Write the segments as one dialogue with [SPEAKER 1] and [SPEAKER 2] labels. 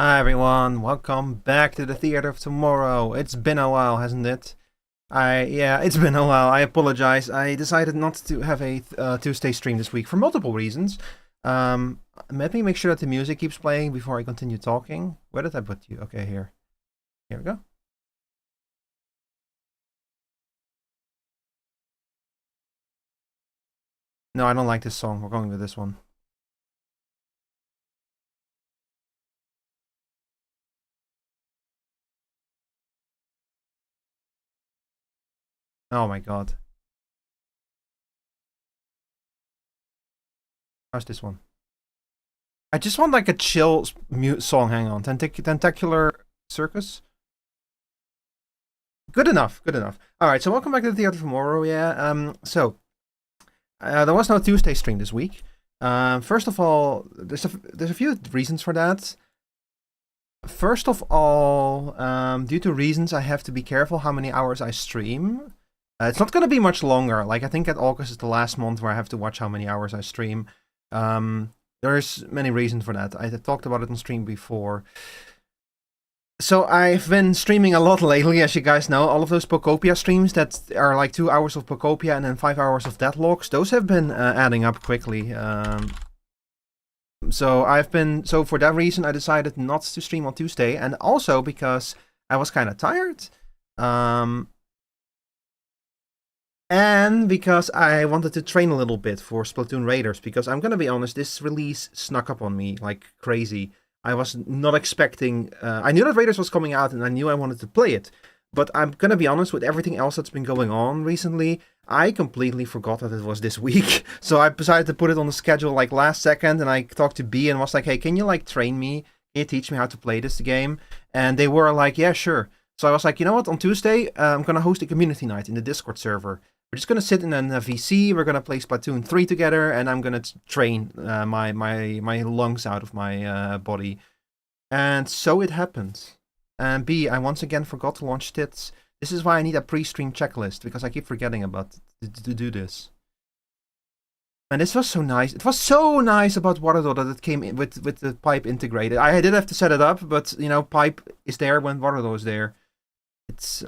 [SPEAKER 1] Hi everyone, welcome back to the Theater of Tomorrow. It's been a while, hasn't it? It's been a while. I apologize. I decided not to have a Tuesday stream this week for multiple reasons. Um, Let me make sure that the music keeps playing before I continue talking. Where did I put you? Okay, here. Here we go. No, I don't like this song. We're going with this one. Oh my god. How's this one? I just want like a chill song. Hang on. Tentacular Circus? Good enough. Good enough. Alright, so welcome back to the Theater of Tomorrow. There was no Tuesday stream this week. First of all, there's a few reasons for that. First of all, due to reasons, I have to be careful how many hours I stream. It's not going to be much longer. Like, I think at August is the last month where I have to watch how many hours I stream. There's many reasons for that. I talked about it on stream before. So I've been streaming a lot lately, as you guys know. All of those Pocopia streams that are like 2 hours of Pocopia and then 5 hours of Deadlocks, those have been adding up quickly. So for that reason, I decided not to stream on Tuesday, and also because I was kind of tired. And because I wanted to train a little bit for Splatoon Raiders, because I'm gonna be honest, this release snuck up on me like crazy. I was not expecting. I knew that Raiders was coming out, and I knew I wanted to play it. But I'm gonna be honest, with everything else that's been going on recently, I completely forgot that it was this week. So I decided to put it on the schedule like last second, and I talked to B and was like, "Hey, can you like train me? Can you teach me how to play this game?" And they were like, "Yeah, sure." So I was like, "You know what? On Tuesday, I'm gonna host a community night in the Discord server. We're just gonna sit in a VC. We're gonna play Splatoon 3 together, and I'm gonna train my lungs out of my body." And so it happened. And B, I once again forgot to launch tits. This is why I need a pre-stream checklist, because I keep forgetting about to do this. And this was so nice. It was so nice about Waterdo that it came in with the pipe integrated. I did have to set it up, but you know, pipe is there when Waterdo is there. It's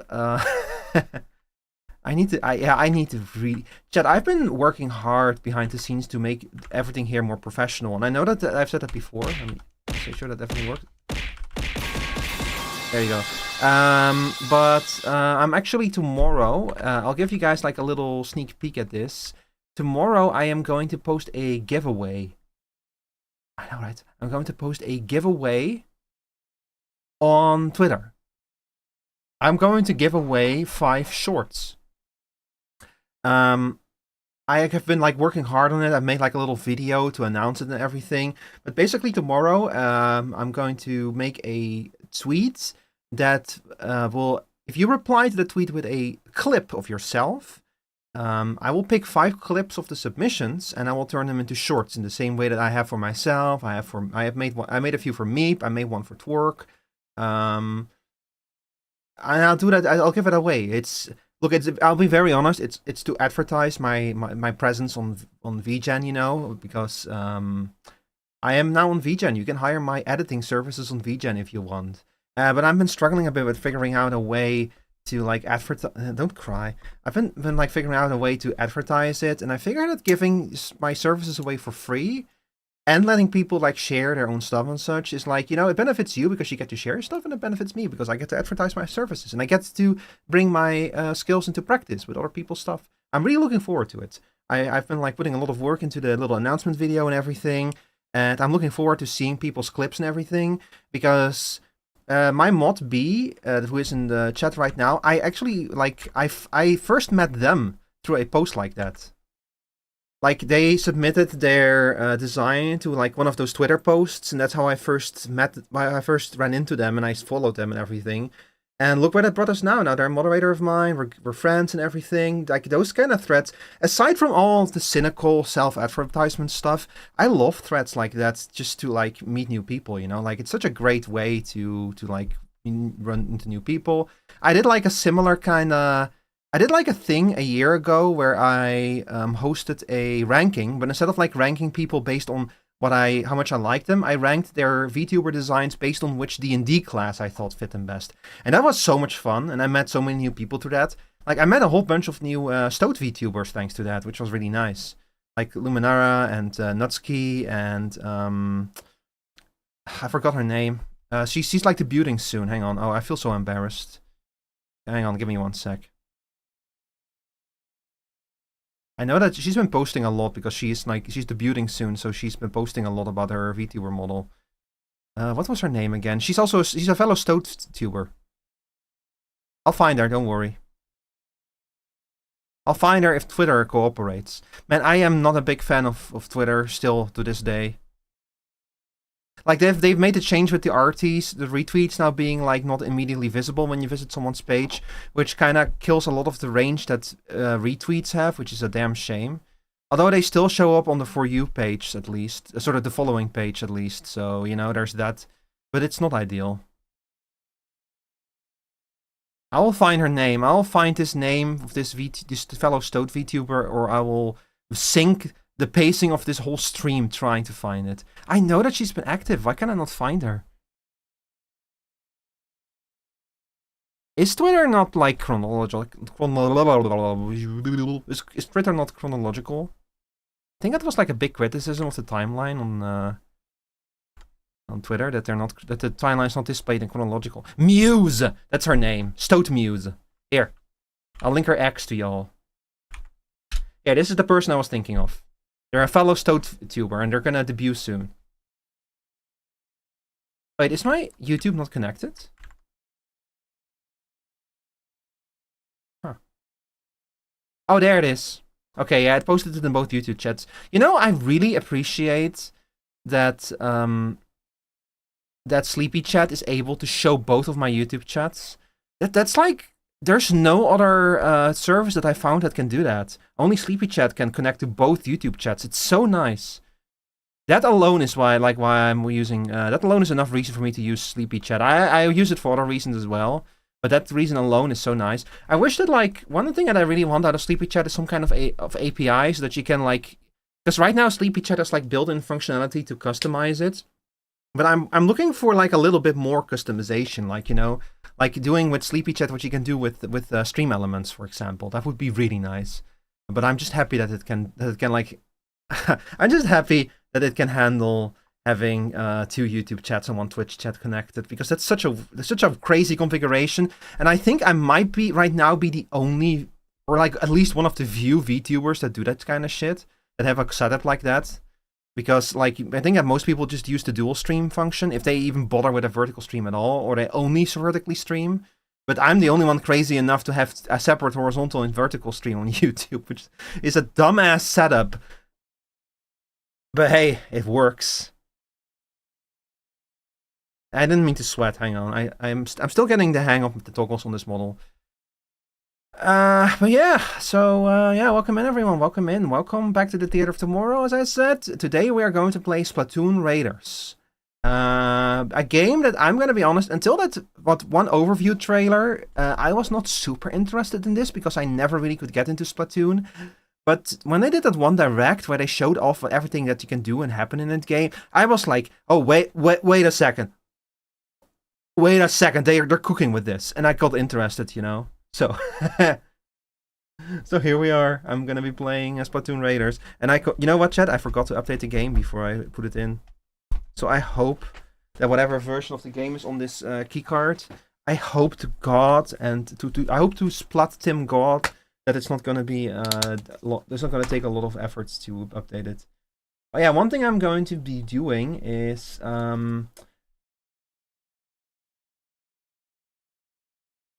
[SPEAKER 1] I need to really... Chad, I've been working hard behind the scenes to make everything here more professional. And I know that I've said that before. Let me make sure that everything works. There you go. I'm actually tomorrow, I'll give you guys like a little sneak peek at this. Tomorrow I am going to post a giveaway. I know, right? I'm going to post a giveaway on Twitter. I'm going to give away 5 shorts. I have been like working hard on it. I've made like a little video to announce it and everything. But basically tomorrow, I'm going to make a tweet that will, if you reply to the tweet with a clip of yourself, I will pick 5 clips of the submissions and I will turn them into shorts in the same way that I have for myself. I made a few for Meep. I made one for Twerk. And I'll do that. I'll give it away. I'll be very honest. It's to advertise my presence on VGen, you know, because I am now on VGen. You can hire my editing services on VGen if you want. But I've been struggling a bit with figuring out a way to like advertise. Don't cry. I've been like figuring out a way to advertise it, and I figured that giving my services away for free and letting people like share their own stuff and such is like, you know, it benefits you because you get to share your stuff, and it benefits me because I get to advertise my services and I get to bring my skills into practice with other people's stuff. I'm really looking forward to it. I've been like putting a lot of work into the little announcement video and everything, and I'm looking forward to seeing people's clips and everything, because my mod B, who is in the chat right now, I actually like I first met them through a post like that. Like, they submitted their design to like one of those Twitter posts, and that's how I first ran into them, and I followed them and everything. And look where that brought us now. Now they're a moderator of mine. We're friends and everything. Like, those kind of threads, aside from all the cynical self-advertisement stuff, I love threads like that just to like meet new people. You know, like, it's such a great way to like run into new people. I did like a similar kind of. I did like a thing a year ago where I hosted a ranking, but instead of like ranking people based on how much I liked them, I ranked their VTuber designs based on which D&D class I thought fit them best. And that was so much fun, and I met so many new people through that. Like, I met a whole bunch of new Stoat VTubers thanks to that, which was really nice. Like Luminara and Nutski and I forgot her name. She's like debuting soon. Hang on. Oh, I feel so embarrassed. Hang on, give me 1 sec. I know that she's been posting a lot because she's debuting soon, so she's been posting a lot about her VTuber model. What was her name again? She's a fellow Stoat tuber. I'll find her, don't worry. I'll find her if Twitter cooperates. Man, I am not a big fan of Twitter still to this day. Like, they've made the change with the RTs, the retweets now being, like, not immediately visible when you visit someone's page, which kind of kills a lot of the range that retweets have, which is a damn shame. Although they still show up on the For You page, at least. Sort of the following page, at least. So, you know, there's that. But it's not ideal. I will find her name. I'll find this name of this fellow Stoat VTuber, or I will sink the pacing of this whole stream trying to find it. I know that she's been active. Why can I not find her? Is Twitter not like chronological? Is Twitter not chronological? I think that was like a big criticism of the timeline on Twitter, that the timeline's not displayed in chronological. Muse! That's her name. Stoat Muse. Here. I'll link her X to y'all. Yeah, this is the person I was thinking of. They're a fellow Stoat tuber, and they're gonna debut soon. Wait, is my YouTube not connected? Huh. Oh, there it is. Okay, yeah, I posted it in both YouTube chats. You know, I really appreciate that that Sleepy Chat is able to show both of my YouTube chats. That's like, there's no other service that I found that can do that. Only Sleepy Chat can connect to both YouTube chats. It's so nice. That alone is why I'm using. That alone is enough reason for me to use Sleepy Chat. I use it for other reasons as well, but that reason alone is so nice. I wish that, like, one thing that I really want out of Sleepy Chat is some kind of API so that you can, like, because right now Sleepy Chat has like built-in functionality to customize it. But I'm looking for like a little bit more customization, like, you know, like doing with Sleepy Chat what you can do with Stream Elements, for example. That would be really nice. But I'm just happy that it can like I'm just happy that it can handle having 2 YouTube chats and 1 Twitch chat connected, because that's such a crazy configuration. And I think I might be right now the only, or like at least one of the few VTubers that do that kind of shit, that have a setup like that. Because, like, I think that most people just use the dual stream function, if they even bother with a vertical stream at all, or they only vertically stream. But I'm the only one crazy enough to have a separate horizontal and vertical stream on YouTube, which is a dumbass setup. But hey, it works. I didn't mean to sweat, hang on. I'm still getting the hang of the toggles on this model. But yeah, so yeah, welcome in everyone, welcome in, welcome back to the Theater of Tomorrow. As I said, today we are going to play Splatoon Raiders. A game that, I'm gonna be honest, until that one overview trailer, I was not super interested in this because I never really could get into Splatoon. But when they did that one direct where they showed off everything that you can do and happen in that game, I was like, oh wait a second. Wait a second, they're cooking with this, and I got interested, you know. So, so here we are. I'm gonna be playing Splatoon Raiders, and you know what, chat? I forgot to update the game before I put it in. So I hope that whatever version of the game is on this keycard, I hope to God and I hope to Splat Tim God that it's not gonna be it's not gonna take a lot of efforts to update it. But yeah, one thing I'm going to be doing is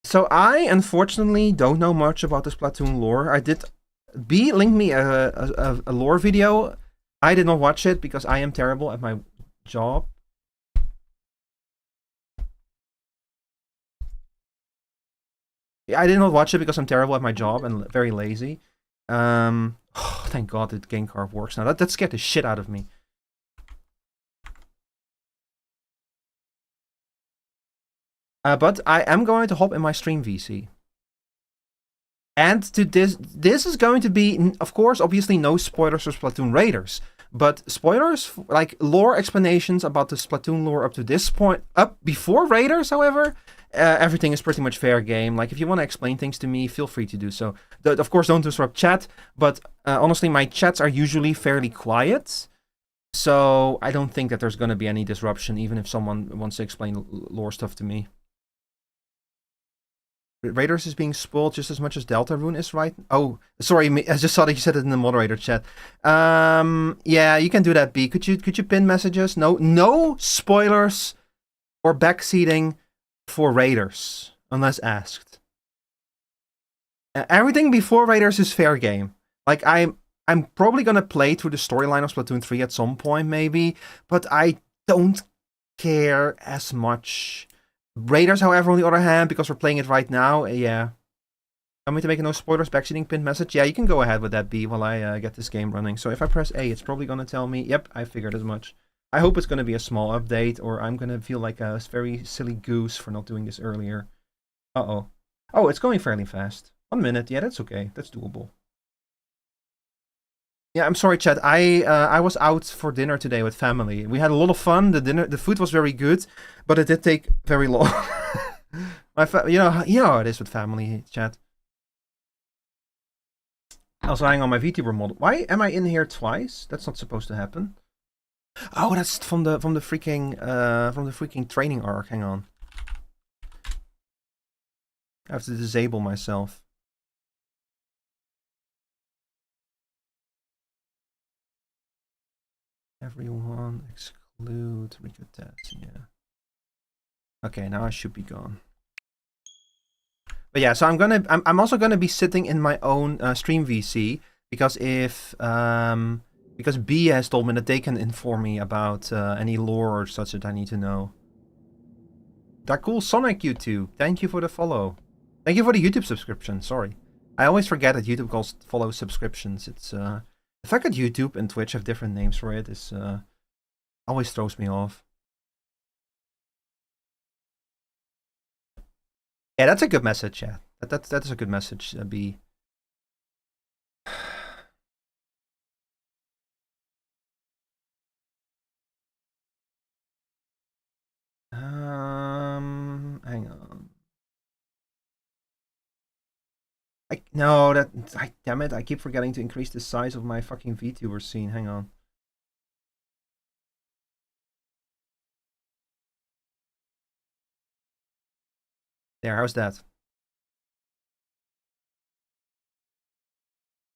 [SPEAKER 1] so I, unfortunately, don't know much about the Splatoon lore. I did... B linked me a lore video. I did not watch it because I am terrible at my job. I did not watch it because I'm terrible at my job and very lazy. Oh, thank God that game card works now. That scared the shit out of me. But I am going to hop in my stream VC. And to this is going to be, of course, obviously no spoilers for Splatoon Raiders. But spoilers, like lore explanations about the Splatoon lore up to this point, up before Raiders, however, everything is pretty much fair game. Like, if you want to explain things to me, feel free to do so. Of course, don't disrupt chat, but honestly, my chats are usually fairly quiet. So I don't think that there's going to be any disruption, even if someone wants to explain lore stuff to me. Raiders is being spoiled just as much as Deltarune is, right? Oh, sorry, I just saw that you said it in the moderator chat. Yeah, you can do that, B. Could you pin messages? No spoilers or backseating for Raiders, unless asked. Everything before Raiders is fair game. Like, I'm probably gonna play through the storyline of Splatoon 3 at some point, maybe, but I don't care as much. Raiders, however, on the other hand, because we're playing it right now, yeah. Want me to make a no spoilers backseating pinned message? Yeah, you can go ahead with that, B, while I get this game running. So if I press A, it's probably gonna tell me, yep, I figured as much. I hope it's gonna be a small update, or I'm gonna feel like a very silly goose for not doing this earlier. Uh-oh. Oh, it's going fairly fast. 1 minute, yeah, that's okay. That's doable. Yeah, I'm sorry, chat. I was out for dinner today with family. We had a lot of fun. The food was very good, but it did take very long. You know how it is with family, chat. Also, hang on my Vtuber model. Why am I in here twice? That's not supposed to happen. Oh, that's from the freaking training arc. Hang on. I have to disable myself. Everyone exclude Ricotet, yeah. Okay, now I should be gone. But yeah, so I'm also gonna be sitting in my own stream VC because because B has told me that they can inform me about any lore or such that I need to know. That cool Sonic YouTube, thank you for the follow. Thank you for the YouTube subscription. Sorry, I always forget that YouTube calls follow subscriptions. It's the fact that YouTube and Twitch have different names for it is always throws me off. Yeah, that's a good message, yeah. That's a good message, B. Hang on. Damn it, I keep forgetting to increase the size of my fucking VTuber scene. Hang on. There, how's that?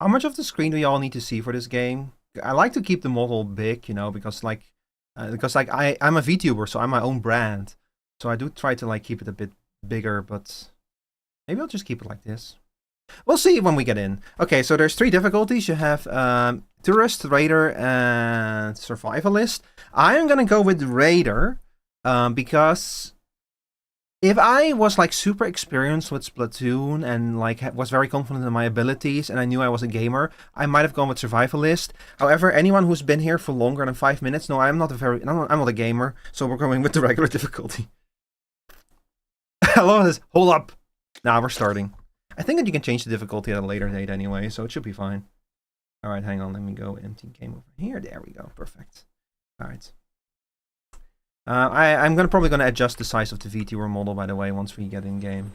[SPEAKER 1] How much of the screen do you all need to see for this game? I like to keep the model big, you know, because I'm a VTuber, so I'm my own brand. So I do try to like keep it a bit bigger, but maybe I'll just keep it like this. We'll see when we get in. Okay, so there's 3 difficulties. You have Tourist, Raider, and Survivalist. I'm gonna go with Raider because if I was like super experienced with Splatoon and like was very confident in my abilities and I knew I was a gamer, I might have gone with Survivalist. However, anyone who's been here for longer than 5 minutes, no, I'm not a gamer, so we're going with the regular difficulty. I love this. Hold up. Now we're starting. I think that you can change the difficulty at a later date anyway, so it should be fine. All right, hang on. Let me go empty game over here. There we go. Perfect. All right. I'm probably gonna adjust the size of the VTuber model, by the way, once we get in game.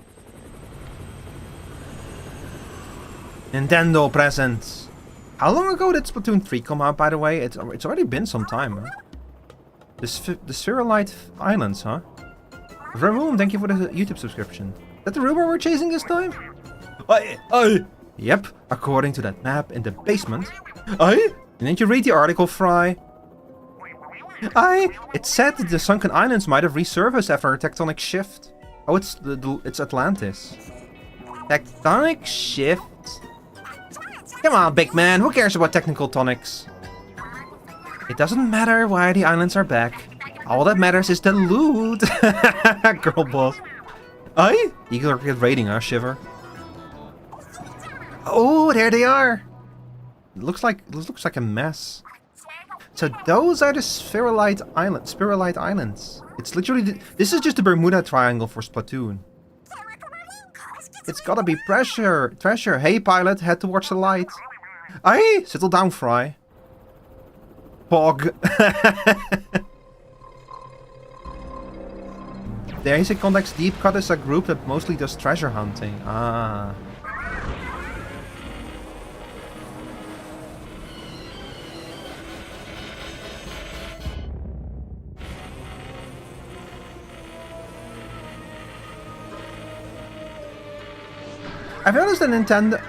[SPEAKER 1] Nintendo presents. How long ago did Splatoon 3 come out, by the way? It's already been some time, huh? The Spherolite Islands, huh? Vermoon, thank you for the YouTube subscription. Is that the rumor we're chasing this time? Aye. Yep, according to that map in the basement. Aye? Didn't you read the article, Fry? Aye, it said that the sunken islands might have resurfaced after a tectonic shift. Oh, it's Atlantis. Tectonic shift? Come on, big man, who cares about technical tonics? It doesn't matter why the islands are back. All that matters is the loot. Girl boss. Aye? You are raiding, huh, Shiver? Oh, there they are. It looks like a mess. So those are the Spherolite Islands. It's literally this is just the Bermuda Triangle for Splatoon. It's gotta be treasure. Hey pilot, head towards the light. Aye, settle down, Fry. Pog. The ASIC context Deep Cut is a group that mostly does treasure hunting. Ah. I've noticed that Nintendo...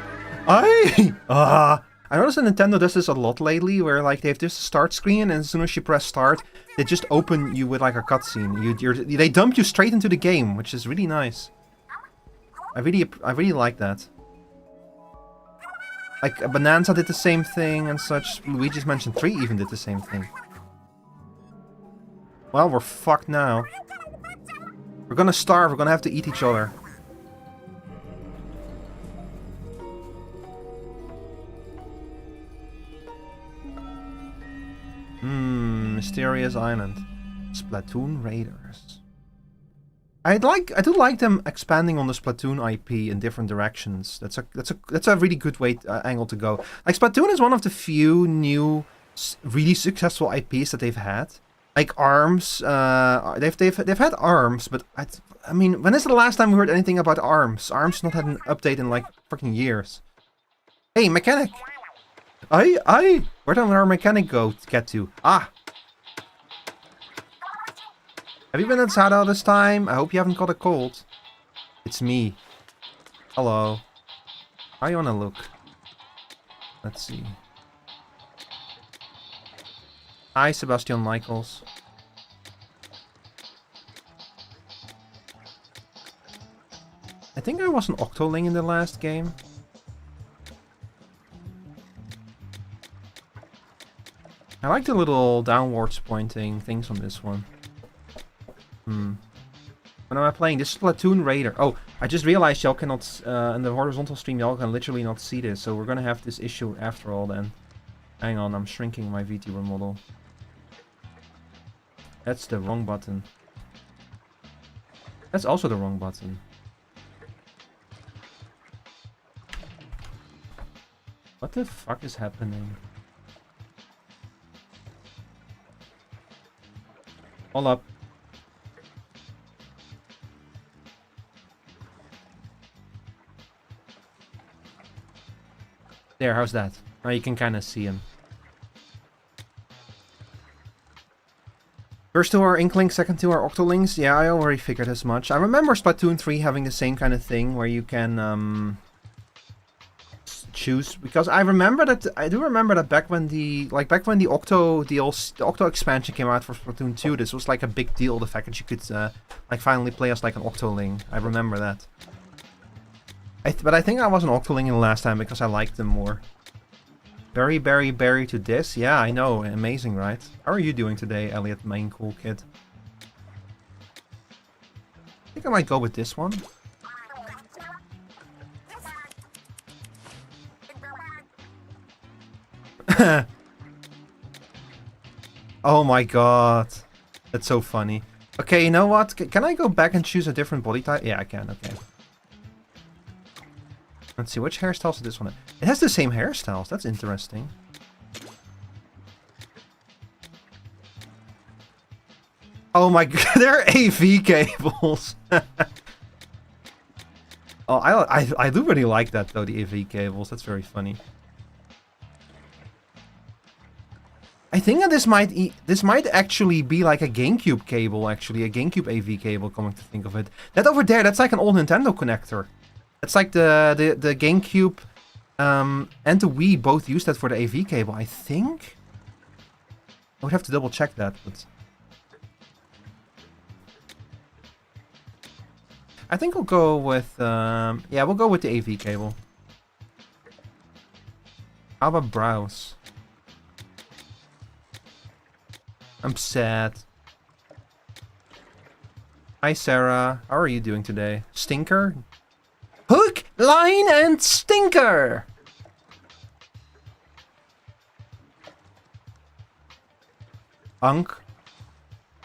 [SPEAKER 1] I noticed that Nintendo does this a lot lately, where like they have this start screen, and as soon as you press start, they just open you with like a cutscene. They dump you straight into the game, which is really nice. I really like that. Like Bonanza did the same thing and such. Luigi's Mansion 3 even did the same thing. Well, we're fucked now. We're gonna starve. We're gonna have to eat each other. Mysterious Island. Splatoon Raiders. I do like them expanding on the Splatoon IP in different directions. That's a really good angle to go. Like Splatoon is one of the few new really successful IPs that they've had. Like ARMS, they've had ARMS, but I mean, when is the last time we heard anything about ARMS? ARMS not had an update in like fucking years. Hey, mechanic. Where did our mechanic get to? Ah. Have you been outside all this time? I hope you haven't got a cold. It's me. Hello. How you wanna look? Let's see. Hi, Sebastian Michaels. I think I was an Octoling in the last game. I like the little downwards pointing things on this one. When am I playing? This Splatoon Raider. Oh, I just realized y'all cannot, in the horizontal stream, y'all can literally not see this. So we're gonna have this issue after all then. Hang on, I'm shrinking my Vtuber model. That's the wrong button. That's also the wrong button. What the fuck is happening? Hold up. There, how's that? Now you can kind of see him. First two are Inklings, second two are Octolings. Yeah, I already figured as much. I remember Splatoon 3 having the same kind of thing where you can choose, because I do remember that back when the Octo expansion came out for Splatoon 2, this was like a big deal, the fact that you could like finally play as like an Octoling. I remember that. But I think I was an Octoling in the last time because I liked them more. Berry to this? Yeah, I know. Amazing, right? How are you doing today, Elliot, main cool kid? I think I might go with this one. Oh my god. That's so funny. Okay, you know what? Can I go back and choose a different body type? Yeah, I can. Okay. Let's see, which hairstyles is this one? It has the same hairstyles. That's interesting. Oh my god, they're AV cables. Oh, I do really like that though, the AV cables. That's very funny. I think that this might actually be like a GameCube cable, actually, a GameCube AV cable. Coming to think of it, that over there, that's like an old Nintendo connector. It's like the GameCube and the Wii both used that for the AV cable, I think? I would have to double check that, but... I think we'll go with... yeah, we'll go with the AV cable. How about browse? I'm sad. Hi Sarah, how are you doing today? Stinker? Hook, line, and stinker! Unk?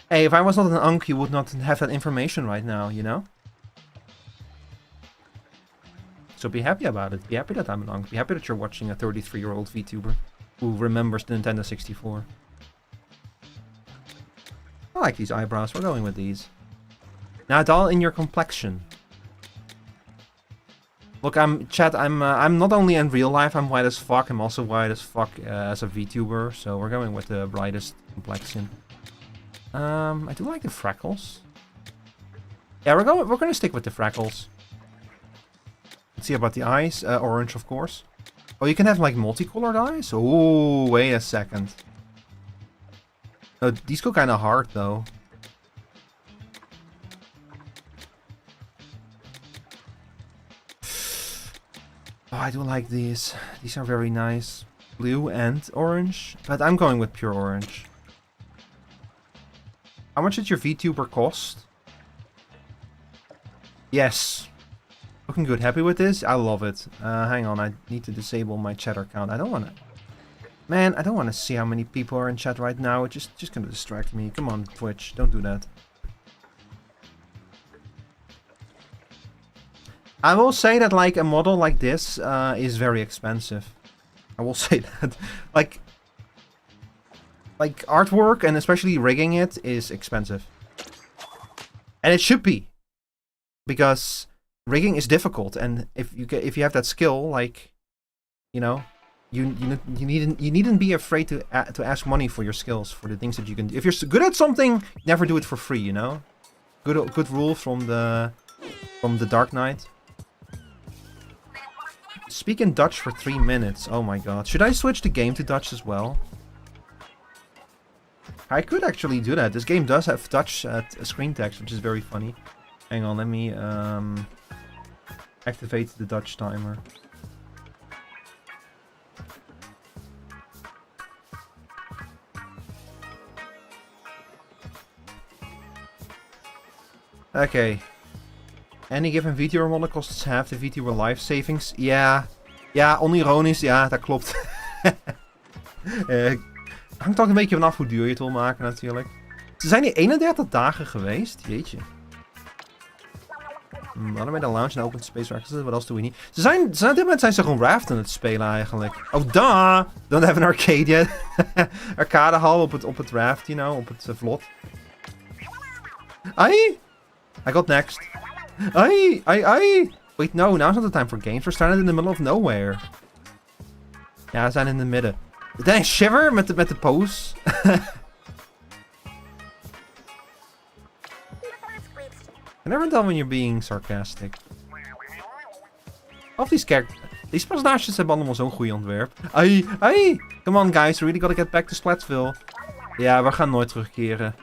[SPEAKER 1] Hey, if I was not an Unk, you would not have that information right now, you know? So be happy about it. Be happy that I'm an Unk. Be happy that you're watching a 33-year-old VTuber who remembers the Nintendo 64. I like these eyebrows. We're going with these. Now it's all in your complexion. Look, I'm not only in real life, I'm white as fuck. I'm also white as fuck as a VTuber. So we're going with the brightest complexion. I do like the freckles. Yeah, we're gonna stick with the freckles. Let's see about the eyes. Orange, of course. Oh, you can have like multicolored eyes. Oh, wait a second. These go kind of hard though. Oh, I do like these. These are very nice. Blue and orange. But I'm going with pure orange. How much did your VTuber cost? Yes. Looking good. Happy with this? I love it. Hang on. I need to disable my chatter count. I don't want to... Man, I don't want to see how many people are in chat right now. It's just going to distract me. Come on, Twitch. Don't do that. I will say that, like, a model like this is very expensive. I will say that. Like artwork and especially rigging it is expensive. And it should be. Because rigging is difficult, and if you have that skill, like, you know, you needn't be afraid to ask money for your skills, for the things that you can do. If you're good at something, never do it for free, you know? Good rule from the Dark Knight. Speak in Dutch for 3 minutes. Oh my god. Should I switch the game to Dutch as well? I could actually do that. This game does have Dutch screen text, which is very funny. Hang on, let me activate the Dutch timer. Okay. Any given VTuber model costs half the VTuber life savings. Ja. Ja, onironisch. Ja, dat klopt. Hangt ook een beetje vanaf hoe duur je het wil maken natuurlijk. Ze zijn hier 31 dagen geweest. Jeetje. We hadden met een lounge en open space access. Wat else doen we niet? Op dit moment zijn ze gewoon Raft aan het spelen eigenlijk. Oh, da! Dan hebben we een arcade. Arcadehal op het Raft, you know, op het vlot. Ai! I got next. Ai! Ai! Ai! Wait, no, now's not the time for games. We're stranded in the middle of nowhere. Ja, we zijn in het midden. Dang, Shiver met de pose. I never tell when you're being sarcastic. Of these personages hebben allemaal zo'n goede ontwerp. Ai, ai! Come on guys, we really gotta get back to Splatsville. Ja, we gaan nooit terugkeren.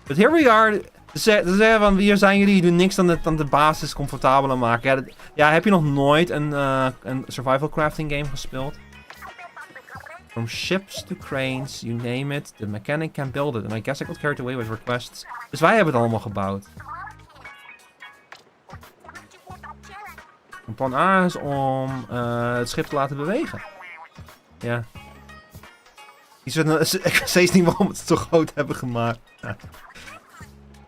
[SPEAKER 1] But here we are. Ze zeggen van, hier zijn jullie, doen niks dan de basis comfortabeler maken. Ja, heb je nog nooit een survival crafting game gespeeld? From ships to cranes, you name it, the mechanic can build it. And I guess I got carried away with requests. Dus wij hebben het allemaal gebouwd. Een plan A is om het schip te laten bewegen. Ja. Ik weet steeds niet waarom we het zo groot hebben gemaakt.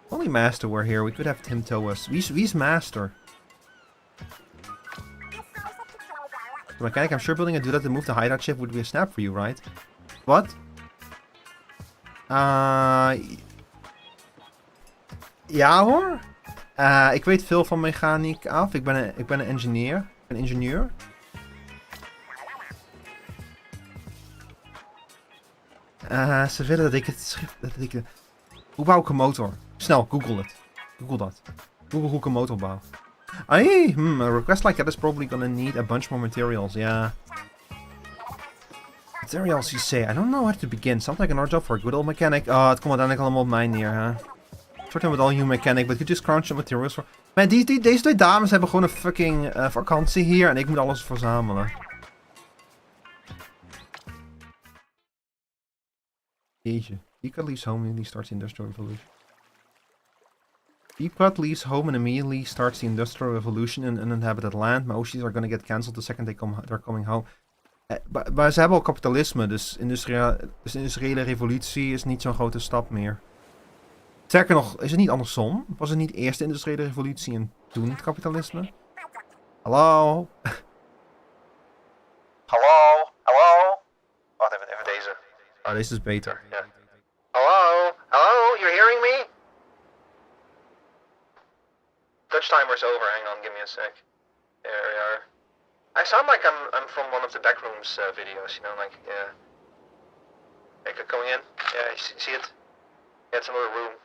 [SPEAKER 1] Only Master were here. We could have him tow us. Wie is Master? The mechanic, I'm sure building a dude to move the hideout ship would be a snap for you, right? What? Ja hoor. Ik weet veel van mechaniek af. Ik ben een engineer. Een ingenieur. Ze willen dat ik het schip... Hoe bouw ik een motor? Snel, google het. Google dat. Google hoe ik een motor bouw. Hey, a request like that is probably gonna need a bunch more materials, yeah. Materials, you say. I don't know how to begin. Sounds like an hard job for a good old mechanic. Oh, het komt uiteindelijk allemaal op mij neer, hè. Sorting with all you mechanic, but you just crunch the materials for... Man, deze twee dames hebben gewoon een fucking vakantie hier en ik moet alles verzamelen. Jeetje. Pequod leaves home and immediately starts the Industrial Revolution. Pequod leaves home and immediately starts the Industrial Revolution in uninhabited land. Moties are gonna get cancelled the second they're coming home. Maar ze hebben al kapitalisme, dus de industriële revolutie is niet zo'n grote stap meer. Sterker nog, is het niet andersom? Was het niet eerst de industriële revolutie en toen het kapitalisme? Hallo? Hallo? Hallo? Wacht even deze. Oh, this is beta.
[SPEAKER 2] Yeah. Hello? Hello? You're hearing me? Dutch timer's over. Hang on, give me a sec. There we are. I sound like I'm from one of the backrooms videos, you know, like, yeah. Hey, going in. Yeah, you see it? Yeah, it's another room.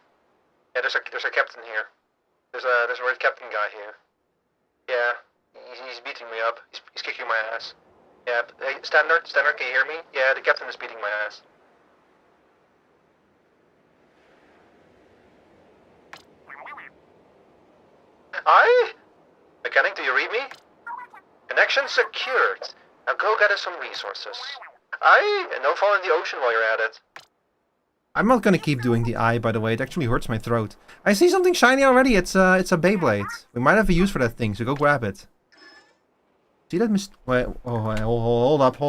[SPEAKER 2] Yeah, there's a captain here. There's a red captain guy here. Yeah, he's beating me up. He's kicking my ass. Yeah, hey, Standard, can you hear me? Yeah, the captain is beating my ass. Aye? Mechanic, do you read me? Connection secured. Now go get us some resources. Aye, and don't fall in the ocean while you're at it.
[SPEAKER 1] I'm not gonna keep doing the eye, by the way. It actually hurts my throat. I see something shiny already. It's a Beyblade. We might have a use for that thing, so go grab it. See that wait, hold up.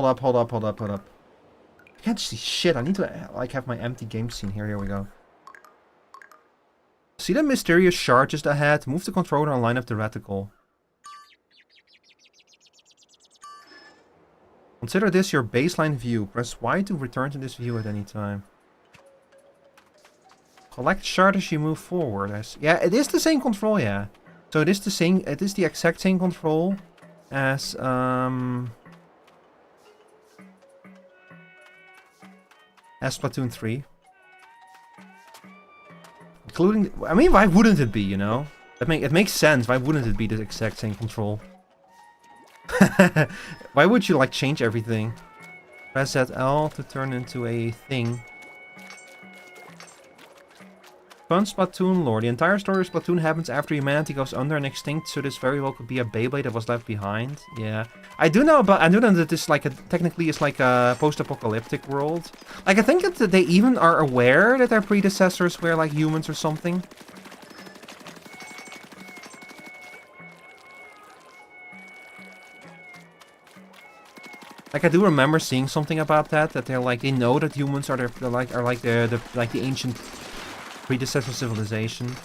[SPEAKER 1] I can't see shit. I need to, like, have my empty game scene here. Here we go. See that mysterious shard just ahead? Move the controller and line up the reticle. Consider this your baseline view. Press Y to return to this view at any time. Collect shard as you move forward. Yeah, it is the same control, yeah. So it is the same, it is the exact same control as Splatoon 3. Including, I mean, why wouldn't it be, you know? It makes sense. Why wouldn't it be the exact same control? Why would you, like, change everything? Press that L to turn into a thing. Fun Splatoon lore. The entire story of Splatoon happens after humanity goes under and extinct, so this very well could be a Beyblade that was left behind. Yeah. I do know that this, like, technically is like a post-apocalyptic world. Like, I think that they even are aware that their predecessors were, like, humans or something. Like, I do remember seeing something about that they're like, they know that humans are the ancient predecessor civilization.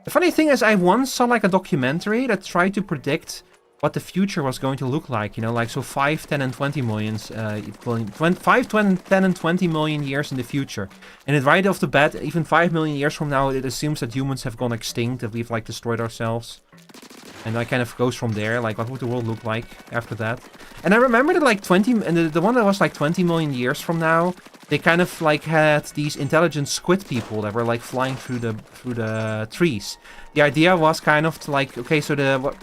[SPEAKER 1] The funny thing is, I once saw, like, a documentary that tried to predict what the future was going to look like, you know, like, so 5, 10, and 20 million, 5, 10, and 20 million years in the future. And it right off the bat, even 5 million years from now, it assumes that humans have gone extinct, that we've, like, destroyed ourselves. And that kind of goes from there, like, what would the world look like after that? And I remember that, like, the one that was, like, 20 million years from now, they kind of, like, had these intelligent squid people that were, like, flying through the trees. The idea was kind of to, like, okay, so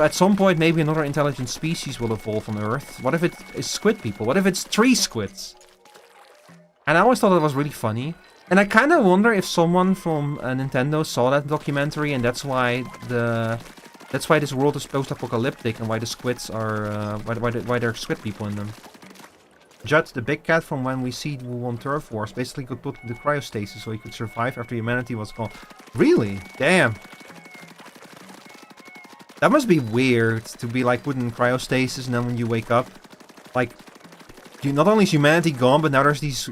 [SPEAKER 1] at some point maybe another intelligent species will evolve on Earth. What if it is squid people? What if it's tree squids? And I always thought that was really funny. And I kind of wonder if someone from Nintendo saw that documentary, and that's why this world is post-apocalyptic, and why the squids are why there are squid people in them. Judd, the big cat from when we see who won Turf Wars, basically got put into cryostasis so he could survive after humanity was gone. Really? Damn. That must be weird to be, like, put in cryostasis, and then when you wake up, like, not only is humanity gone, but now there's these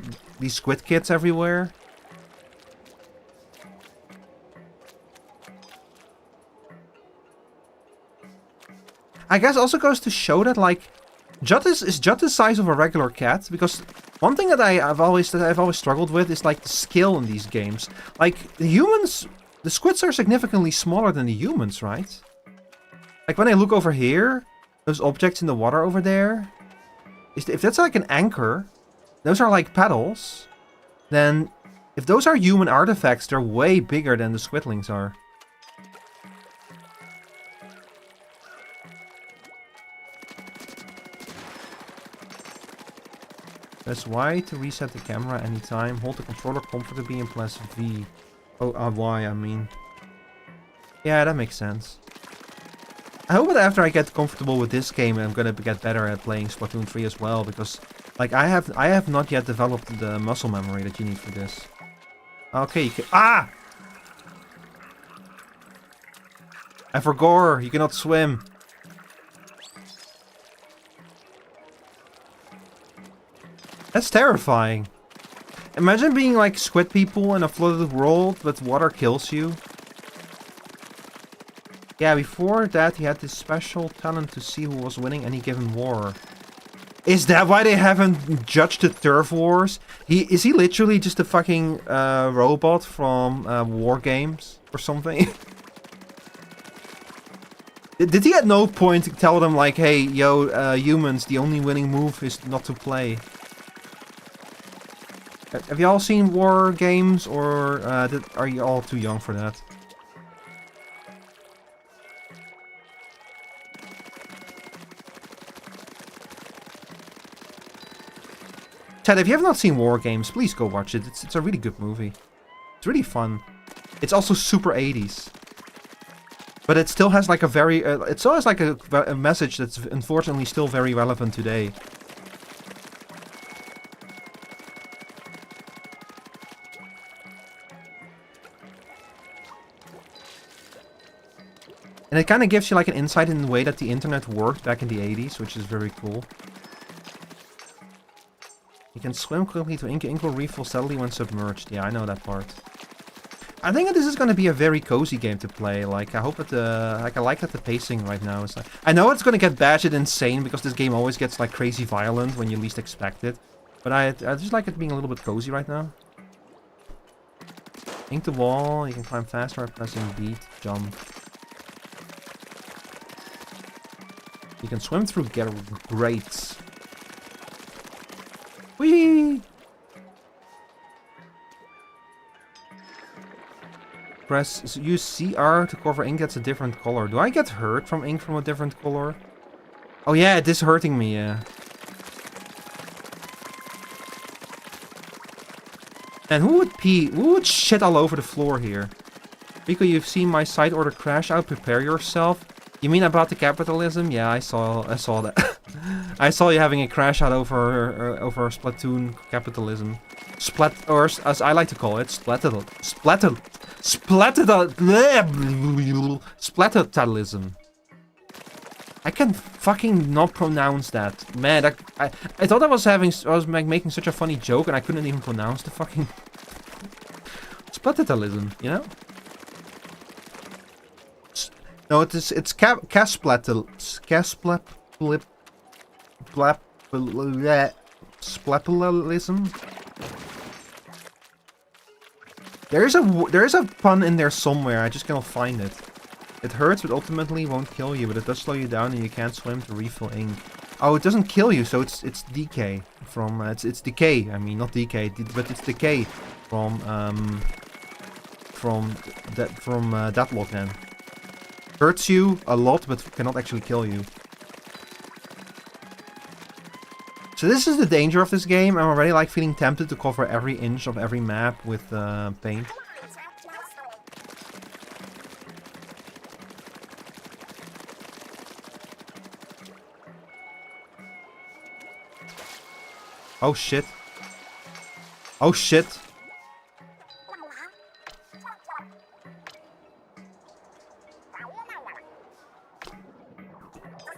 [SPEAKER 1] squid kids everywhere. I guess also goes to show that, like, Judd is Judd the size of a regular cat? Because one thing that I've always struggled with is, like, the skill in these games. Like, the squids are significantly smaller than the humans, right? Like, when I look over here, those objects in the water over there, if that's like an anchor, those are like paddles, then if those are human artifacts, they're way bigger than the squidlings are. Press Y to reset the camera anytime. Hold the controller comfortably and press V. Oh, Y, I mean. Yeah, that makes sense. I hope that after I get comfortable with this game, I'm gonna get better at playing Splatoon 3 as well, because, like, I have not yet developed the muscle memory that you need for this. Okay, you can— Ah! I forgot, you cannot swim. That's terrifying. Imagine being, like, squid people in a flooded world, but water kills you. Yeah, before that he had this special talent to see who was winning, and he gave him war. Is that why they haven't judged the turf wars? Is he literally just a fucking robot from War Games or something? Did he at no point tell them like, hey, yo, humans, the only winning move is not to play? Have you all seen War Games, or are you all too young for that? Chad, if you have not seen War Games, please go watch it. It's a really good movie. It's really fun. It's also super 80s. But it still has like a very... it still has like a message that's unfortunately still very relevant today. And it kind of gives you like an insight in the way that the internet worked back in the 80s, which is very cool. You can swim quickly to ink will refill steadily when submerged. Yeah, I know that part. I think that this is going to be a very cozy game to play. Like, I hope that I like that the pacing right now is like... I know it's going to get batshit insane because this game always gets like crazy violent when you least expect it. But I just like it being a little bit cozy right now. Ink the wall, you can climb faster by pressing beat, jump. You can swim through grates. Whee! Use CR to cover ink that's a different color. Do I get hurt from ink from a different color? Oh yeah, it is hurting me, yeah. And who would pee? Who would shit all over the floor here? Rico, you've seen my side order crash out. Prepare yourself. You mean about the capitalism? Yeah, I saw that. I saw you having a crash out over Splatoon capitalism. Or as I like to call it, splattertalism. I can fucking not pronounce that. Man, I thought I was making such a funny joke and I couldn't even pronounce the fucking splattertalism, you know? No, it's splattertalism. There is a pun in there somewhere. I just cannot find it. It hurts, but ultimately won't kill you. But it does slow you down, and you can't swim to refill ink. Oh, it doesn't kill you, so it's decay from it's decay. I mean, not decay, but it's decay from Deathlock then. Hurts you a lot, but cannot actually kill you. So this is the danger of this game. I'm already like feeling tempted to cover every inch of every map with paint. Oh shit. Oh shit.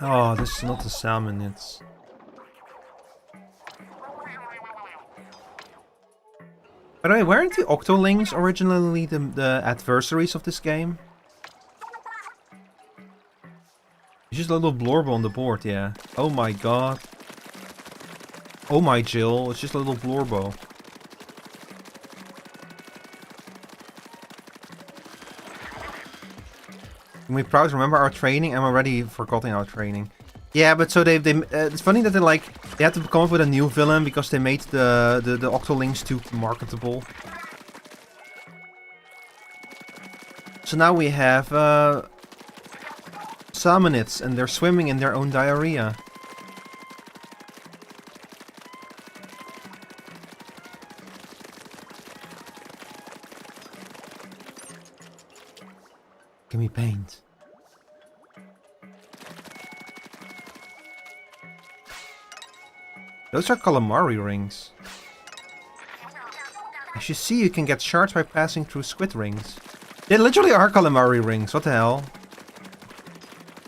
[SPEAKER 1] Oh, this is not the salmon, it's... By the way, weren't the Octolings originally the adversaries of this game? It's just a little blorb on the board, yeah. Oh my god. Oh my Jill, it's just a little blorbo. Can we proud to remember our training? I'm already forgetting our training. Yeah, but so it's funny that they had to come up with a new villain because they made the Octolings too marketable. So now we have salmonids and they're swimming in their own diarrhea. Give me paint. Those are calamari rings. As you see, you can get shards by passing through squid rings. They literally are calamari rings, what the hell?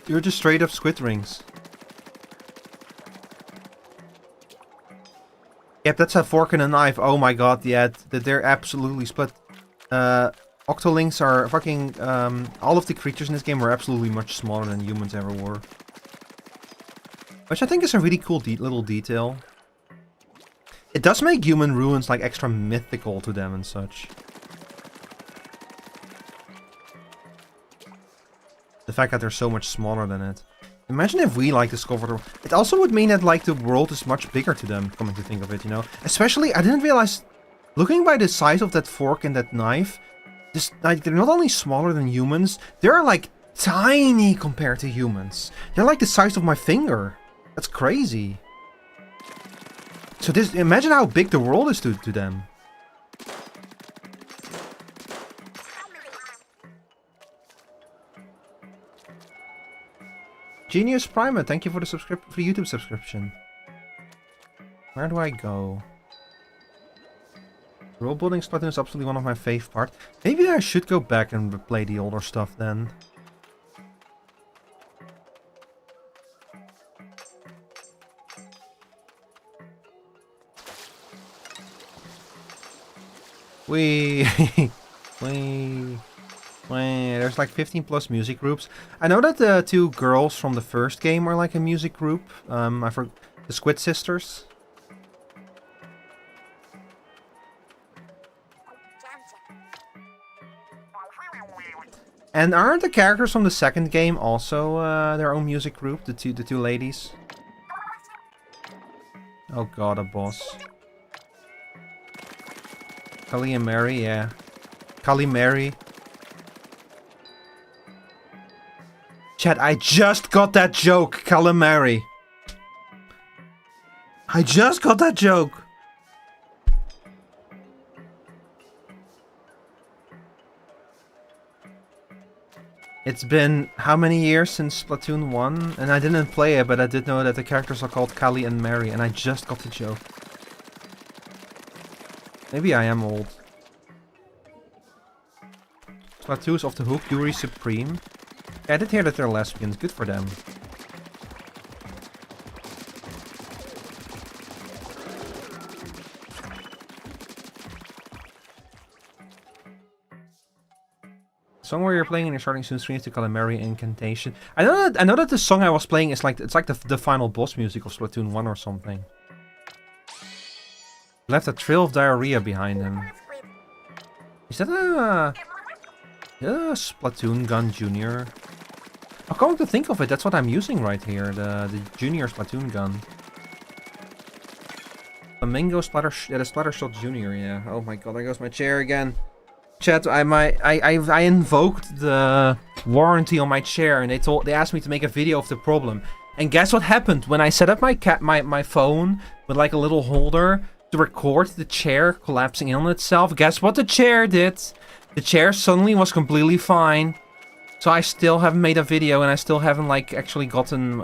[SPEAKER 1] You're just straight up squid rings. Yep, that's a fork and a knife. Oh my god, yeah, they're absolutely split. Octolings are fucking... all of the creatures in this game are absolutely much smaller than humans ever were. Which I think is a really cool little detail. It does make human ruins like extra mythical to them and such. The fact that they're so much smaller than it. Imagine if we like discovered. It also would mean that like the world is much bigger to them, coming to think of it, you know. Especially, I didn't realize, looking by the size of that fork and that knife, just like they're not only smaller than humans, they're like tiny compared to humans. They're like the size of my finger. That's crazy. So this, imagine how big the world is to them. Genius Prima, thank you for the YouTube subscription. Where do I go? World building Splatoon is absolutely one of my fave parts. Maybe I should go back and play the older stuff then. Wee, wee, wee. There's like 15 plus music groups. I know that the two girls from the first game are like a music group. I forgot the Squid Sisters. And aren't the characters from the second game also their own music group? The two ladies. Oh god, a boss. Kali and Mary, yeah. Kali Mary. Chat, I just got that joke, Calamari. I just got that joke. It's been how many years since Splatoon 1? And I didn't play it, but I did know that the characters are called Kali and Mary, and I just got the joke. Maybe I am old. Splatoon's off the hook, Yuri Supreme. Yeah, I did hear that they're lesbians, good for them. Song where you're playing and you're starting soon streams to Calamari Incantation. I know that the song I was playing is like the final boss music of Splatoon 1 or something. Left a trail of diarrhea behind him. Is that a Splatoon gun Junior? I'm coming to think of it, that's what I'm using right here, the Junior Splatoon gun. Flamingo Splatter, yeah, the Splatter Shot Junior, yeah. Oh my god, there goes my chair again. Chat, I invoked the warranty on my chair, and they asked me to make a video of the problem. And guess what happened when I set up my phone with like a little holder to record the chair collapsing in on itself? Guess what the chair did? The chair suddenly was completely fine. So I still haven't made a video, and I still haven't like actually gotten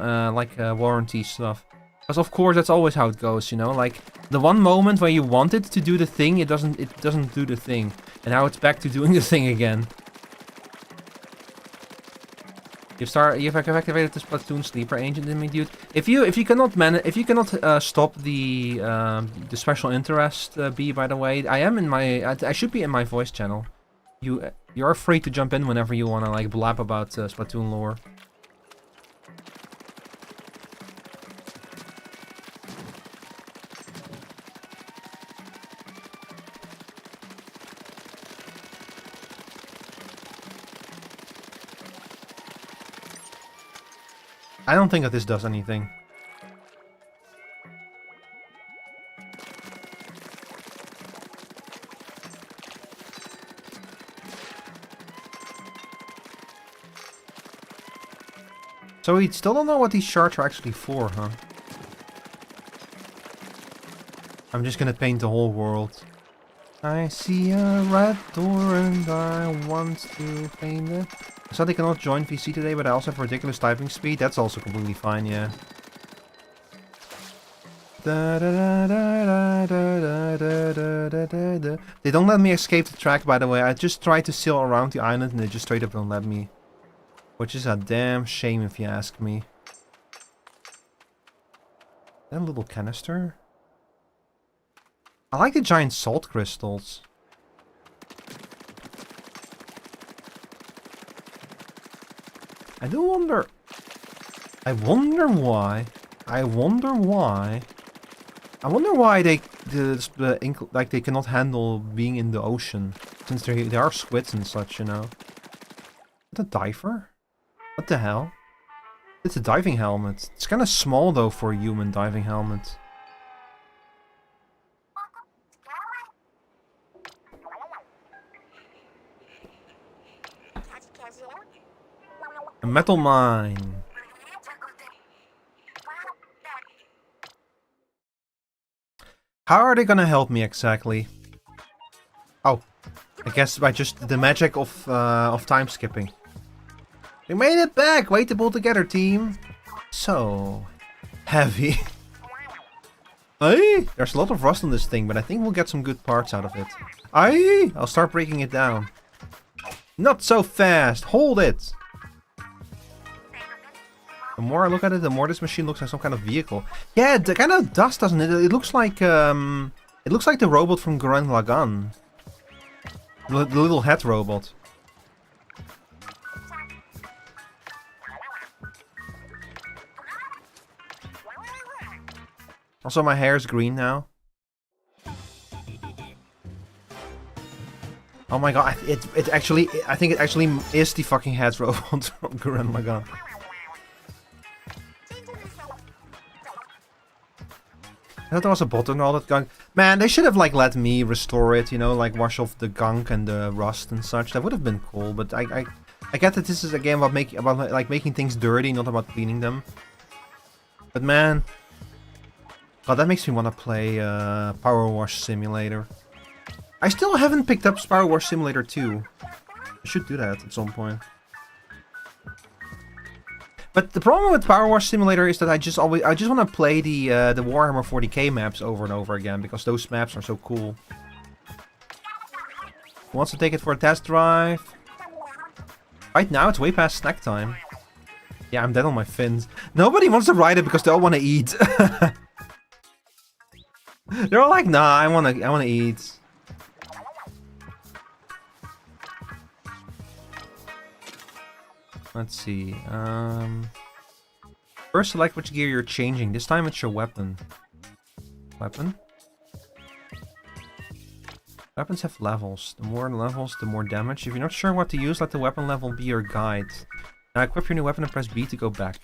[SPEAKER 1] warranty stuff. Because of course that's always how it goes, you know. Like the one moment where you want it to do the thing, it doesn't do the thing. And now it's back to doing the thing again. You've activated the Splatoon sleeper agent in me, dude. If you cannot stop the special interest bee, by the way, I should be in my voice channel. You're free to jump in whenever you wanna like blab about Splatoon lore. I don't think that this does anything. So we still don't know what these shards are actually for, huh? I'm just gonna paint the whole world. I see a red door and I want to paint it. I said they cannot join VC today, but I also have ridiculous typing speed. That's also completely fine, yeah. They don't let me escape the track, by the way. I just tried to sail around the island and they just straight up don't let me. Which is a damn shame if you ask me. Is that a little canister? I like the giant salt crystals. I wonder why I wonder why. I wonder why they like they cannot handle being in the ocean, since they are squids and such, you know. Is that a diver? What the hell? It's a diving helmet. It's kind of small though for a human diving helmet. A metal mine. How are they gonna help me exactly? Oh, I guess by just the magic of time skipping. We made it back! Way to pull together, team! So heavy. Hey, there's a lot of rust on this thing, but I think we'll get some good parts out of it. Aye, I'll start breaking it down. Not so fast! Hold it! The more I look at it, the more this machine looks like some kind of vehicle. Yeah, it kind of does, doesn't it? It looks like the robot from Gurren Lagann. The little head robot. Also, my hair is green now. Oh my god, it actually, I think it actually is the fucking head robot from Gurren Lagann. I thought there was a bot and all that gunk. Man, they should have like let me restore it, you know, like wash off the gunk and the rust and such. That would have been cool, but I get that this is a game about making things dirty, not about cleaning them. But man, god, that makes me want to play Power Wash Simulator. I still haven't picked up Power Wash Simulator 2. I should do that at some point. But the problem with Power Wash Simulator is that I just want to play the Warhammer 40k maps over and over again because those maps are so cool. Who wants to take it for a test drive? Right now it's way past snack time. Yeah, I'm dead on my fins. Nobody wants to ride it because they all want to eat. They're all like, nah, I wanna eat. Let's see. First select which gear you're changing. This time it's your weapon. Weapon? Weapons have levels. The more levels, the more damage. If you're not sure what to use, let the weapon level be your guide. Now equip your new weapon and press B to go back.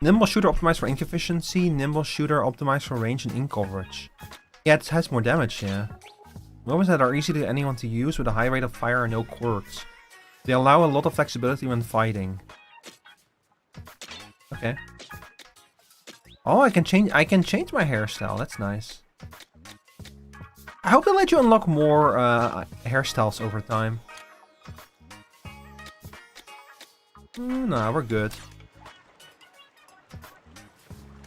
[SPEAKER 1] Nimble shooter optimized for ink efficiency. Nimble shooter optimized for range and ink coverage. Yeah, it has more damage, yeah. Weapons that are easy to anyone to use with a high rate of fire and no quirks. They allow a lot of flexibility when fighting. Okay. Oh, I can change my hairstyle. That's nice. I hope they let you unlock more hairstyles over time. Nah, we're good.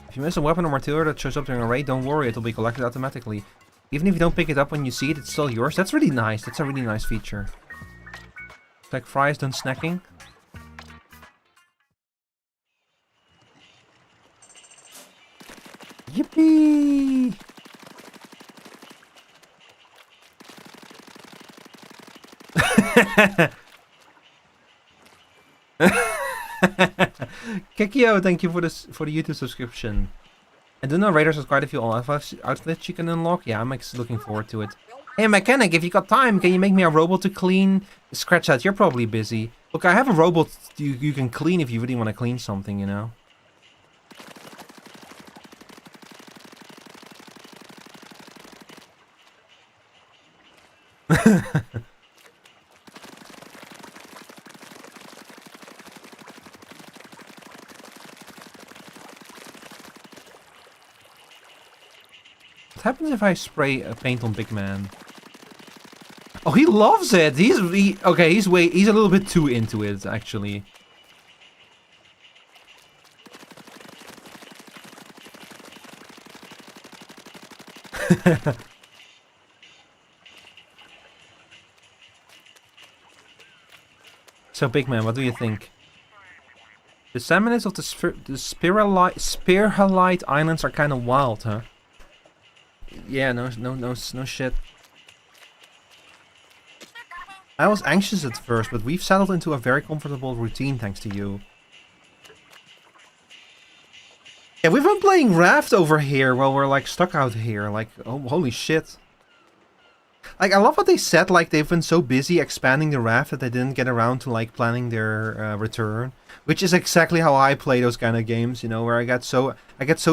[SPEAKER 1] If you miss a weapon or material that shows up during a raid, don't worry, it'll be collected automatically. Even if you don't pick it up when you see it, it's still yours. That's really nice. That's a really nice feature. Like fries done snacking. Yippee! Kekio, thank you for the YouTube subscription. And do know Raiders has quite a few outfits you can unlock. Yeah, I'm looking forward to it. Hey mechanic, if you got time, can you make me a robot to clean? Scratch that, you're probably busy. Look, I have a robot you can clean if you really want to clean something, you know. What happens if I spray paint on Big Man? Oh, he loves it. He's a little bit too into it, actually. So, Big Man, what do you think? The salmonids of the Spiralite Islands are kind of wild, huh? Yeah, no shit. I was anxious at first, but we've settled into a very comfortable routine thanks to you. Yeah, we've been playing Raft over here while we're like stuck out here. Like, oh, holy shit. Like, I love what they said, like, they've been so busy expanding the raft that they didn't get around to, like, planning their return. Which is exactly how I play those kind of games, you know, where I get so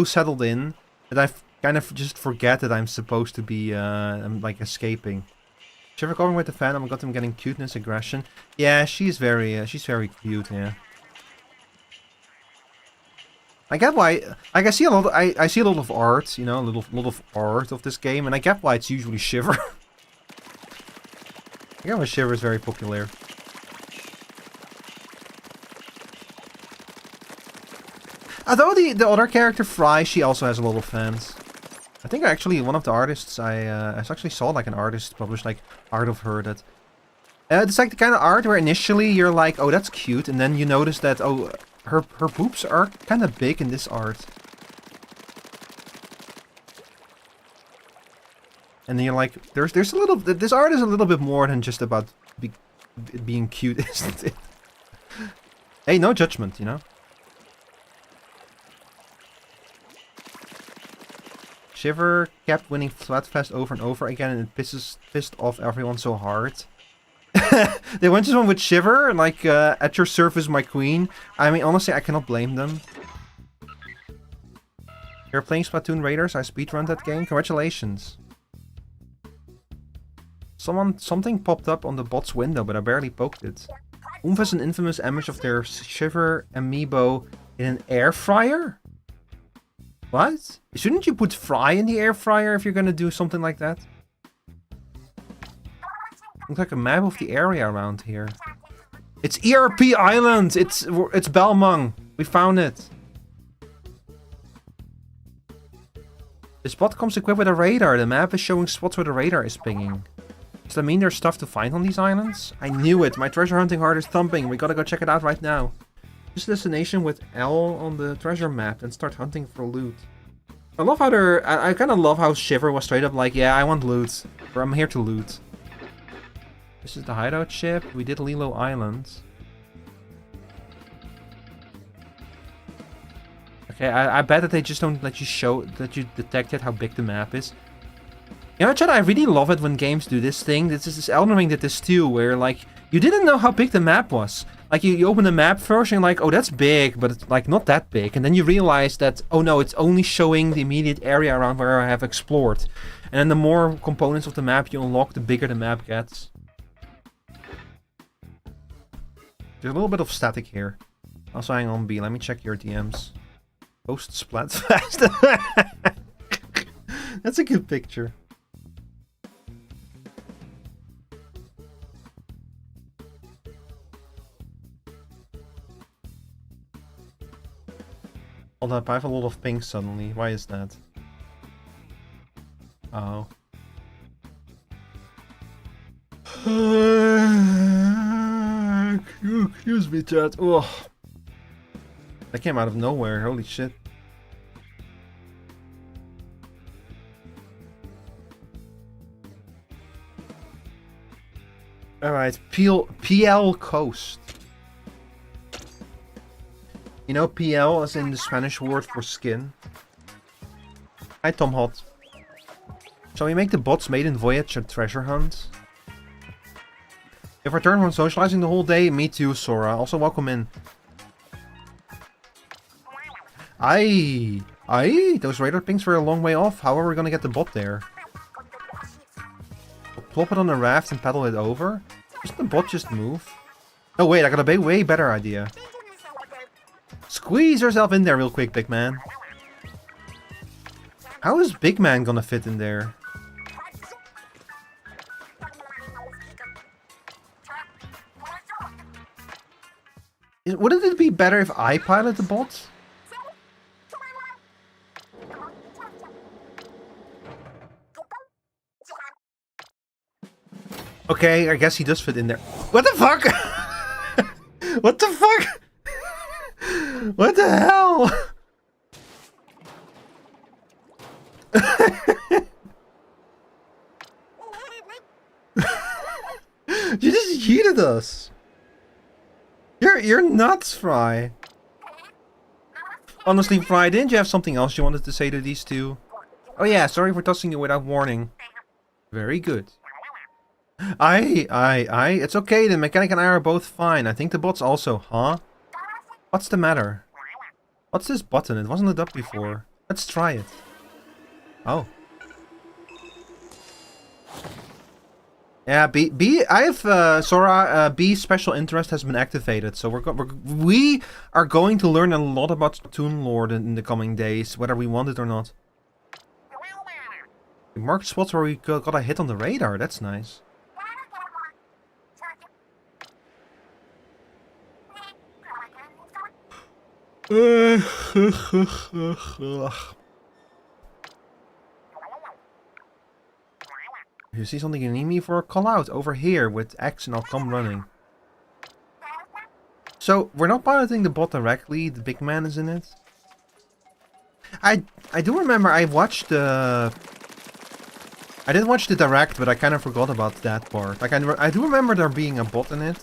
[SPEAKER 1] settled in that I kind of just forget that I'm supposed to be, like, escaping. Shiver covering with the fan, I got them getting cuteness, aggression. Yeah, she's very cute, yeah. I get why, like, I see a lot, I see a lot of art, you know, a lot of art of this game, and I get why it's usually Shiver. I get why Shiver is very popular. Although the other character, Fry, she also has a lot of fans. I think actually one of the artists, I actually saw like an artist publish like art of her that... it's like the kind of art where initially you're like, oh that's cute, and then you notice that, oh, her boobs are kind of big in this art. And then you're like, there's a little, this art is a little bit more than just about being cute, isn't it? Hey, no judgment, you know? Shiver kept winning Splatfest over and over again, and it pissed off everyone so hard. They went to one with Shiver, like, at your service, my queen. I mean, honestly, I cannot blame them. You're playing Splatoon Raiders? I speedrun that game? Congratulations. Something popped up on the bot's window, but I barely poked it. Oomph has an infamous image of their Shiver amiibo in an air fryer? What? Shouldn't you put Fry in the air fryer if you're gonna do something like that? Looks like a map of the area around here. It's ERP Island! It's Belmung! We found it! The spot comes equipped with a radar. The map is showing spots where the radar is pinging. Does that mean there's stuff to find on these islands? I knew it! My treasure hunting heart is thumping. We gotta go check it out right now. Choose a destination with L on the treasure map and start hunting for loot. I love how they're... I kind of love how Shiver was straight up like, yeah, I want loot. Or I'm here to loot. This is the hideout ship. We did Lilo Island. Okay, I bet that they just don't let you show... that you detected how big the map is. You know, Chad, I really love it when games do this thing. This Elden Ring did this too, where, like, you didn't know how big the map was. Like, you open the map first and you're like, oh, that's big, but it's, like, not that big. And then you realize that, oh no, it's only showing the immediate area around where I have explored. And then the more components of the map you unlock, the bigger the map gets. There's a little bit of static here. Also, hang on, B, let me check your DMs. Post Splatfest. That's a good picture. Hold up, I have a lot of pink suddenly. Why is that? Oh. Excuse me, chat. Ugh. That came out of nowhere. Holy shit. Alright, PL Coast. You know PL as in the Spanish word for skin? Hi Tom Hot. Shall we make the bots made in Voyage a treasure hunt? If I return from socializing the whole day, me too, Sora. Also welcome in. Aye, those radar pings were a long way off. How are we gonna get the bot there? Plop it on a raft and paddle it over? Doesn't the bot just move? Oh wait, I got a way better idea. Squeeze yourself in there real quick, big man. How is big man gonna fit in there? Wouldn't it be better if I pilot the bot? Okay, I guess he does fit in there. What the fuck? What the fuck? What the hell? You just yeeted us. You're nuts, Fry. Honestly, Fry, didn't you have something else you wanted to say to these two? Oh yeah, sorry for tossing you without warning. Very good. It's okay, the mechanic and I are both fine. I think the bot's also, huh? What's the matter? What's this button? It wasn't lit up before. Let's try it. Oh. Yeah, I have, Sora, B special interest has been activated, so we are going to learn a lot about Splatoon lore in the coming days, whether we want it or not. Marked spots where we got a hit on the radar, that's nice. If you see something you need me for, call out over here with X and I'll come running. So, we're not piloting the bot directly, the big man is in it. I do remember I watched the... I did watch the direct, but I kind of forgot about that part. Like, I do remember there being a bot in it.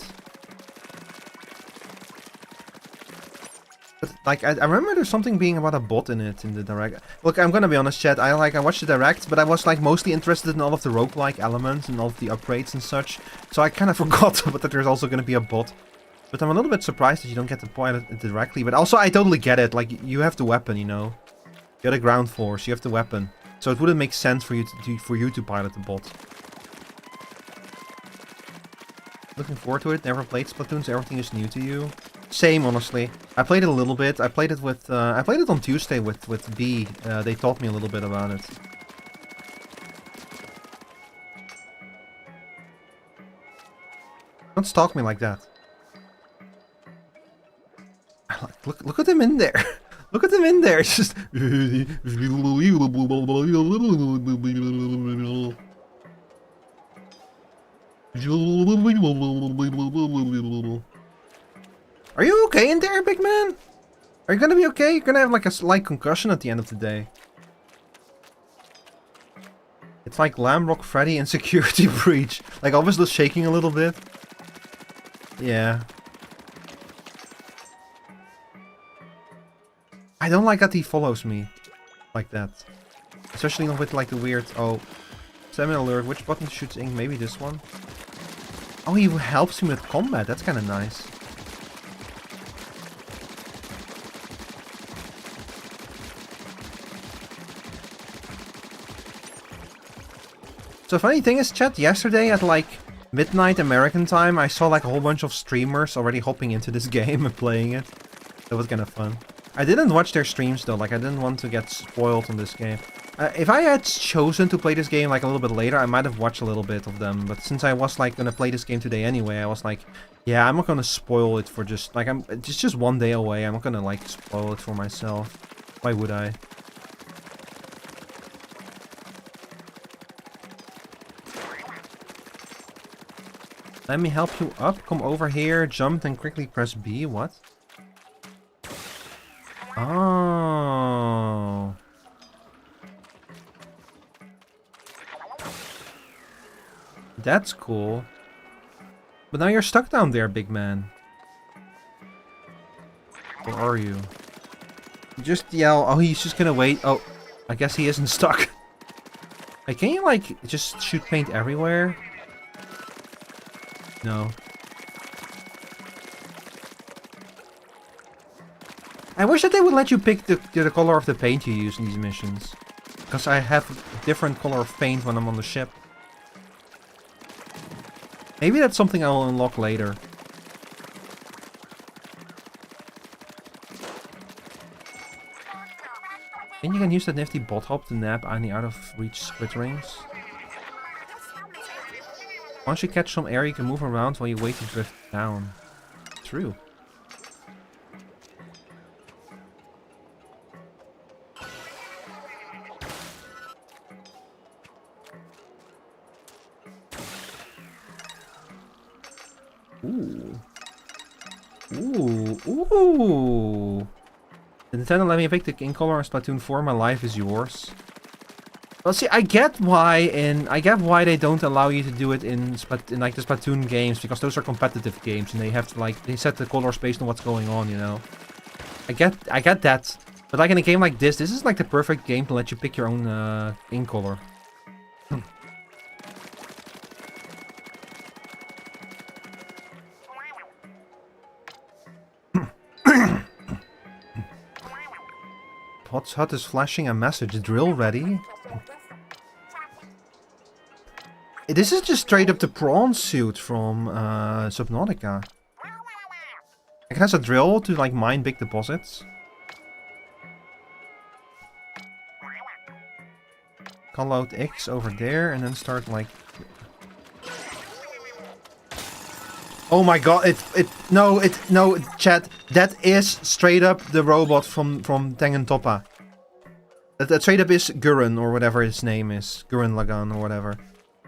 [SPEAKER 1] But, like, I remember there's something being about a bot in it in the direct. Look, I'm gonna be honest, chat. I watched the direct, but I was, like, mostly interested in all of the roguelike elements and all of the upgrades and such. So I kind of forgot that there's also gonna be a bot. But I'm a little bit surprised that you don't get to pilot it directly. But also, I totally get it. Like, you have the weapon, you know. You're the ground force, you have the weapon. So it wouldn't make sense for you to pilot the bot. Looking forward to it. Never played Splatoon, so everything is new to you. Same, honestly. I played it a little bit. I played it with I played it on Tuesday with B. They taught me a little bit about it. Don't stalk me like that. Look at him in there. Look at him in there. It's just. Are you okay in there, big man? Are you gonna be okay? You're gonna have like a slight concussion at the end of the day. It's like Lamrock Freddy in Security Breach. Like, I was just shaking a little bit. Yeah. I don't like that he follows me like that. Especially with like the weird... Oh. Send me an alert. Which button shoots ink? Maybe this one? Oh, he helps me with combat. That's kind of nice. So funny thing is, chat, yesterday at like midnight American time, I saw like a whole bunch of streamers already hopping into this game and playing it. That was kind of fun. I didn't watch their streams though, like I didn't want to get spoiled on this game. If I had chosen to play this game like a little bit later, I might have watched a little bit of them. But since I was like gonna play this game today anyway, I was like, yeah, I'm not gonna spoil it for just like it's just one day away. I'm not gonna like spoil it for myself. Why would I? Let me help you up. Come over here, jump, and quickly press B. What? Oh. That's cool. But now you're stuck down there, big man. Where are you? Just yell. Oh, he's just gonna wait. Oh, I guess he isn't stuck. Hey, can you, like, just shoot paint everywhere? No. I wish that they would let you pick the color of the paint you use in these missions. Because I have a different color of paint when I'm on the ship. Maybe that's something I'll unlock later. And you can use that nifty bot hop to nab any out of reach splitterings. Once you catch some air, you can move around while you wait to drift down. True. Ooh. Ooh. Ooh. The Nintendo let me pick the ink color in Splatoon 4. My life is yours. Well, see, I get why they don't allow you to do it in like the Splatoon games, because those are competitive games and they have to like they set the colors based on what's going on, you know. I get that. But like in a game like this is like the perfect game to let you pick your own ink color. Pot's Hut is flashing a message. Drill ready? This is just straight up the prawn suit from Subnautica. It has a drill to like mine big deposits. Call out X over there and then start like... Oh my god, no, chat, that is straight up the robot from Tengen-Toppa. That straight up is Gurren or whatever his name is. Gurren Lagann or whatever.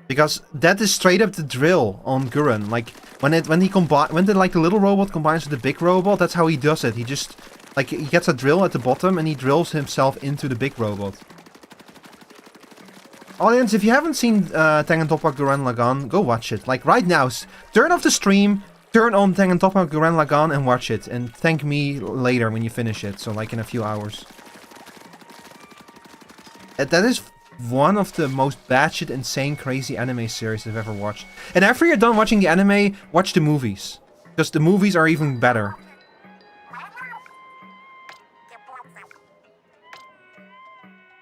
[SPEAKER 1] Because that is straight up the drill on Gurren. Like when the little robot combines with the big robot, that's how he does it. He just like he gets a drill at the bottom and he drills himself into the big robot. Audience, if you haven't seen Tengen-Toppa Gurren Lagann, go watch it. Like right now, turn off the stream, turn on Tengen-Toppa Gurren Lagann and watch it. And thank me later when you finish it. So like in a few hours. That is one of the most batshit insane crazy anime series I've ever watched. And after you're done watching the anime, watch the movies. Because the movies are even better.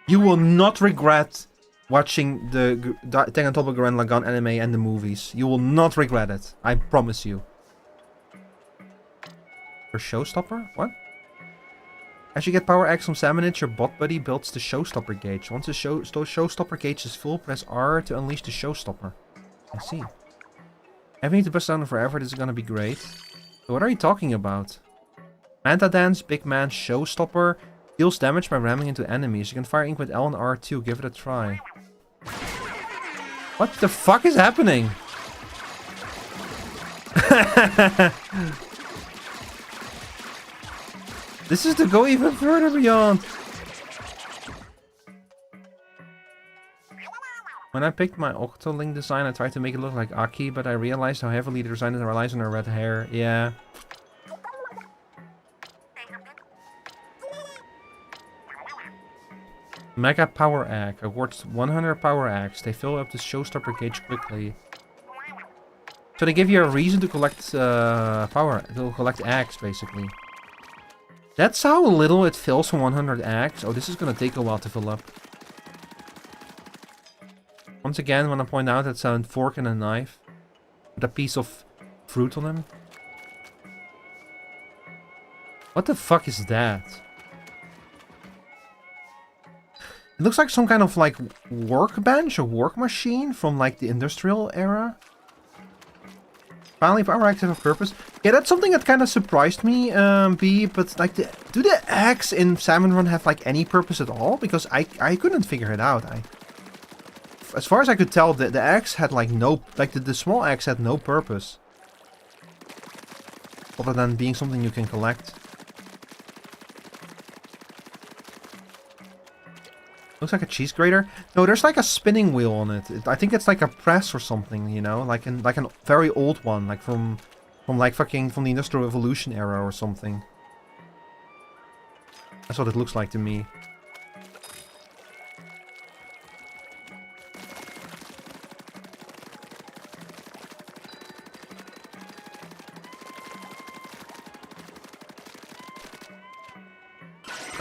[SPEAKER 1] You will not regret watching the Tengen-Toppa Gurren Lagann anime and the movies. You will not regret it. I promise you. For showstopper? What? As you get power X from Salmonage, your bot buddy builds the showstopper gauge. Once the showstopper gauge is full, press R to unleash the showstopper. I see. Having to bust down forever, this is gonna be great. So what are you talking about? Manta Dance, Big Man, Showstopper. Deals damage by ramming into enemies. You can fire ink with L and R too. Give it a try. What the fuck is happening? This is to go even further beyond. When I picked my Octoling design, I tried to make it look like Aki, but I realized how heavily the design relies on her red hair. Yeah. Mega Power Egg. Awards 100 Power Eggs. They fill up the showstopper gauge quickly. So they give you a reason to collect collect eggs, basically. That's how little it fills from 100 eggs. Oh, this is gonna take a while to fill up. Once again, I want to point out that's a fork and a knife. With a piece of fruit on them. What the fuck is that? It looks like some kind of like workbench or work machine from like the industrial era. Finally, power eggs have a purpose. Yeah, that's something that kind of surprised me, B. But like, do the eggs in Salmon Run have like any purpose at all? Because I couldn't figure it out. As far as I could tell, the eggs had like no, like the small eggs had no purpose, other than being something you can collect. Looks like a cheese grater. No, there's like a spinning wheel on it. I think it's like a press or something, you know, like a very old one, like from like fucking from the Industrial Revolution era or something. That's what it looks like to me.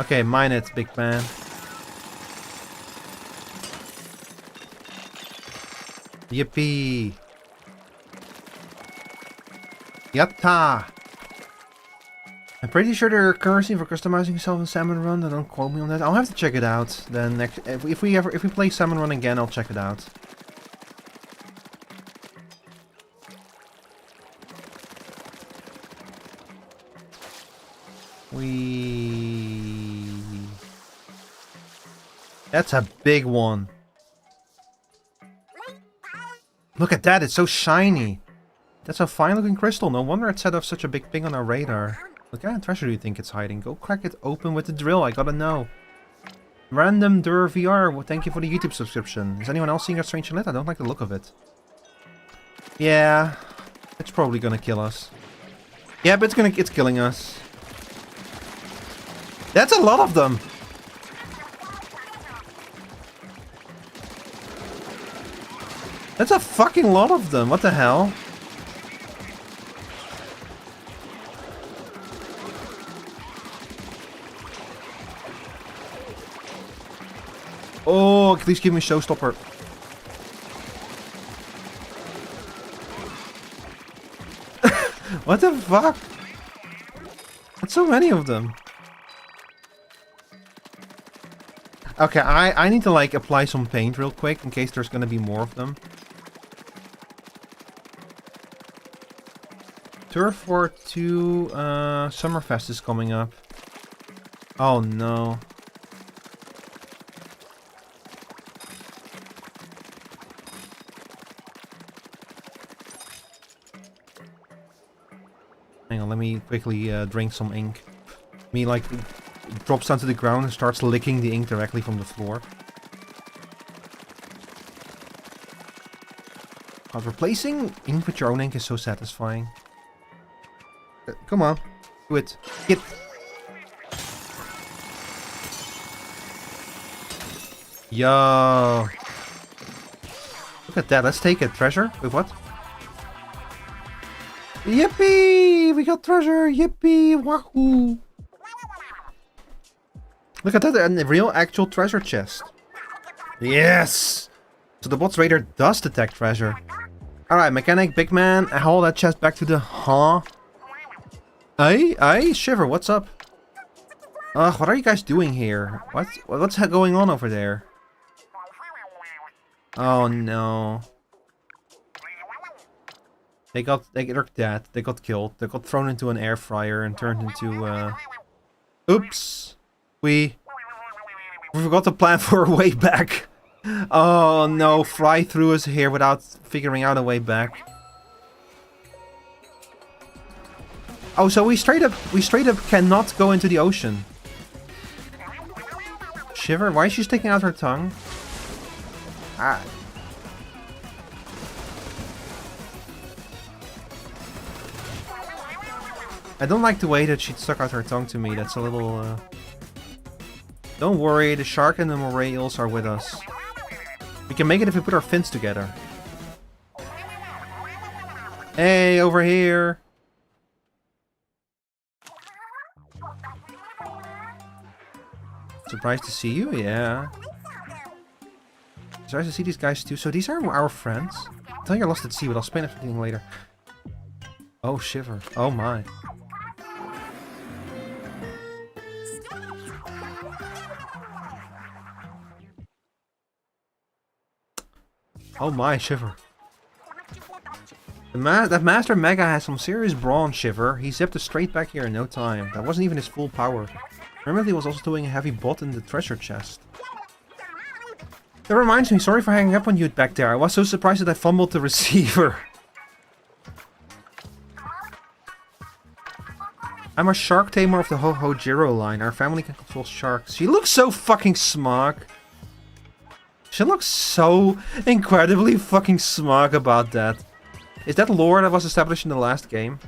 [SPEAKER 1] Okay, mine it, big man. Yippee! Yatta! I'm pretty sure there are currency for customizing yourself in Salmon Run. Don't quote me on that. I'll have to check it out. Then next, if we play Salmon Run again, I'll check it out. That's a big one. Look at that, it's so shiny. That's a fine looking crystal. No wonder it set off such a big ping on our radar. What kind of treasure do you think it's hiding? Go crack it open with the drill, I gotta know. Random Dur VR, well, thank you for the YouTube subscription. Is anyone else seeing a strange lit? I don't like the look of it. Yeah, it's probably gonna kill us. Yeah, but it's killing us. That's a lot of them. That's a fucking lot of them. What the hell? Oh, please give me showstopper. What the fuck? That's so many of them. Okay, I need to like apply some paint real quick in case there's gonna be more of them. Turf War 2 Summerfest is coming up. Oh no. Hang on, let me quickly drink some ink. Me like drops down to the ground and starts licking the ink directly from the floor. God, replacing ink with your own ink is so satisfying. Come on, do it. Get. Yo. Look at that. Let's take it. Treasure? With what? Yippee! We got treasure! Yippee! Wahoo! Look at that, a real actual treasure chest. Yes! So the bots raider does detect treasure. Alright, mechanic, big man, I haul that chest back to the... Huh? Aye, Shiver, what's up? Ugh, what are you guys doing here? What's going on over there? Oh no. They're dead. They got killed. They got thrown into an air fryer and turned into, Oops. We forgot to plan for a way back. Oh no, Fry threw us here without figuring out a way back. Oh, so we straight up cannot go into the ocean. Shiver, why is she sticking out her tongue? Ah. I don't like the way that she stuck out her tongue to me. That's a little, Don't worry, the shark and the moray eels are with us. We can make it if we put our fins together. Hey, over here! Surprised to see you? Yeah. Surprised to see these guys too. So these are our friends? I thought you're lost at sea, but I'll explain everything later. Oh, Shiver. Oh my. Oh my, Shiver. That Master Mega has some serious brawn, Shiver. He zipped us straight back here in no time. That wasn't even his full power. Remember, he was also doing a heavy bot in the treasure chest. That reminds me, sorry for hanging up on you back there. I was so surprised that I fumbled the receiver. I'm a shark tamer of the Ho-Ho Jiro line. Our family can control sharks. She looks so fucking smug. She looks so incredibly fucking smug about that. Is that lore that was established in the last game?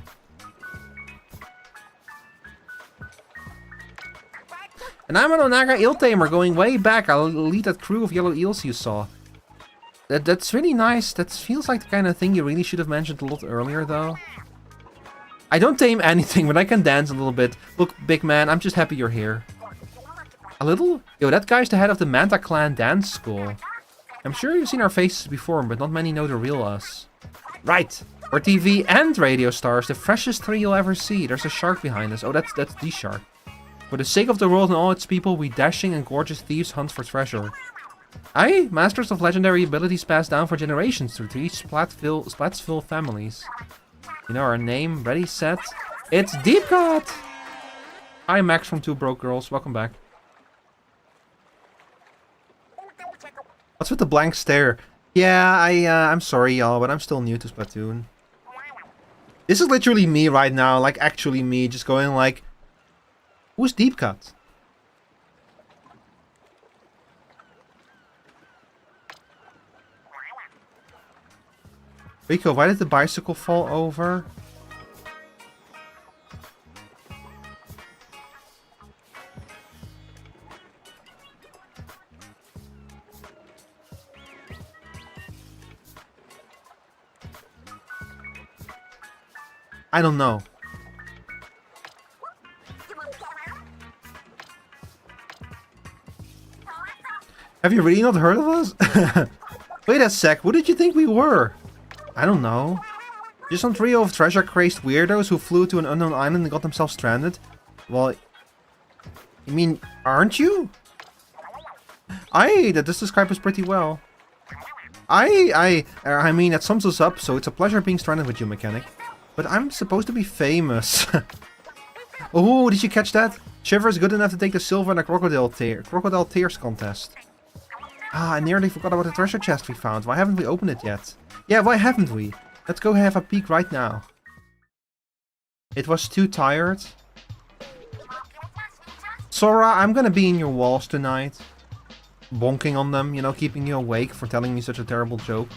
[SPEAKER 1] And I'm an Onaga eel tamer going way back. I'll lead that crew of yellow eels you saw. That's really nice. That feels like the kind of thing you really should have mentioned a lot earlier, though. I don't tame anything, but I can dance a little bit. Look, big man, I'm just happy you're here. A little? Yo, that guy's the head of the Manta Clan dance school. I'm sure you've seen our faces before, but not many know the real us. Right! We're TV and radio stars, the freshest three you'll ever see. There's a shark behind us. Oh, that's the shark. For the sake of the world and all its people, we dashing and gorgeous thieves hunt for treasure. Aye, masters of legendary abilities passed down for generations through three Splatsville families. You know our name, ready, set. It's Deep Cut! Hi, Max from Two Broke Girls. Welcome back. What's with the blank stare? Yeah, I'm sorry, y'all, but I'm still new to Splatoon. This is literally me right now, like actually me, just going like, who's Deep Cut? Rico, why did the bicycle fall over? I don't know. Have you really not heard of us? Wait a sec, what did you think we were? I don't know. Just some trio of treasure-crazed weirdos who flew to an unknown island and got themselves stranded? Well, you mean, aren't you? That does describe us pretty well. I mean, that sums us up, so it's a pleasure being stranded with you, mechanic. But I'm supposed to be famous. Oh, did you catch that? Shiver is good enough to take the silver in the crocodile tears contest. Ah, I nearly forgot about the treasure chest we found. Why haven't we opened it yet? Yeah, why haven't we? Let's go have a peek right now. It was too tired. Sora, I'm gonna be in your walls tonight. Bonking on them, you know, keeping you awake for telling me such a terrible joke.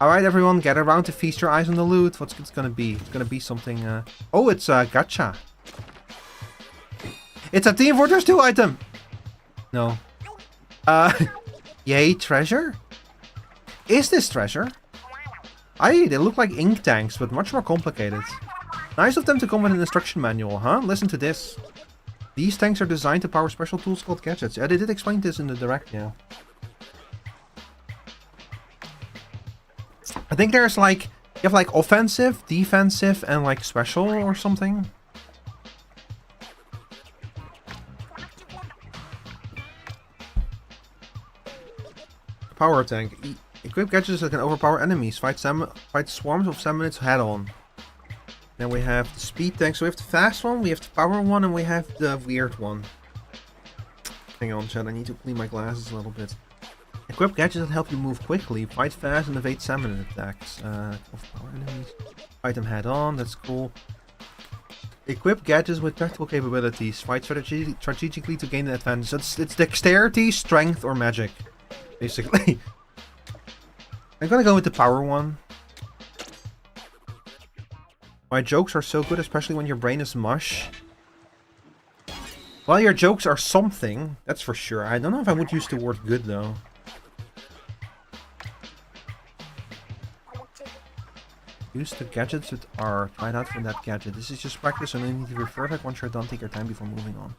[SPEAKER 1] Alright everyone, gather around to feast your eyes on the loot. What's it gonna be? It's gonna be something, Oh, it's a gacha. It's a Team Fortress 2 item! No. Yay, treasure? Is this treasure? They look like ink tanks, but much more complicated. Nice of them to come with an instruction manual, huh? Listen to this. These tanks are designed to power special tools called gadgets. Yeah, they did explain this in the direct, yeah. I think there's like, you have like offensive, defensive, and like special or something. Power tank. Equip gadgets that can overpower enemies. Fight swarms of salmonids head on. Then we have the speed tank. So we have the fast one, we have the power one, and we have the weird one. Hang on, chat. I need to clean my glasses a little bit. Equip gadgets that help you move quickly. Fight fast and evade salmonid attacks. Overpower enemies. Fight them head on. That's cool. Equip gadgets with tactical capabilities. Fight strategically to gain an advantage. So it's dexterity, strength, or magic. Basically. I'm gonna go with the power one. My jokes are so good, especially when your brain is mush. Well, your jokes are something, that's for sure. I don't know if I would use the word good, though. Use the gadgets with R. Try it out from that gadget. This is just practice, so you need to refer back once you're done. Take your time before moving on.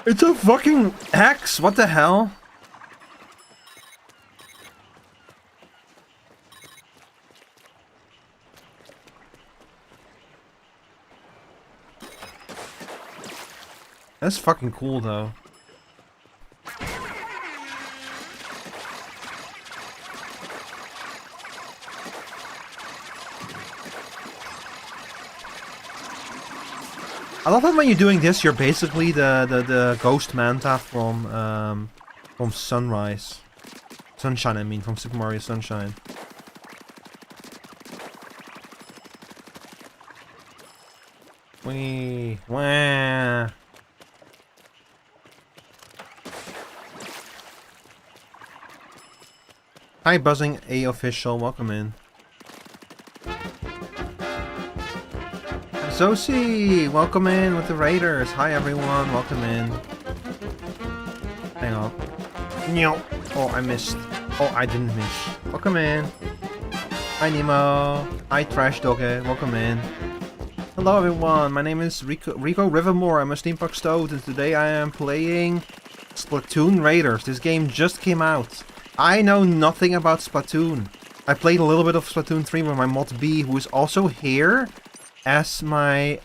[SPEAKER 1] It's a fucking hex! What the hell? That's fucking cool, though. I love that when you're doing this, you're basically the ghost manta from Sunrise. Sunshine, I mean, from Super Mario Sunshine. Wee, wah. Hi, Buzzing A official, welcome in. Zosi, welcome in with the Raiders. Hi everyone, welcome in. Hang on. No. Oh, I missed. Oh, I didn't miss. Welcome in. Hi Nemo. Hi Trash Doggy, welcome in. Hello everyone, my name is Rico Rivermore. I'm a steampunk toad, and today I am playing Splatoon Raiders. This game just came out. I know nothing about Splatoon. I played a little bit of Splatoon 3 with my mod B, who is also here as my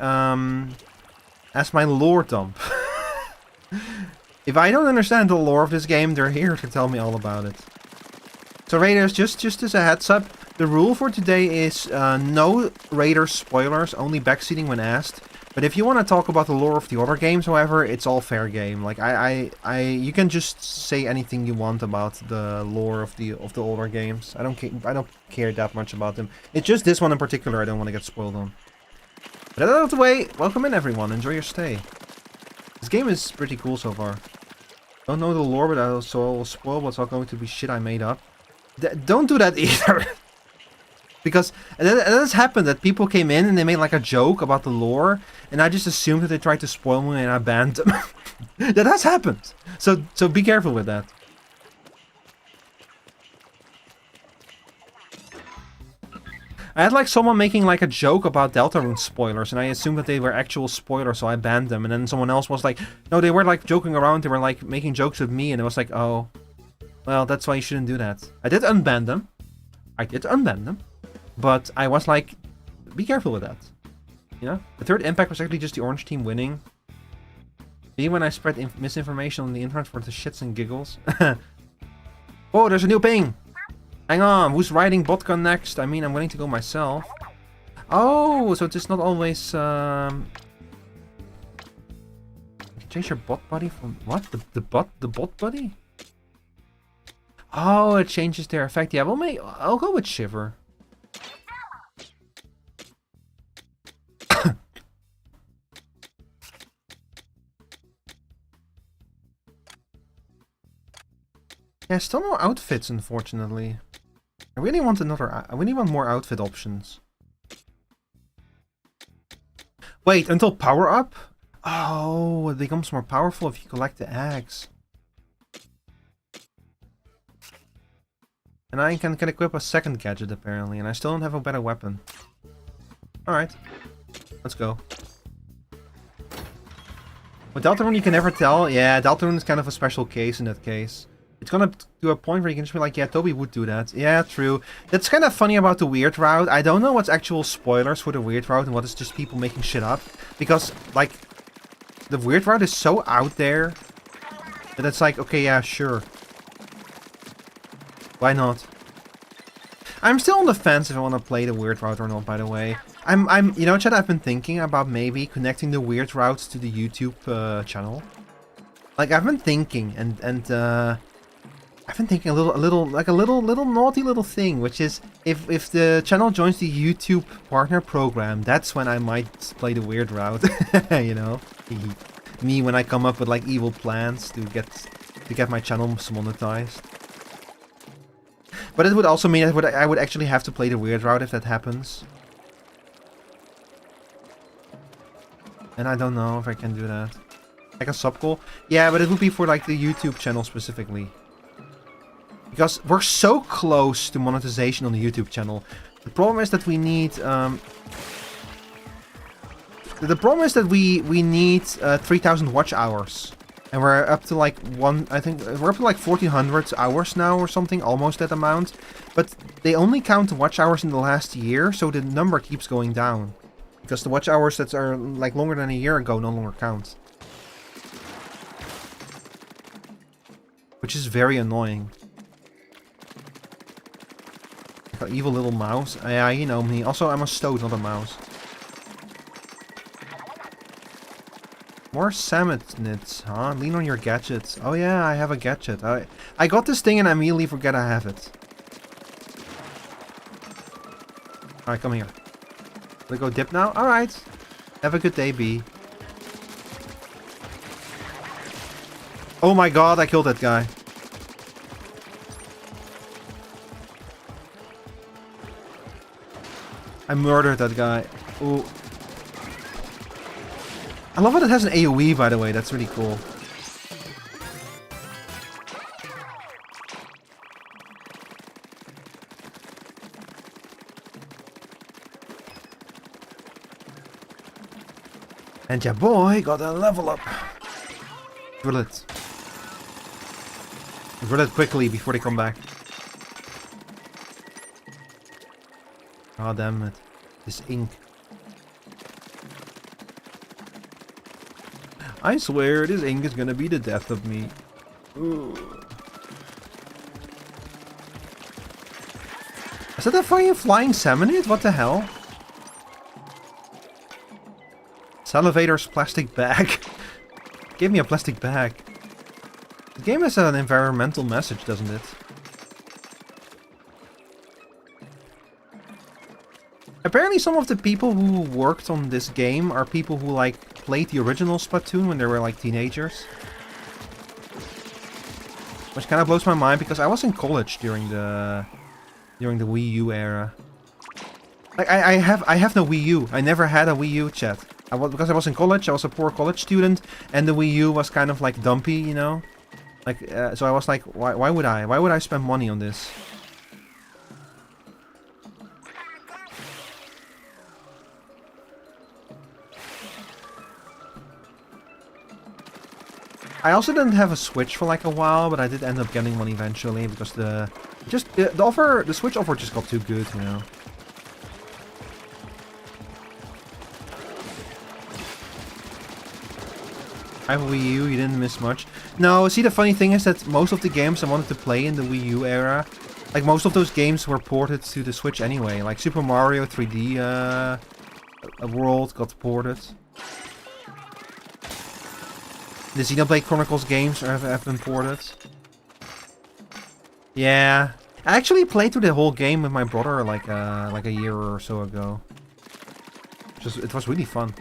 [SPEAKER 1] lore dump. If I don't understand the lore of this game, they're here to tell me all about it. So Raiders, just as a heads up, the rule for today is no Raiders spoilers, only backseating when asked. But if you want to talk about the lore of the other games, however, it's all fair game. Like you can just say anything you want about the lore of the older games. I don't care that much about them. It's just this one in particular I don't want to get spoiled on. But out of the way, welcome in everyone. Enjoy your stay. This game is pretty cool so far. Don't know the lore, but I will spoil what's all going to be shit I made up. Don't do that either. Because it has happened that people came in and they made like a joke about the lore, and I just assumed that they tried to spoil me and I banned them. That has happened. So be careful with that. I had like someone making like a joke about Deltarune spoilers, and I assumed that they were actual spoilers, so I banned them. And then someone else was like, no, they were like joking around. They were like making jokes with me, and it was like, oh, well, that's why you shouldn't do that. I did unban them. But I was like, be careful with that. You know? The third impact was actually just the orange team winning. Even when I spread misinformation on the internet for the shits and giggles. Oh, there's a new ping! Hang on, who's riding Botcon next? I mean, I'm willing to go myself. Oh, so it's not always, You can change your bot buddy from... What? The bot buddy? Oh, it changes their effect. Yeah, well, I'll go with Shiver. Yeah, still no outfits, unfortunately. I really want more outfit options. Wait, until power up? Oh, it becomes more powerful if you collect the eggs. And I can equip a second gadget, apparently, and I still don't have a better weapon. Alright. Let's go. With Deltarune, you can never tell. Yeah, Deltarune is kind of a special case in that case. It's gonna to a point where you can just be like, yeah, Toby would do that. Yeah, true. That's kind of funny about the weird route. I don't know what's actual spoilers for the weird route and what is just people making shit up. Because, like, the weird route is so out there that it's like, okay, yeah, sure. Why not? I'm still on the fence if I want to play the weird route or not, by the way. You know, Chad, I've been thinking about maybe connecting the weird routes to the YouTube channel. Like, I've been thinking, I've been thinking a little naughty little thing, which is if the channel joins the YouTube partner program, that's when I might play the weird route. You know, me when I come up with like evil plans to get my channel monetized. But it would also mean I would actually have to play the weird route if that happens. And I don't know if I can do that. Like a sub goal? Yeah, but it would be for like the YouTube channel specifically. Because we're so close to monetization on the YouTube channel. The problem is that we need... the problem is that we need 3,000 watch hours. And we're up to like I think we're up to like 1,400 hours now or something, almost that amount. But they only count the watch hours in the last year, so the number keeps going down. Because the watch hours that are like longer than a year ago no longer count. Which is very annoying. Like an evil little mouse. Yeah, you know me. Also, I'm a stoat, not a mouse. More Sametnits, huh? Lean on your gadgets. Oh yeah, I have a gadget. I got this thing and I immediately forget I have it. Alright, come here. We go dip now? Alright. Have a good day, B. Oh my god, I killed that guy. I murdered that guy. Ooh. I love that it has an AoE, by the way. That's really cool. And your boy got a level up. Drill it. Drill it quickly before they come back. God damn it. This ink. I swear this ink is gonna be the death of me. Ooh. Is that a flying salmonid? What the hell? Salivator's plastic bag. Give me a plastic bag. The game has an environmental message, doesn't it? Apparently some of the people who worked on this game are people who like played the original Splatoon when they were like teenagers. Which kind of blows my mind because I was in college during the Wii U era. Like I have no Wii U. I never had a Wii U, chat. Because I was in college, I was a poor college student, and the Wii U was kind of like dumpy, you know? Like, so I was like, why would I? Why would I spend money on this? I also didn't have a Switch for like a while, but I did end up getting one eventually because the Switch offer just got too good, you know. I have a Wii U, you didn't miss much. No, see, the funny thing is that most of the games I wanted to play in the Wii U era, like most of those games were ported to the Switch anyway. Like Super Mario 3D World got ported. The Xenoblade Chronicles games have been ported. Yeah, I actually played through the whole game with my brother like a year or so ago. It was really fun.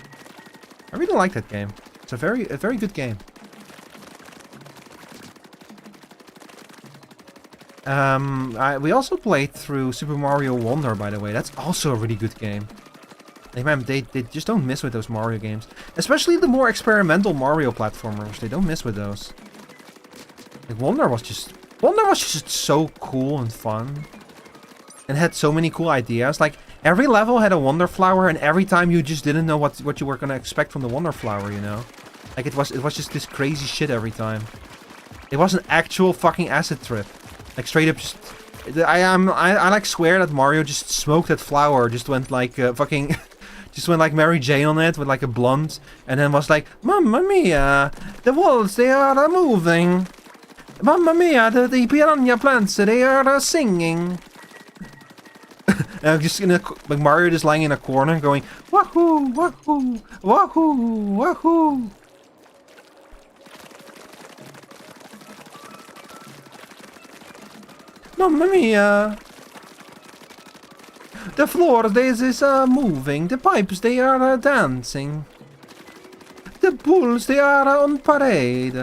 [SPEAKER 1] I really like that game. It's a very good game. We also played through Super Mario Wonder, by the way. That's also a really good game. They just don't miss with those Mario games. Especially the more experimental Mario platformers. They don't miss with those. Like Wonder was just so cool and fun. And had so many cool ideas. Like every level had a Wonder Flower, and every time you just didn't know what you were gonna expect from the Wonder Flower, you know? Like it was just this crazy shit every time. It was an actual fucking acid trip. Like straight up just I like swear that Mario just smoked that flower, just went like fucking just went like Mary Jane on it with like a blunt, and then was like, Mamma mia, the walls, they are moving. Mamma mia, the piranha plants, they are singing. And just like Mario just lying in a corner going, wahoo, wahoo, wahoo, wahoo. Mamma mia! The floor, this is moving. The pipes, they are dancing. The bulls, they are on parade.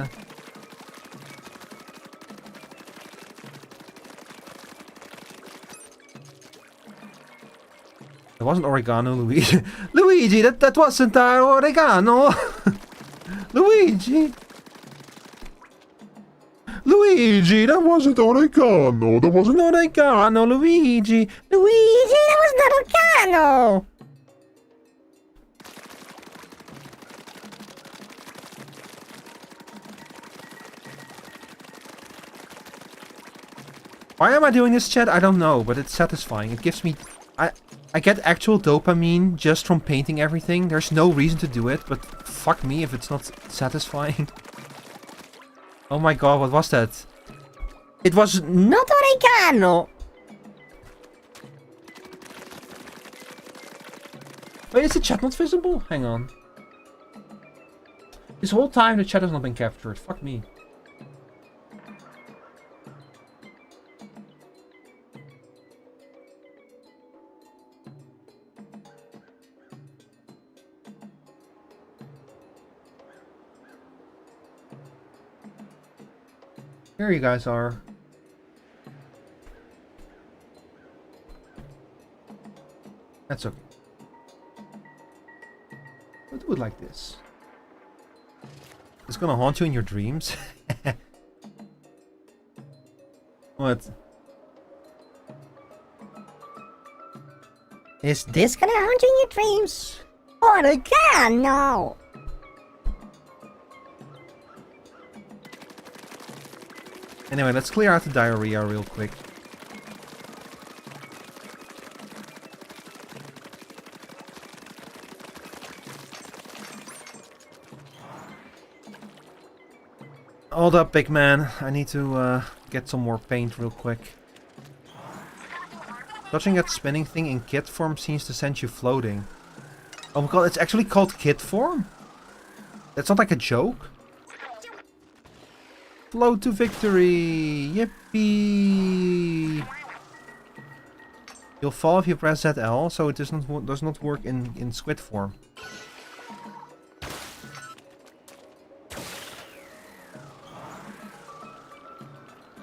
[SPEAKER 1] It wasn't oregano, Luigi. Luigi, that wasn't oregano. Luigi. Luigi, that wasn't oregano. That wasn't oregano, Luigi. Luigi, that was not oregano. Why am I doing this, chat? I don't know, but it's satisfying. It gives me... I get actual dopamine just from painting everything. There's no reason to do it, but fuck me if it's not satisfying. Oh my god, what was that? It was not oregano! Wait, is the chat not visible? Hang on. This whole time the chat has not been captured. Fuck me. Here you guys are. That's okay. I'll do it like this. It's gonna haunt you in your dreams. What?
[SPEAKER 3] Is this gonna haunt you in your dreams? Oregano!
[SPEAKER 1] Anyway, let's clear out the diarrhea real quick. Hold up, big man. I need to get some more paint real quick. Touching that spinning thing in kit form seems to send you floating. Oh my god, it's actually called kit form? That's not like a joke? Float to victory! Yippee! You'll fall if you press ZL, so it does not work in squid form.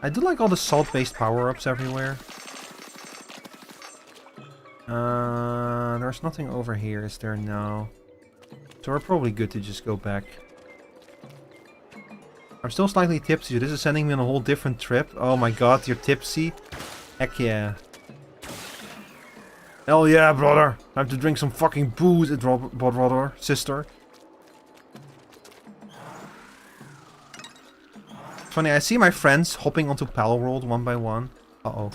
[SPEAKER 1] I do like all the salt-based power-ups everywhere. There's nothing over here, is there? No. So we're probably good to just go back. I'm still slightly tipsy. This is sending me on a whole different trip. Oh my god, you're tipsy? Heck yeah. Hell yeah, brother. Time to drink some fucking booze, brother, sister. Funny, I see my friends hopping onto Pal World one by one. Uh-oh.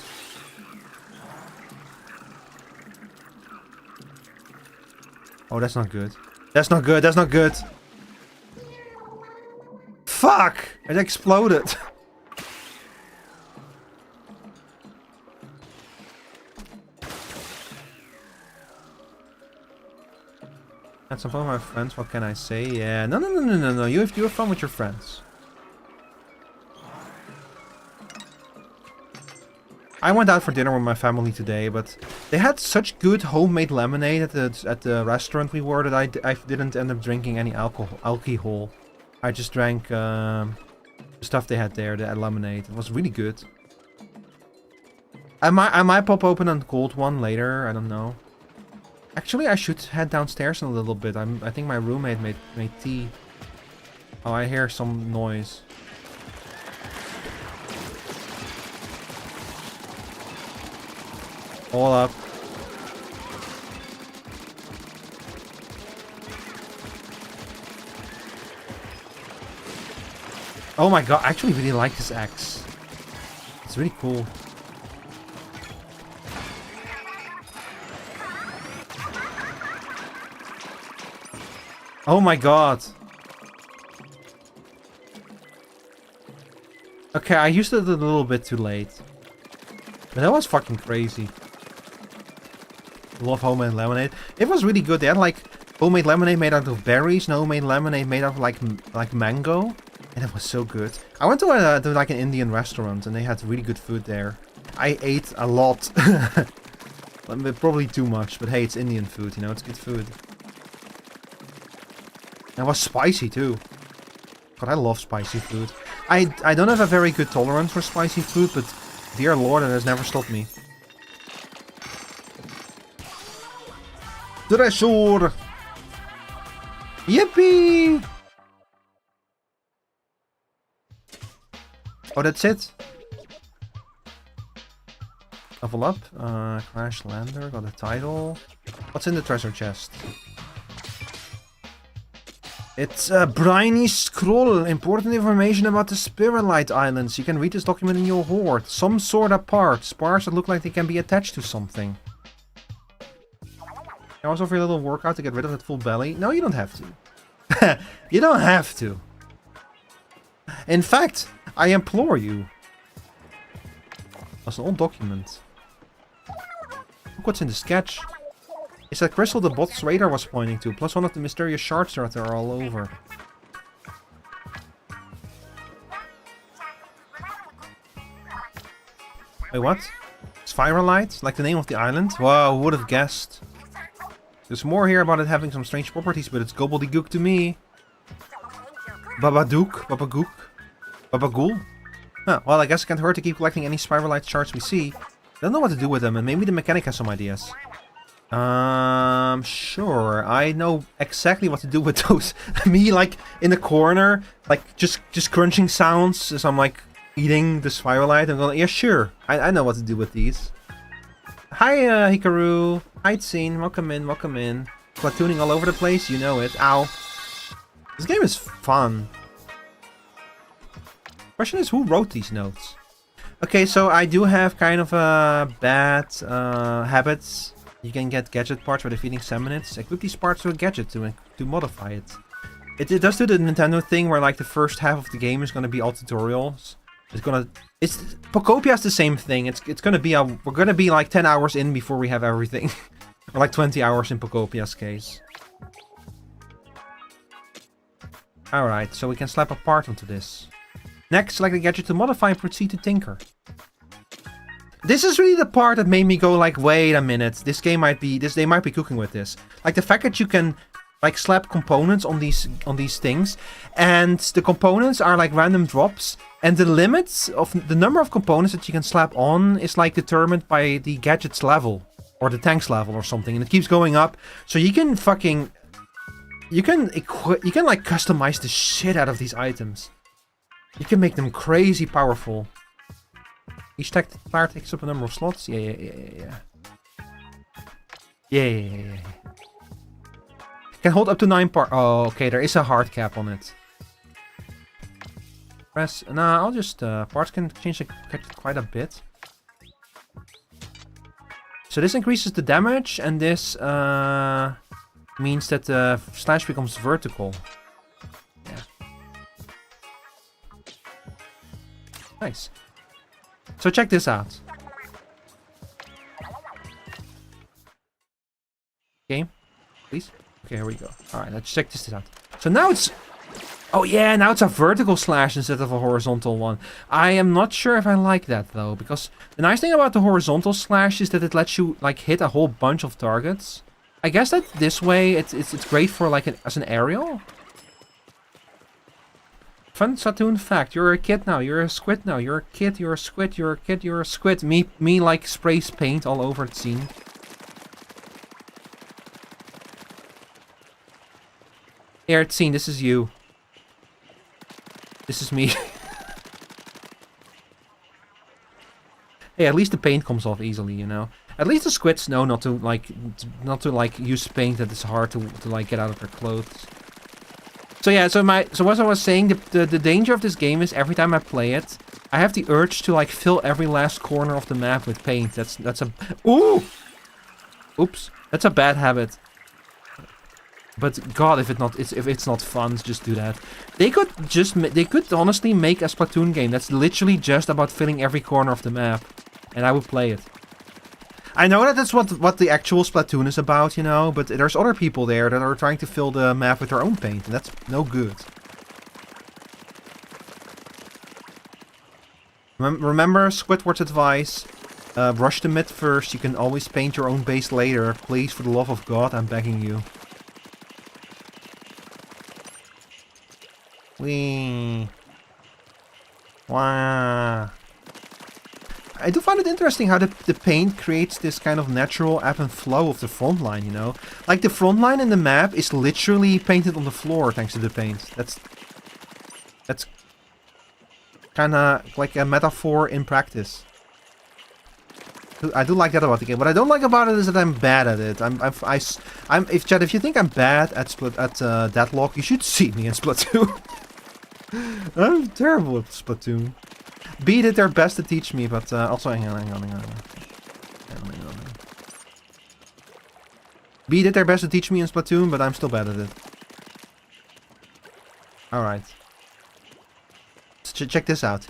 [SPEAKER 1] Oh, that's not good. That's not good, that's not good. Fuck! It exploded. Had some fun with my friends, what can I say? Yeah, no. You have fun with your friends. I went out for dinner with my family today, but they had such good homemade lemonade at the restaurant we were that I didn't end up drinking any alcohol. I just drank the stuff they had there, the lemonade. It was really good. I might pop open a cold one later. I don't know. Actually, I should head downstairs in a little bit. I think my roommate made tea. Oh, I hear some noise. All up. Oh my god, I actually really like this axe. It's really cool. Oh my god. Okay, I used it a little bit too late. But that was fucking crazy. Love homemade lemonade. It was really good. They had like homemade lemonade made out of berries and homemade lemonade made out of like mango. And it was so good. I went to like an Indian restaurant and they had really good food there. I ate a lot. Probably too much, but hey, it's Indian food, you know, it's good food. And it was spicy too. God, I love spicy food. I don't have a very good tolerance for spicy food, but dear lord, it has never stopped me. Treasure! Yippee! Oh, that's it? Level up. Crash Lander, got a title. What's in the treasure chest? It's a briny scroll. Important information about the Spiralite Islands. You can read this document in your hoard. Some sort of parts. Parts that look like they can be attached to something. Also for your little workout to get rid of that full belly. No, you don't have to. You don't have to. In fact, I implore you. That's an old document. Look what's in the sketch. It's that crystal the bot's radar was pointing to, plus one of the mysterious shards that are all over. Wait, what? Spiralite? Like the name of the island? Wow, who would have guessed? There's more here about it having some strange properties, but it's gobbledygook to me. Babadook? Babagook? Babagool? Huh, well, I guess it can't hurt to keep collecting any Spiralite shards we see. I don't know what to do with them, and maybe the mechanic has some ideas. Sure. I know exactly what to do with those. Me, like, in the corner, like, just crunching sounds as I'm, like, eating the Spiralite. I'm going, yeah, sure. I know what to do with these. Hi, Hikaru. Hi, Tseen. Welcome in, welcome in. Platooning all over the place, you know it. Ow. This game is fun. Question is, who wrote these notes? Okay, so I do have kind of bad habits. You can get gadget parts by defeating Salmonids. Equip these parts to a gadget to modify it. It does do the Nintendo thing where like the first half of the game is gonna be all tutorials. Pokopia is the same thing. It's gonna be we're gonna be like 10 hours in before we have everything. Or like 20 hours in Pokopia's case. Alright, so we can slap a part onto this. Next, select the gadget to modify and proceed to tinker. This is really the part that made me go like, wait a minute, they might be cooking with this. Like the fact that you can like slap components on these things, and the components are like random drops, and the limits of the number of components that you can slap on is like determined by the gadget's level or the tank's level or something, and it keeps going up. So you can fucking like customize the shit out of these items. You can make them crazy powerful. Each player takes up a number of slots. Yeah. Can hold up to 9 parts. Oh, okay, there is a hard cap on it. Press. Nah, I'll just parts can change quite a bit. So this increases the damage, and this means that the slash becomes vertical. Yeah. Nice. So check this out. Game, please. Okay, here we go. All right, let's check this out. So now it's... Oh yeah, now it's a vertical slash instead of a horizontal one. I am not sure if I like that though, because the nice thing about the horizontal slash is that it lets you like hit a whole bunch of targets. I guess that this way it's great for like as an aerial. Fun Splatoon fact: you're a kid now, you're a squid now, you're a kid, you're a squid, you're a kid, you're a squid. Me like sprays paint all over the scene. Here, it's scene. This is you. This is me. Hey, at least the paint comes off easily, you know. At least the squids know not to like use paint that is hard to like get out of their clothes. So yeah, so what I was saying, the danger of this game is every time I play it, I have the urge to like fill every last corner of the map with paint. That's a oops, that's a bad habit. But God, if it's not fun, just do that. They could honestly make a Splatoon game that's literally just about filling every corner of the map, and I would play it. I know that that's what the actual Splatoon is about, you know, but there's other people there that are trying to fill the map with their own paint, and that's no good. Remember Squidward's advice: rush the mid first. You can always paint your own base later. Please, for the love of God, I'm begging you. Wee. Wow. I do find it interesting how the paint creates this kind of natural ebb and flow of the front line, you know? Like the front line in the map is literally painted on the floor thanks to the paint. That's kind of like a metaphor in practice. I do like that about the game. What I don't like about it is that I'm bad at it. If you think I'm bad at Deadlock, you should see me in Splatoon. I'm terrible at Splatoon. B did their best to teach me, but also hang on. B did their best to teach me in Splatoon, but I'm still bad at it. Alright. Check this out.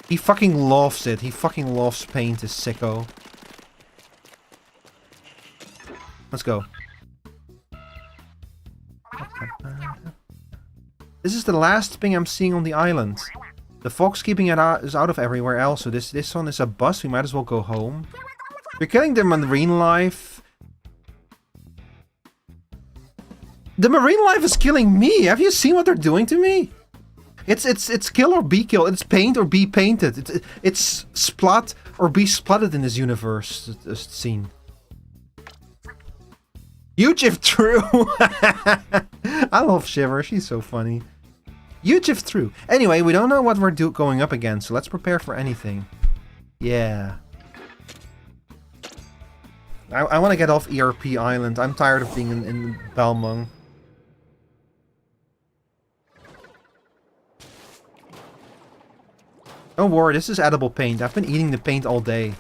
[SPEAKER 1] He fucking loves it. He fucking loves paint, this sicko. Let's go. This is the last thing I'm seeing on the island. The fog's keeping it is out of everywhere else, so this one is a bus. We might as well go home. We're killing the marine life. The marine life is killing me. Have you seen what they're doing to me? It's kill or be killed. It's paint or be painted. It's splat or be splatted in this universe scene. Huge if true. I love Shiver. She's so funny. Huge if true. Anyway, we don't know what we're going up against, so let's prepare for anything. Yeah. I want to get off ERP Island. I'm tired of being in Balmung. Don't worry, this is edible paint. I've been eating the paint all day.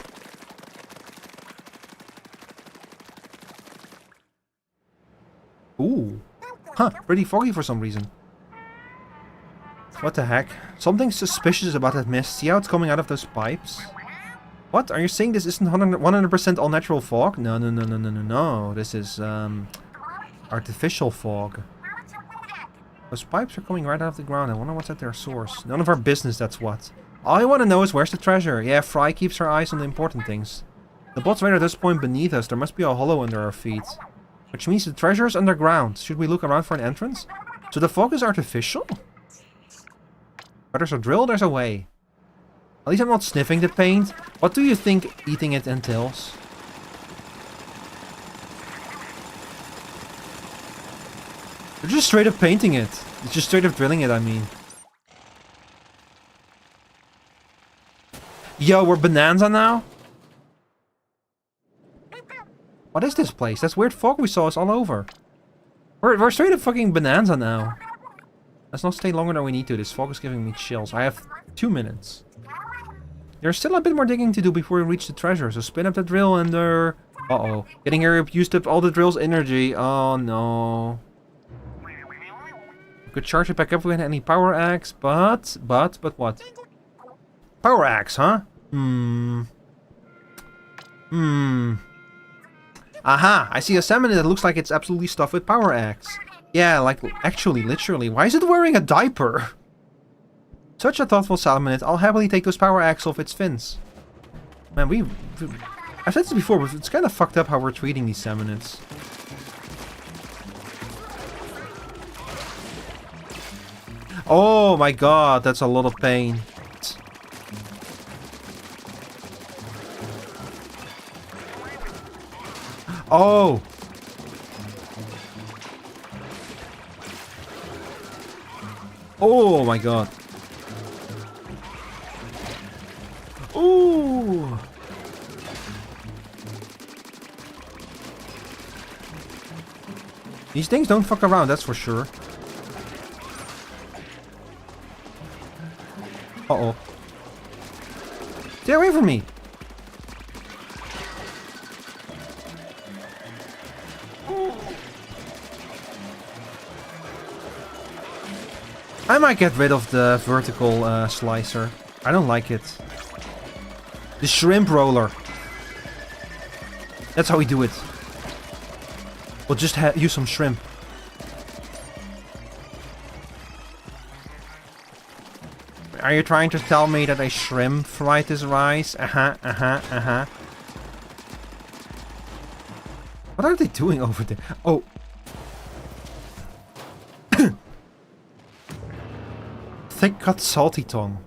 [SPEAKER 1] Ooh. Huh, pretty foggy for some reason. What the heck? Something suspicious about that mist. See how it's coming out of those pipes? What? Are you saying this isn't 100% all natural fog? No. This is, artificial fog. Those pipes are coming right out of the ground. I wonder what's at their source. None of our business, that's what. All I want to know is where's the treasure? Yeah, Fry keeps her eyes on the important things. The bot's right at this point beneath us. There must be a hollow under our feet. Which means the treasure is underground. Should we look around for an entrance? So the fog is artificial? Where there's a drill, there's a way. At least I'm not sniffing the paint. What do you think eating it entails? They're just straight up painting it. It's just straight up drilling it, I mean. Yo, we're Bonanza now? What is this place? That's weird fog we saw us all over. We're straight up fucking Bonanza now. Let's not stay longer than we need to. This fog is giving me chills. I have 2 minutes. There's still a bit more digging to do before we reach the treasure, so spin up the drill and uh-oh. Getting here used up all the drill's energy. Oh no. Could charge it back up with any power axe, but what? Power axe, huh? Aha! I see a salmon that looks like it's absolutely stuffed with power axe. Yeah, like, actually, literally. Why is it wearing a diaper? Such a thoughtful salmonid. I'll happily take those power axe off its fins. Man, I've said this before, but it's kind of fucked up how we're treating these salmonids. Oh my god, that's a lot of pain. Oh! Oh my god. Ooh! These things don't fuck around, that's for sure. Uh-oh. Stay away from me! I might get rid of the vertical slicer. I don't like it. The shrimp roller. That's how we do it. We'll just use some shrimp. Are you trying to tell me that a shrimp fried this rice? What are they doing over there? Oh. Thick cut salty tongue.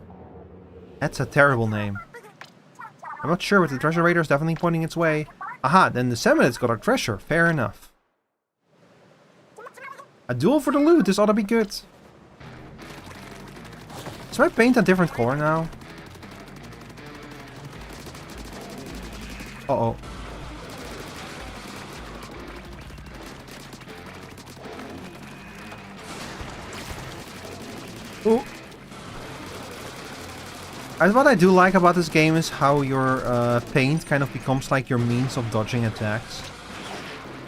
[SPEAKER 1] That's a terrible name. I'm not sure, but the treasure raider is definitely pointing its way. Aha, then the salmonid's got our treasure. Fair enough. A duel for the loot. This ought to be good. Should I paint a different color now? Uh-oh. Ooh. What I do like about this game is how your paint kind of becomes like your means of dodging attacks.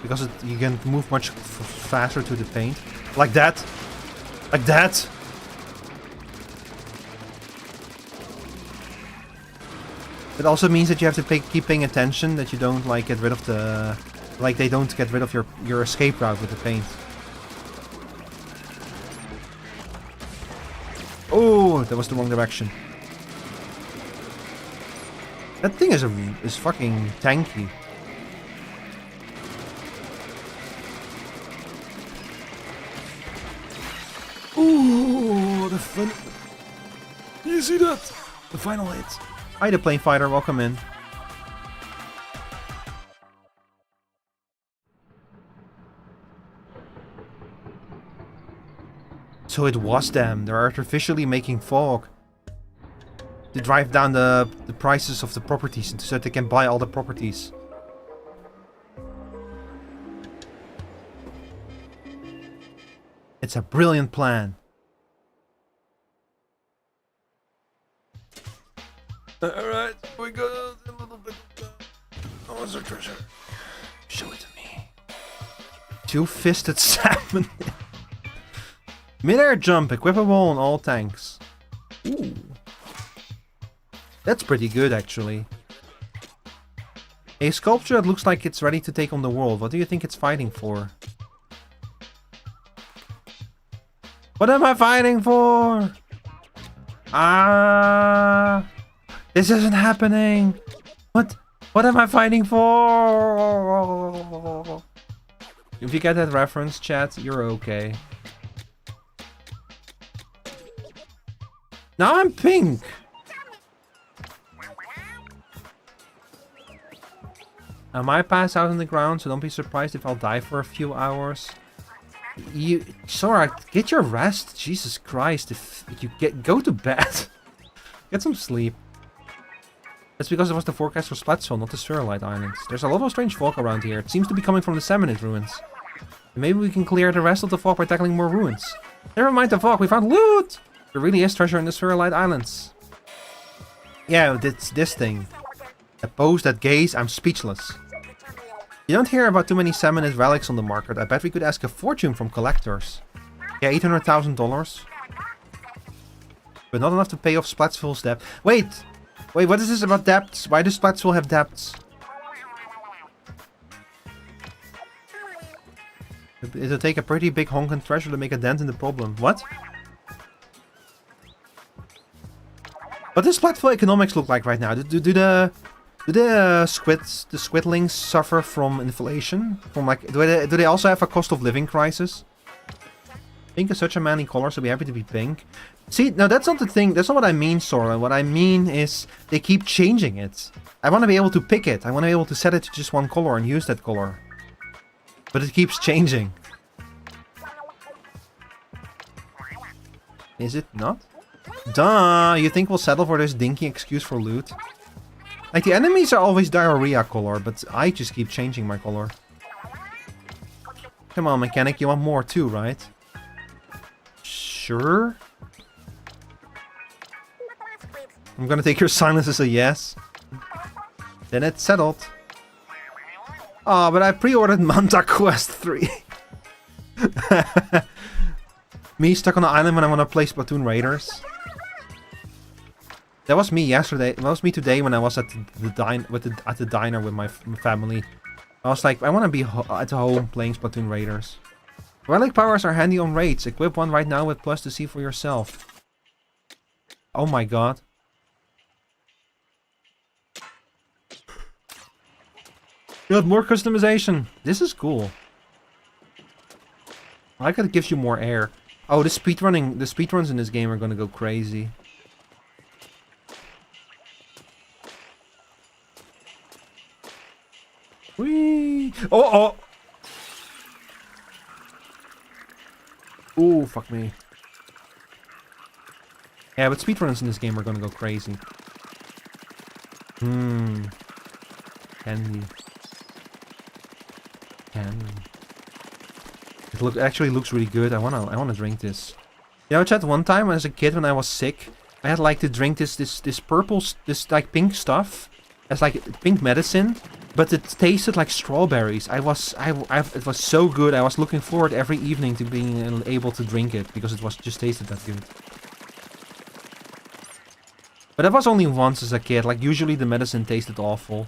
[SPEAKER 1] Because you can move much faster to the paint. Like that. Like that. It also means that you have to keep paying attention, that you don't like get rid of the... Like they don't get rid of your escape route with the paint. Oh, that was the wrong direction. That thing is fucking tanky. Ooh, the fun. You see that? The final hit. Hi, the plane fighter. Welcome in. So it was them. They're artificially making fog to drive down the prices of the properties so that they can buy all the properties. It's a brilliant plan. Alright, we got a little bit. Oh, what's our treasure? Show it to me. Two-fisted salmon. Mid-air jump, equipable on all tanks. Ooh. That's pretty good, actually. A sculpture that looks like it's ready to take on the world. What do you think it's fighting for? What am I fighting for? Ah! This isn't happening! What am I fighting for? If you get that reference, chat, you're okay. Now I'm pink! I might pass out on the ground, so don't be surprised if I'll die for a few hours. Sora, get your rest. Jesus Christ, if you go to bed. Get some sleep. That's because it was the forecast for Splatoon, not the Sterilite Islands. There's a lot of strange fog around here. It seems to be coming from the Salmonid ruins. And maybe we can clear the rest of the fog by tackling more ruins. Never mind the fog, we found loot! There really is treasure in the Spherulite Islands. Yeah, it's this thing. A pose that gaze, I'm speechless. You don't hear about too many salmonid relics on the market. I bet we could ask a fortune from collectors. Yeah, $800,000. But not enough to pay off Splatsville's debt. Wait, what is this about debts? Why does Splatsville have debts? It'll take a pretty big honking treasure to make a dent in the problem. What? What does Splatsville economics look like right now? Do the squidlings suffer from inflation? From like, do they also have a cost of living crisis? Pink is such a manly color, so be happy to be pink. See, no, that's not the thing. That's not what I mean, Sora. What I mean is they keep changing it. I want to be able to pick it. I want to be able to set it to just one color and use that color. But it keeps changing. Is it not? Duh! You think we'll settle for this dinky excuse for loot? Like, the enemies are always diarrhea color, but I just keep changing my color. Come on, mechanic, you want more too, right? Sure? I'm gonna take your silence as a yes. Then it's settled. Oh, but I pre-ordered Manta Quest 3. Me stuck on the island when I want to play Splatoon Raiders. That was me yesterday. That was me today when I was at the diner with my family. I was like, I want to be at home playing Splatoon Raiders. Relic powers are handy on raids. Equip one right now with plus to see for yourself. Oh my god. You got more customization. This is cool. I like that it gives you more air. Oh, the speedruns in this game are gonna go crazy. Whee! Oh, oh! Ooh, fuck me. Yeah, but speedruns in this game are gonna go crazy. Candy. It actually looks really good. I wanna drink this. You know, chat, one time as a kid when I was sick, I had like to drink this purple, this like pink stuff. It's like pink medicine, but it tasted like strawberries. It was so good. I was looking forward every evening to being able to drink it because it was just tasted that good. But that was only once as a kid. Like usually the medicine tasted awful.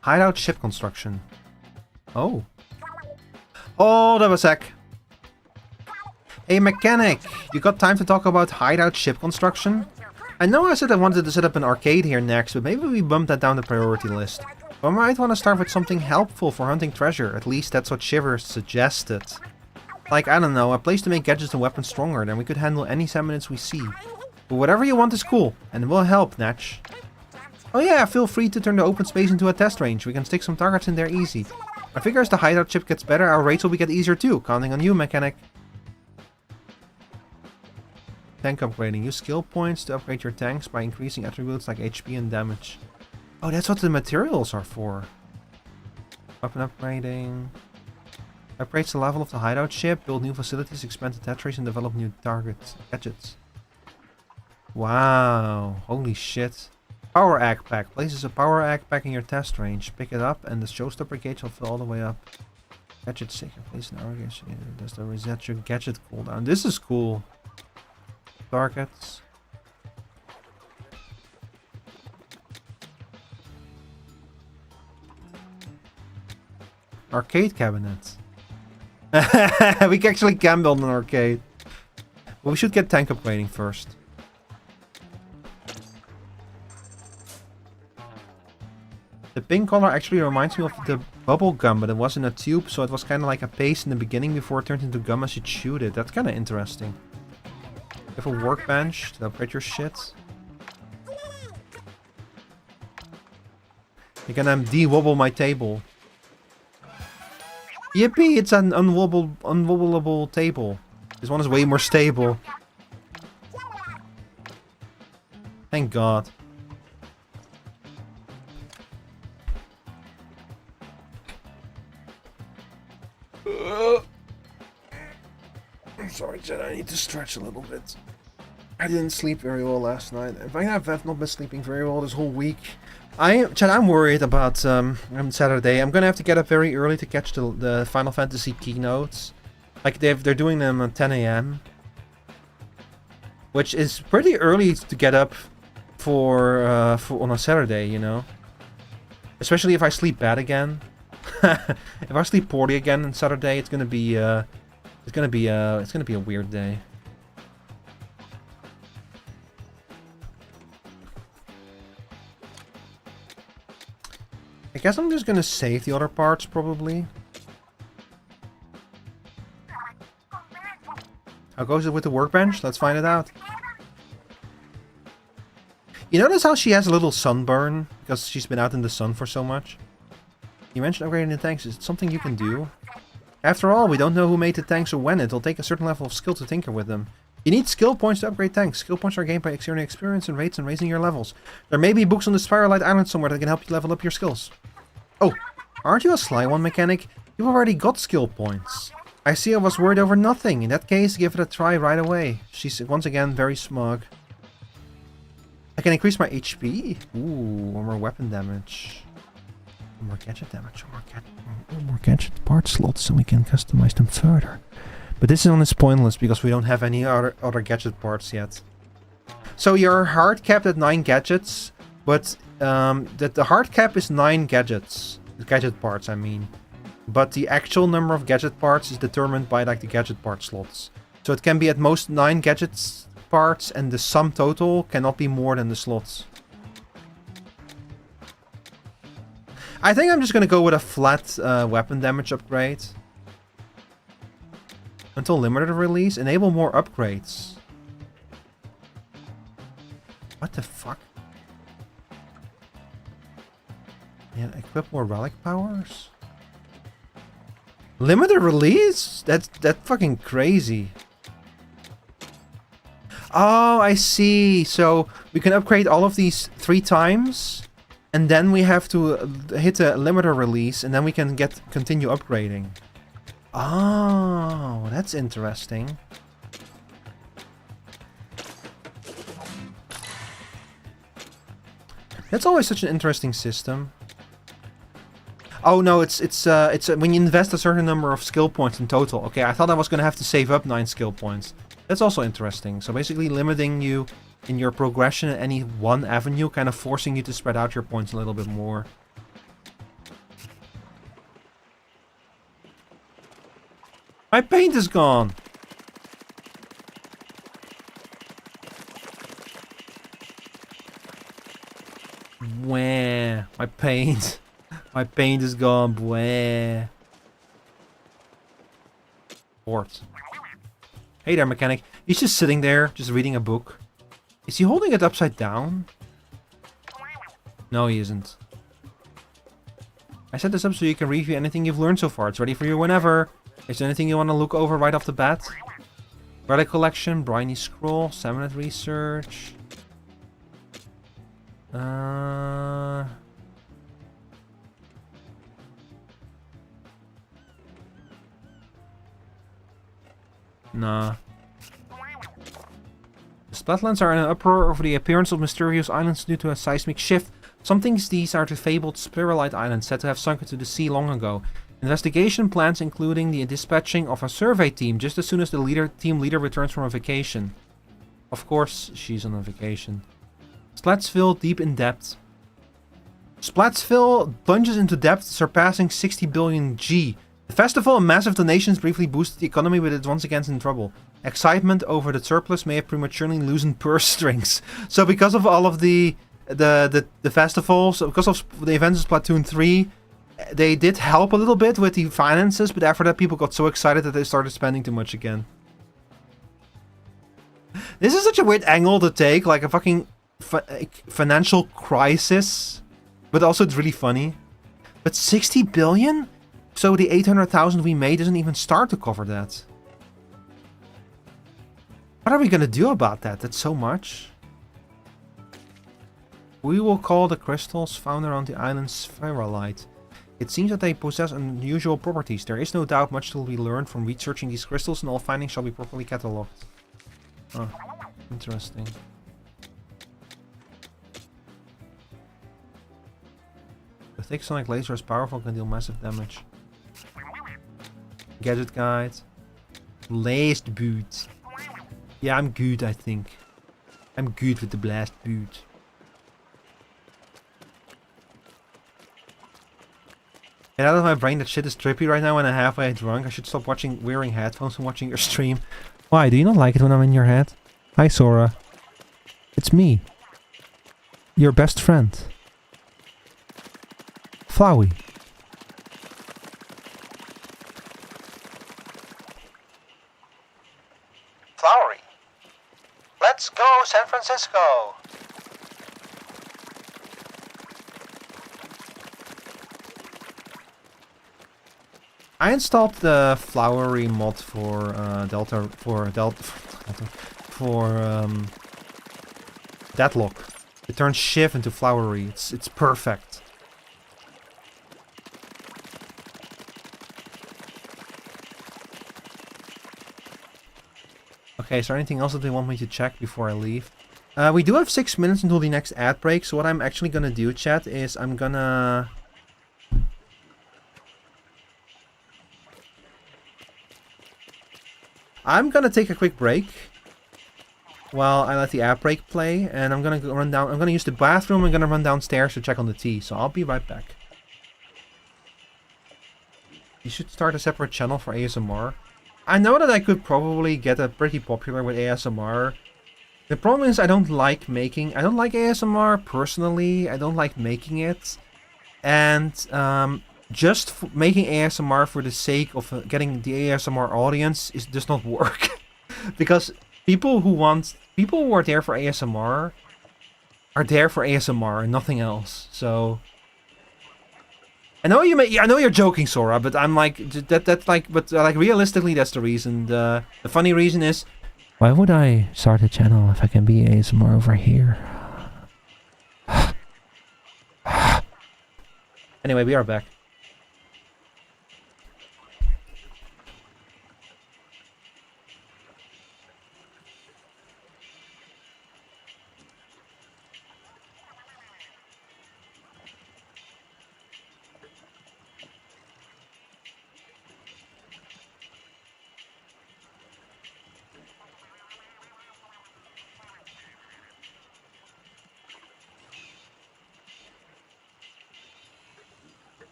[SPEAKER 1] Hideout ship construction. Oh. Hold up a sec. Hey mechanic, you got time to talk about hideout ship construction? I know I said I wanted to set up an arcade here next, but maybe we bump that down the priority list. I might want to start with something helpful for hunting treasure. At least that's what Shiver suggested. Like, I don't know, a place to make gadgets and weapons stronger, then we could handle any salmonids we see. But whatever you want is cool, and it will help, Natch. Oh yeah, feel free to turn the open space into a test range. We can stick some targets in there easy. I figure as the hideout chip gets better, our raids will get easier too. Counting on you, mechanic. Tank upgrading. Use skill points to upgrade your tanks by increasing attributes like HP and damage. Oh, that's what the materials are for. Weapon upgrading. Upgrades the level of the hideout ship, build new facilities, expand the territories, and develop new gadgets. Wow. Holy shit. Power Ag Pack. Places a Power Ag Pack in your test range. Pick it up and the showstopper gauge will fill all the way up. Gadget shaker. Place an hour gauge. Does the reset your gadget cooldown. This is cool. Targets. Arcade cabinet. We actually can build an arcade. Well, we should get tank upgrading first. The pink color actually reminds me of the bubble gum, but it was in a tube, so it was kind of like a paste in the beginning before it turned into gum as you chewed it. That's kind of interesting. You have a workbench to upgrade your shit. You can de-wobble my table. Yippee! It's an unwobbleable table. This one is way more stable. Thank God. I'm sorry, Jen, I need to stretch a little bit. I didn't sleep very well last night. In fact, I've not been sleeping very well this whole week. Chad, I'm worried about on Saturday. I'm gonna have to get up very early to catch the Final Fantasy keynotes. Like they're doing them at 10 a.m. Which is pretty early to get up for on a Saturday, you know. Especially if I sleep bad again. If I sleep poorly again on Saturday, it's gonna be a weird day. I guess I'm just gonna save the other parts, probably. How goes it with the workbench? Let's find it out. You notice how she has a little sunburn? Because she's been out in the sun for so much? You mentioned upgrading the tanks. Is it something you can do? After all, we don't know who made the tanks or when. It'll take a certain level of skill to tinker with them. You need skill points to upgrade tanks. Skill points are gained by exerting experience and rates and raising your levels. There may be books on the Spiralite Island somewhere that can help you level up your skills. Oh, aren't you a sly one, mechanic? You've already got skill points. I see I was worried over nothing. In that case, give it a try right away. She's once again very smug. I can increase my HP. Ooh, one more weapon damage. One more gadget damage. One more gadget part slots so we can customize them further. But this one is pointless because we don't have any other gadget parts yet. So you're hard capped at 9 gadgets, but the hard cap is 9 gadgets. Gadget parts, I mean. But the actual number of gadget parts is determined by like the gadget part slots. So it can be at most 9 gadgets parts, and the sum total cannot be more than the slots. I think I'm just gonna go with a flat weapon damage upgrade. Until limited release, enable more upgrades. What the fuck? Yeah, equip more relic powers? Limited release? That's fucking crazy. Oh, I see. So we can upgrade all of these 3 times, and then we have to hit a limiter release, and then we can continue upgrading. Oh, that's interesting. That's always such an interesting system. Oh no, it's when you invest a certain number of skill points in total. Okay, I thought I was gonna have to save up 9 skill points. That's also interesting. So basically limiting you in your progression at any one avenue, kind of forcing you to spread out your points a little bit more. My paint is gone! Wah, my paint. My paint is gone. Wah. Port. Hey there, mechanic. He's just sitting there, just reading a book. Is he holding it upside down? No, he isn't. I set this up so you can review anything you've learned so far. It's ready for you whenever. Is there anything you want to look over right off the bat? Relic collection, briny scroll, 7-minute research. Nah. The Splatlands are in an uproar over the appearance of mysterious islands due to a seismic shift. Some think these are the fabled Spiralite Islands said to have sunk into the sea long ago. Investigation plans including the dispatching of a survey team just as soon as the team leader returns from a vacation. Of course, she's on a vacation. Splatsville deep in debt. Splatsville plunges into debt surpassing 60 billion G. The festival and massive donations briefly boosted the economy, but it's once again in trouble. Excitement over the surplus may have prematurely loosened purse strings. So because of all of the festivals, because of the events of Splatoon 3, they did help a little bit with the finances, but after that people got so excited that they started spending too much again. This is such a weird angle to take, like a fucking financial crisis, but also it's really funny. But 60 billion? So the 800,000 we made doesn't even start to cover that. What are we gonna do about that? That's so much. We will call the crystals found around the island Spiralite. It seems that they possess unusual properties. There is no doubt much to be learned from researching these crystals, and all findings shall be properly catalogued. Oh, interesting. The thick sonic laser is powerful and can deal massive damage. Gadget guide. Blast boot. Yeah, I'm good, I think. I'm good with the blast boot. Get out of my brain, that shit is trippy right now when I'm halfway drunk. I should stop wearing headphones and watching your stream. Why? Do you not like it when I'm in your head? Hi, Sora. It's me. Your best friend. Flowey.
[SPEAKER 2] Flowery. Let's go, San Francisco!
[SPEAKER 1] I installed the Flowery mod for Deadlock. It turns Shiv into Flowery. It's perfect. Okay, is there anything else that they want me to check before I leave? We do have 6 minutes until the next ad break, so what I'm actually gonna do, chat, is I'm gonna take a quick break while I let the ad break play, and I'm gonna run down. I'm gonna use the bathroom. I'm gonna run downstairs to check on the tea. So I'll be right back. You should start a separate channel for ASMR. I know that I could probably get a pretty popular with ASMR. The problem is I don't like ASMR personally. I don't like making it, and just making ASMR for the sake of getting the ASMR audience does not work. Because people who are there for ASMR are there for ASMR and nothing else. So I know you're joking, Sora, but I'm like but realistically that's the reason. The funny reason is, why would I start a channel if I can be ASMR over here? Anyway, we are back.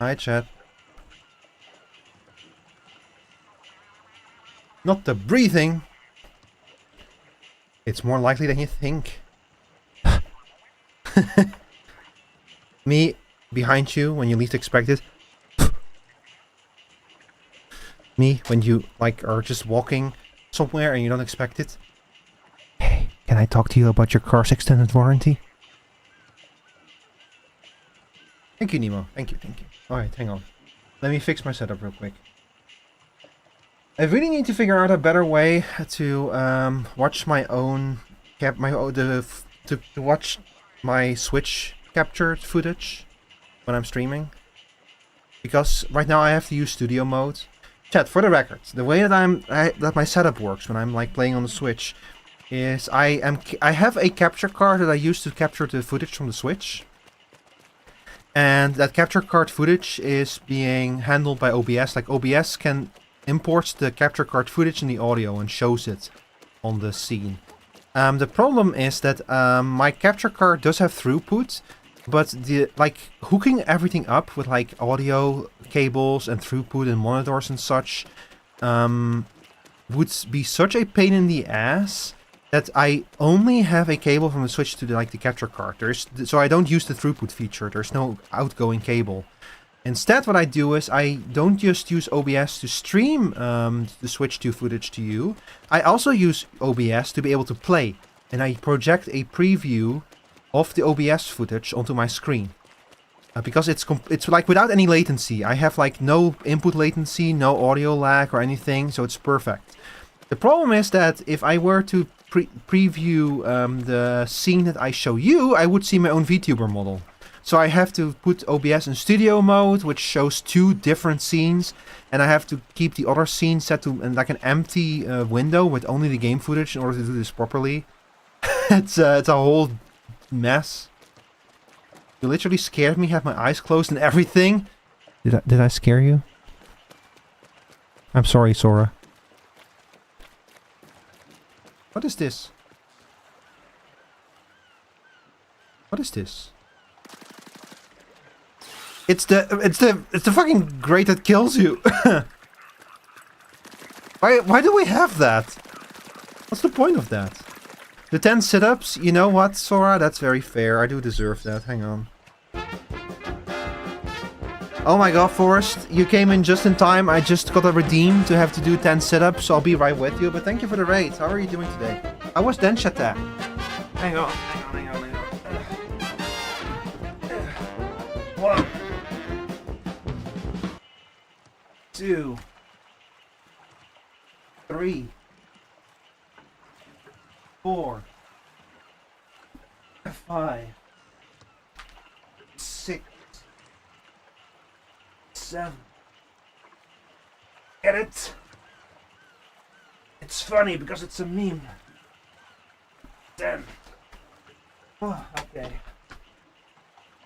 [SPEAKER 1] Hi, chat. Not the breathing. It's more likely than you think. Me behind you when you least expect it. Me when you like are just walking somewhere and you don't expect it. Hey, can I talk to you about your car's extended warranty? Thank you, Nemo. Thank you, thank you. Alright, hang on. Let me fix my setup real quick. I really need to figure out a better way to watch my own to watch my Switch captured footage when I'm streaming. Because right now I have to use studio mode. Chat, for the record, the way that that my setup works when I'm like playing on the Switch is I have a capture card that I use to capture the footage from the Switch. And that capture card footage is being handled by OBS. Like OBS can import the capture card footage in the audio and shows it on the scene. The problem is that my capture card does have throughput, but the hooking everything up with like audio cables and throughput and monitors and such would be such a pain in the ass that I only have a cable from the Switch to the capture card. So I don't use the throughput feature. There's no outgoing cable. Instead, what I do is I don't just use OBS to stream the Switch 2 footage to you. I also use OBS to be able to play. And I project a preview of the OBS footage onto my screen. Because it's like without any latency. I have like no input latency, no audio lag or anything. So it's perfect. The problem is that if I were to preview the scene that I show you, I would see my own Vtuber model. So I have to put OBS in studio mode, which shows two different scenes, and I have to keep the other scene set to like an empty window with only the game footage in order to do this properly. It's a whole mess. You literally scared me, have my eyes closed and everything. Did I scare you? I'm sorry, Sora. What is this? What is this? It's the fucking grate that kills you. Why do we have that? What's the point of that? The 10 sit-ups? You know what, Sora? That's very fair. I do deserve that. Hang on. Oh my god, Forrest. You came in just in time. I just got a redeem to have to do 10 sit-ups, so I'll be right with you. But thank you for the raid. How are you doing today? How was Dench attack? Hang on. 1, 2, 3, 4, 5, 6, 7. Get it? It's funny because it's a meme. 10. Oh, okay.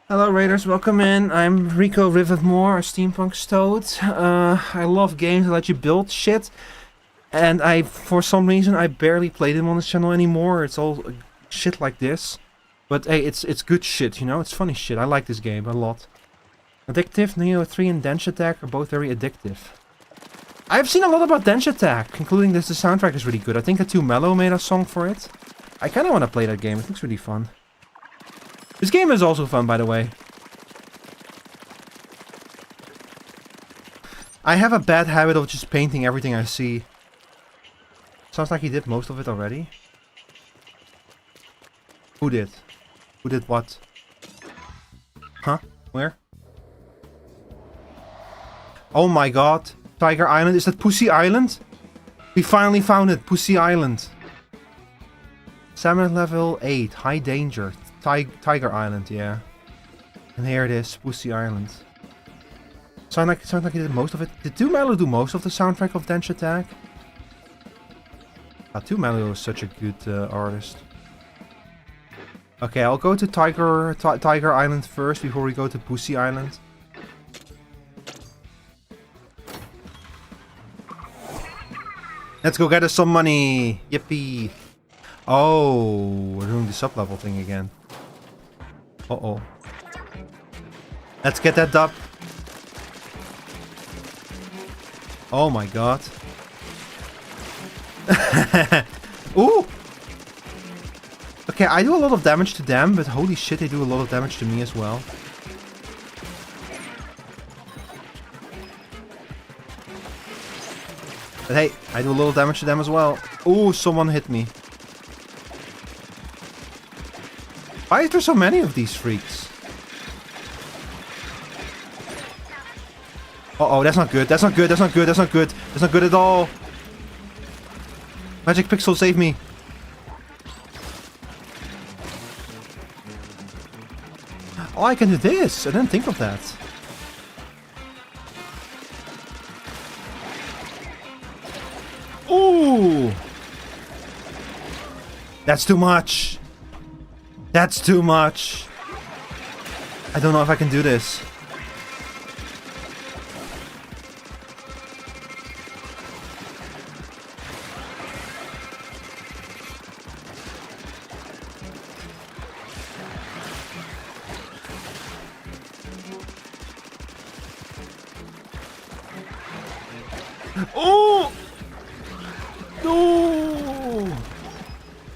[SPEAKER 1] Hello Raiders, welcome in. I'm Rico Rivetmore, a steampunk toad. I love games that let you build shit. And for some reason, I barely play them on this channel anymore. It's all shit like this. But hey, it's good shit, you know? It's funny shit. I like this game a lot. Addictive, Neo 3 and Dench Attack are both very addictive. I've seen a lot about Dench Attack, including this. The soundtrack is really good. I think that Too Mellow made a song for it. I kind of want to play that game. It looks really fun. This game is also fun, by the way. I have a bad habit of just painting everything I see. Sounds like he did most of it already. Who did? Who did what? Huh? Where? Oh my god. Tiger Island. Is that Pussy Island? We finally found it. Pussy Island. Salmon level 8. High danger. Tiger Island, yeah. And here it is. Pussy Island. Sound like he did most of it. Did Too Mellow do most of the soundtrack of Dench Attack? Too Mellow is such a good artist. Okay, I'll go to Tiger Island first before we go to Pussy Island. Let's go get us some money! Yippee! Oh, we're doing the sub-level thing again. Uh-oh. Let's get that dub. Oh my god. Ooh! Okay, I do a lot of damage to them, but holy shit, they do a lot of damage to me as well. But hey, I do a little damage to them as well. Ooh, someone hit me. Why is there so many of these freaks? Uh-oh, that's not good. That's not good. That's not good. That's not good. That's not good at all. Magic Pixel, save me. Oh, I can do this. I didn't think of that. Ooh. That's too much. That's too much. I don't know if I can do this. Oh! No!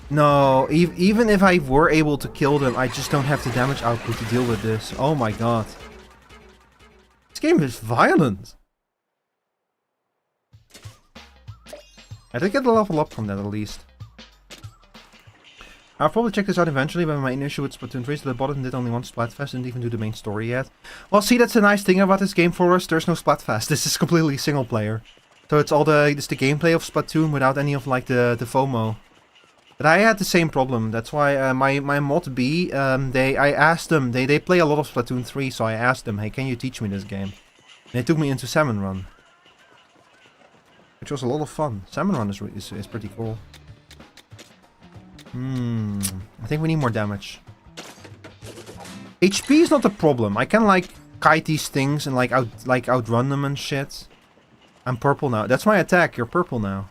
[SPEAKER 1] No, even if I were able to kill them, I just don't have the damage output to deal with this. Oh my god. This game is violent. I did get a level up from that at least. I'll probably check this out eventually, but my main issue with Splatoon 3 is that I bought it and did only one Splatfest, didn't even do the main story yet. Well, see, that's a nice thing about this game for us. There's no Splatfest. This is completely single player. So it's the gameplay of Splatoon without any of like the FOMO. But I had the same problem. That's why my mod B, I asked them, they play a lot of Splatoon 3, so I asked them, hey, can you teach me this game? And they took me into Salmon Run, which was a lot of fun. Salmon Run is pretty cool. I think we need more damage. HP is not the problem. I can like kite these things and like outrun them and shit. I'm purple now. That's my attack. You're purple now.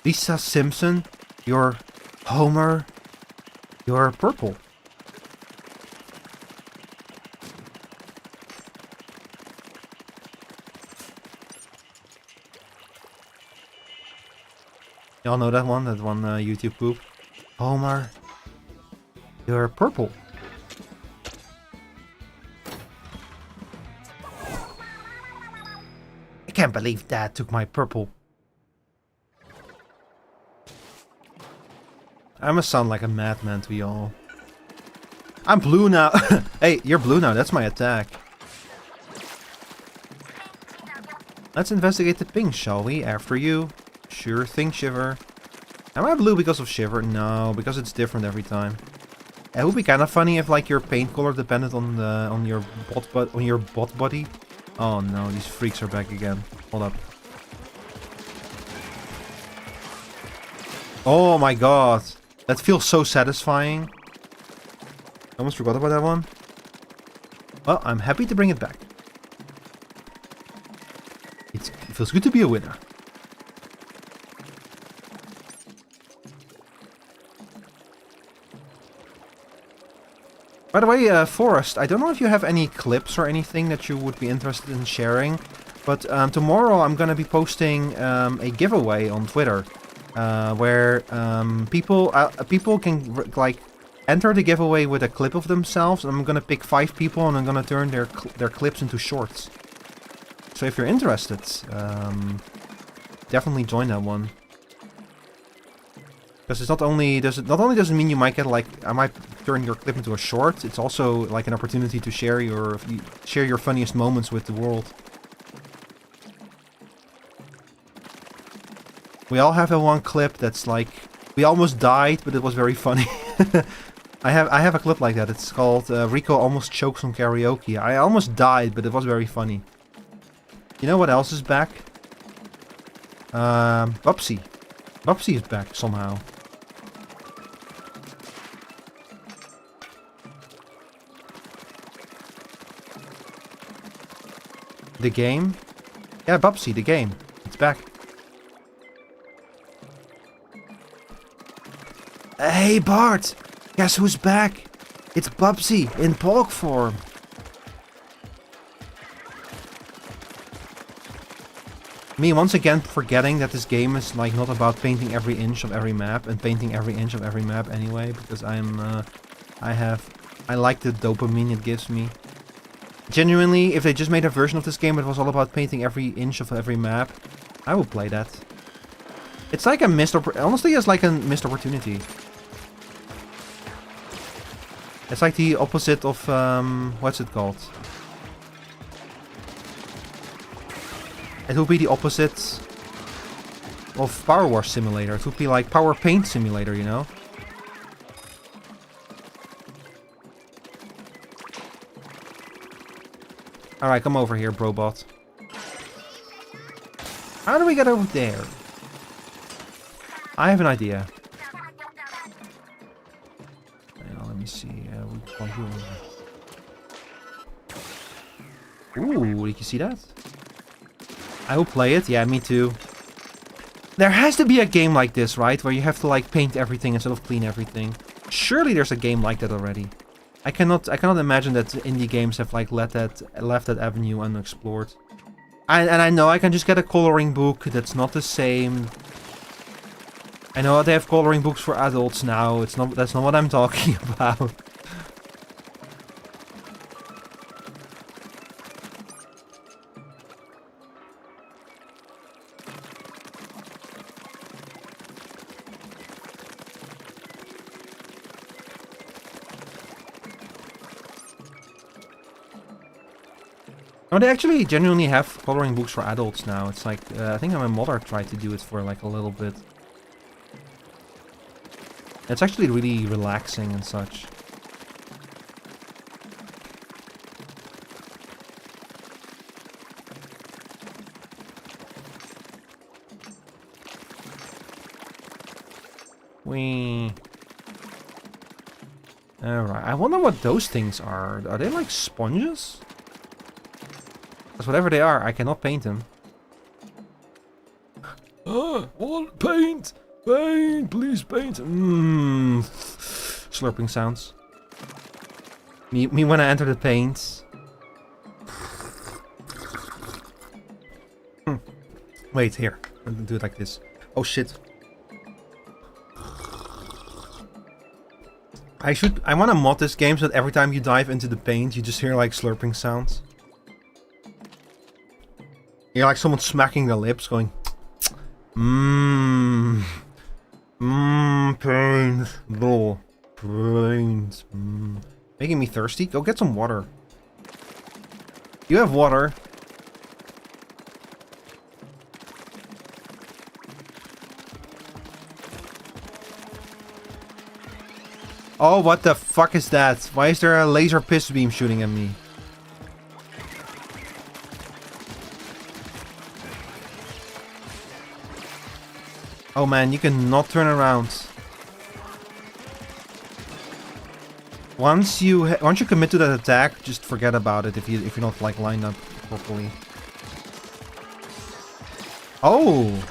[SPEAKER 1] Lisa Simpson, you're Homer. You're purple. Y'all know that one YouTube poop. Homer, you're purple. I can't believe Dad took my purple. I must sound like a madman to y'all. I'm blue now. Hey, you're blue now. That's my attack. Let's investigate the ping, shall we? After you. Sure thing, Shiver. Am I blue because of Shiver? No, because it's different every time. It would be kind of funny if like your paint color depended on your bot body. Oh no, these freaks are back again. Hold up. Oh my god. That feels so satisfying. I almost forgot about that one. Well, I'm happy to bring it back. It feels good to be a winner. By the way, Forrest, I don't know if you have any clips or anything that you would be interested in sharing, but tomorrow I'm gonna be posting a giveaway on Twitter, where people can like enter the giveaway with a clip of themselves. I'm gonna pick 5 people and I'm gonna turn their clips into shorts. So if you're interested, definitely join that one. Because it's not only does it mean you might get like I might turn your clip into a short, it's also like an opportunity to share your funniest moments with the world. We all have that one clip that's like we almost died, but it was very funny. I have a clip like that. It's called Rico almost chokes on karaoke. I almost died, but it was very funny. You know what else is back? Bubsy. Bubsy is back somehow. The game? Yeah, Bubsy, the game. It's back. Hey Bart! Guess who's back? It's Bubsy in Pog form. Me once again forgetting that this game is like not about painting every inch of every map and painting every inch of every map anyway, because I like the dopamine it gives me. Genuinely, if they just made a version of this game that was all about painting every inch of every map, I would play that. It's like a honestly, it's like a missed opportunity. It's like the opposite of, what's it called? It would be the opposite of Power Wash Simulator. It would be like Power Paint Simulator, you know? Alright, come over here, Brobot. How do we get over there? I have an idea. Hang on, let me see. Ooh, did you see that? I will play it. Yeah, me too. There has to be a game like this, right? Where you have to like paint everything instead of clean everything. Surely there's a game like that already. I cannot imagine that indie games have like left that avenue unexplored. And I know I can just get a coloring book. That's not the same. I know they have coloring books for adults now. That's not what I'm talking about. No, they actually genuinely have coloring books for adults now. It's like, I think my mother tried to do it for like a little bit. It's actually really relaxing and such. Whee. Alright, I wonder what those things are. Are they like sponges? Because whatever they are, I cannot paint them. What? Paint! Paint! Please paint! Mmm. Slurping sounds. Me when I enter the paint. Wait, here. I'll do it like this. Oh shit. I want to mod this game so that every time you dive into the paint, you just hear like slurping sounds. You're like someone smacking their lips, going, mmm, paint, blah, paint, making me thirsty. Go get some water. You have water. Oh, what the fuck is that? Why is there a laser piss beam shooting at me? Oh man, you cannot turn around. Once you commit to that attack, just forget about it if you're not like lined up properly. Oh,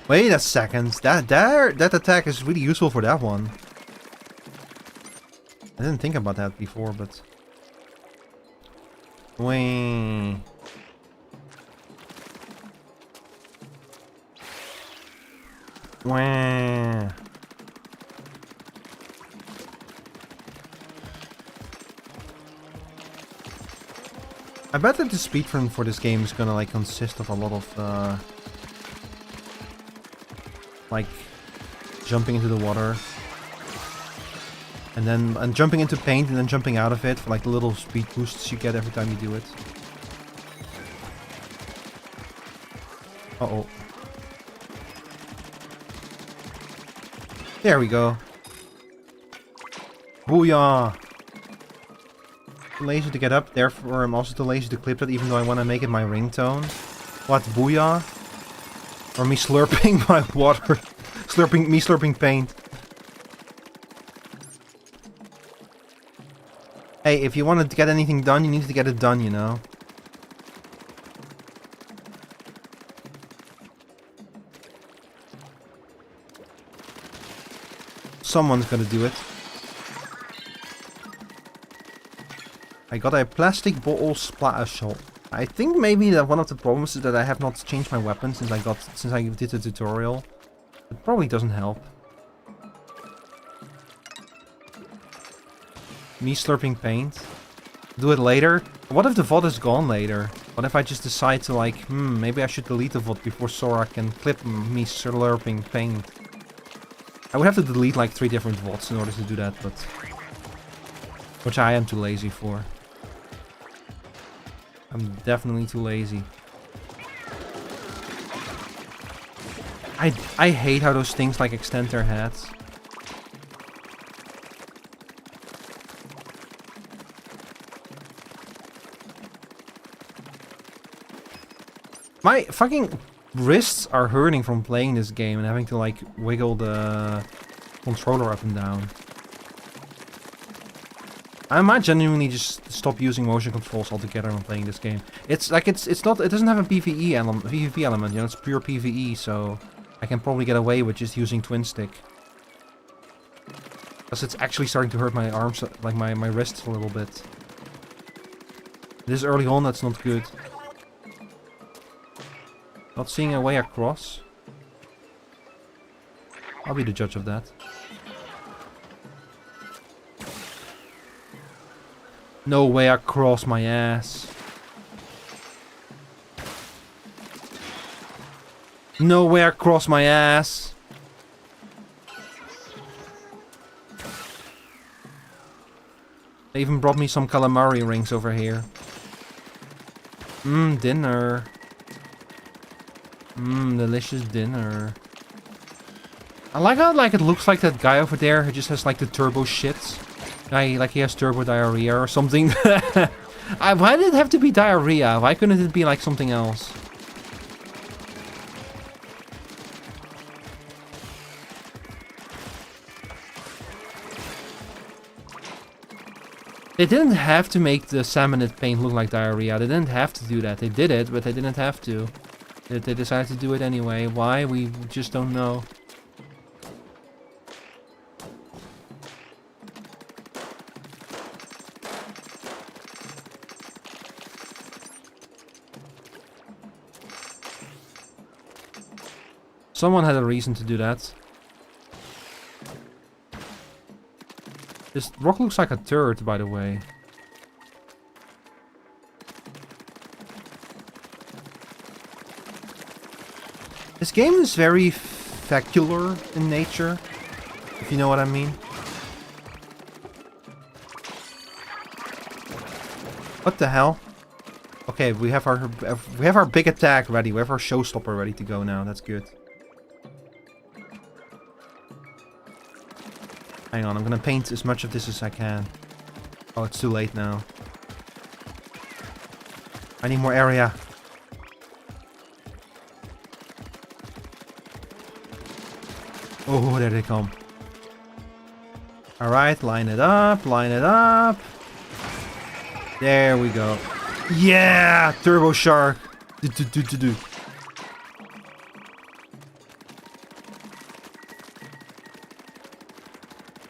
[SPEAKER 1] wait a second. That attack is really useful for that one. I didn't think about that before, but wait. Wah. I bet that the speedrun for this game is gonna like consist of a lot of like jumping into the water and jumping into paint and then jumping out of it for like the little speed boosts you get every time you do it. Uh-oh. There we go. Booyah! Too lazy to get up, therefore I'm also too lazy to clip that even though I want to make it my ringtone. What, booyah? Or me slurping my water. Me slurping paint. Hey, if you want to get anything done, you need to get it done, you know? Someone's gonna do it. I got a plastic bottle splatter shot. I think maybe that one of the problems is that I have not changed my weapon since I did the tutorial. It probably doesn't help. Me slurping paint. Do it later? What if the VOD is gone later? What if I just decide to like, maybe I should delete the VOD before Sora can clip me slurping paint? I would have to delete like 3 different VODs in order to do that, but... which I am too lazy for. I'm definitely too lazy. I hate how those things like extend their heads. My fucking wrists are hurting from playing this game and having to like wiggle the controller up and down. I might genuinely just stop using motion controls altogether when playing this game. It's like it doesn't have a PvE element, you know, it's pure PvE, so I can probably get away with just using twin stick. Because it's actually starting to hurt my arms, like my wrists a little bit. This early on, that's not good. Not seeing a way across. I'll be the judge of that. No way across my ass. No way across my ass. They even brought me some calamari rings over here. Dinner. Delicious dinner. I like how like it looks like that guy over there who just has like the turbo shits. Like he has turbo diarrhea or something. Why did it have to be diarrhea? Why couldn't it be like something else? They didn't have to make the salmonid paint look like diarrhea. They didn't have to do that. They did it, but they didn't have to. They decided to do it anyway. Why? We just don't know. Someone had a reason to do that. This rock looks like a turd, by the way. This game is very fecular in nature, if you know what I mean. What the hell? Okay, we have our big attack ready. We have our showstopper ready to go now. That's good. Hang on, I'm gonna paint as much of this as I can. Oh, it's too late now. I need more area. Oh, there they come. Alright, line it up, line it up. There we go. Yeah! Turbo Shark! Do.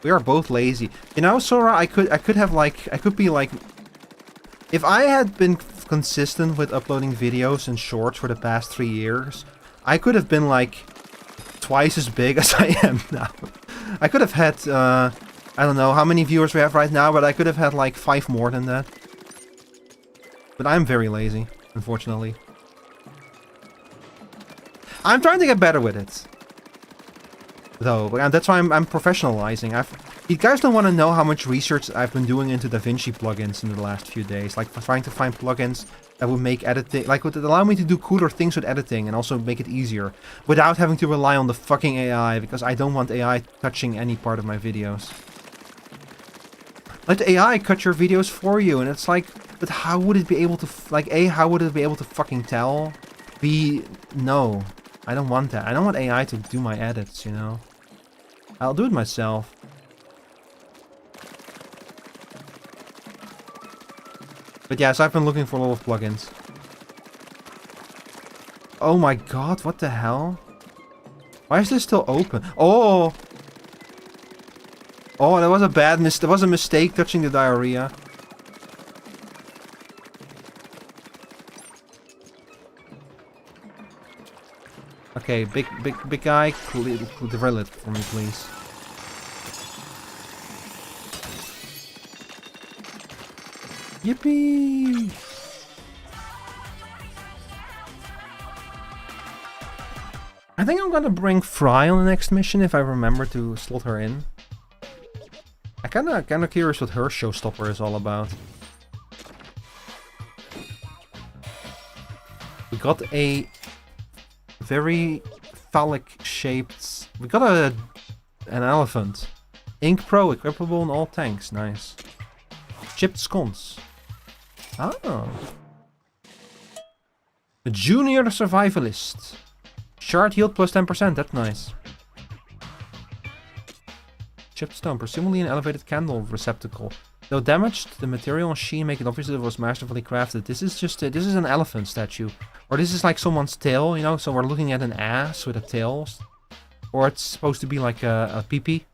[SPEAKER 1] We are both lazy. You know, Sora, I could be like... If I had been consistent with uploading videos and shorts for the past 3 years, I could have been like... twice as big as I am now. I could have had, I don't know how many viewers we have right now, but I could have had like 5 more than that. But I'm very lazy, unfortunately. I'm trying to get better with it. Though, that's why I'm professionalizing. You guys don't want to know how much research I've been doing into DaVinci plugins in the last few days. Like, trying to find plugins that would make editing, like, would allow me to do cooler things with editing and also make it easier. Without having to rely on the fucking AI, because I don't want AI touching any part of my videos. Let the AI cut your videos for you, and it's like, but how would it be able to, like, A, how would it be able to fucking tell? B, no. I don't want that. I don't want AI to do my edits, you know? I'll do it myself. But yes, I've been looking for a lot of plugins. Oh my god, what the hell? Why is this still open? Oh! Oh, that was a that was a mistake touching the diarrhea. Okay, big guy, drill it for me, please. Yippee! I think I'm gonna bring Fry on the next mission if I remember to slot her in. I'm kinda curious what her showstopper is all about. We got a very phallic shaped. We got an elephant. Ink Pro, equipable in all tanks. Nice. Chipped scones. Oh. A junior survivalist. Shard healed plus 10%. That's nice. Chipped stone, presumably an elevated candle receptacle. Though damaged, the material and sheen make it obvious that it was masterfully crafted. This is just this is an elephant statue. Or this is like someone's tail, you know, so we're looking at an ass with a tail. Or it's supposed to be like a pee-pee.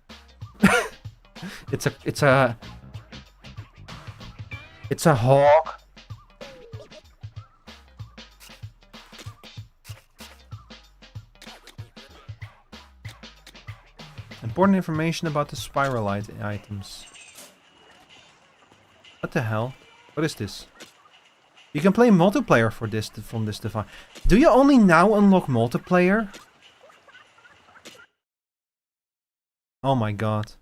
[SPEAKER 1] It's a hog. Important information about the spiralite items. What the hell? What is this? You can play multiplayer for this from this device. Do you only now unlock multiplayer? Oh my god.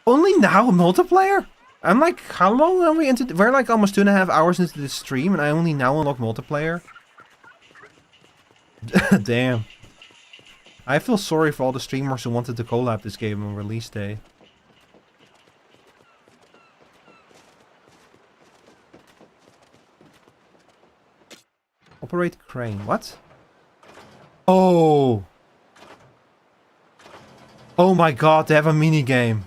[SPEAKER 1] Only now multiplayer? I'm like, how long are we into? We're like almost 2.5 hours into the stream, and I only now unlock multiplayer. Damn. I feel sorry for all the streamers who wanted to collab this game on release day. Operate crane. What? Oh. Oh my god, they have a mini game.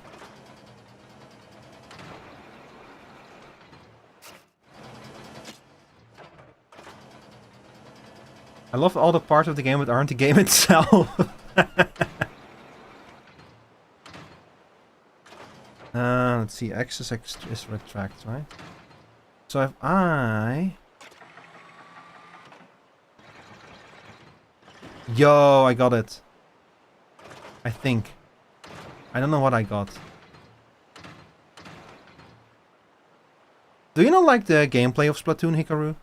[SPEAKER 1] I love all the parts of the game that aren't the game itself. Let's see. X is retract, right? So if I... Yo, I got it. I think. I don't know what I got. Do you not like the gameplay of Splatoon, Hikaru?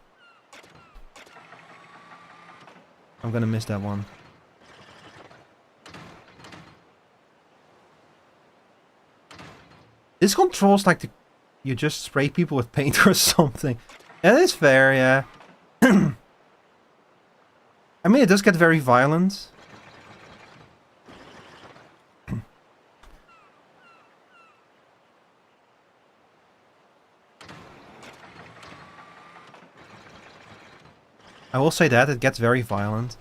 [SPEAKER 1] I'm gonna miss that one. This controls like you just spray people with paint or something. That is fair, yeah. I mean, it does get very violent. I will say that, it gets very violent.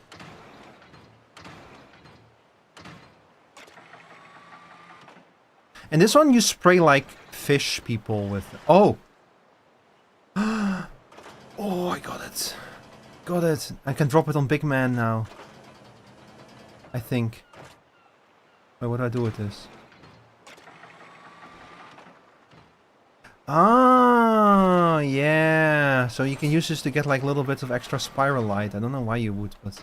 [SPEAKER 1] And this one you spray like fish people with... Oh! Oh, I got it. Got it. I can drop it on Big Man now. I think. Wait, what do I do with this? Ah, yeah. So you can use this to get like little bits of extra spiral light. I don't know why you would, but...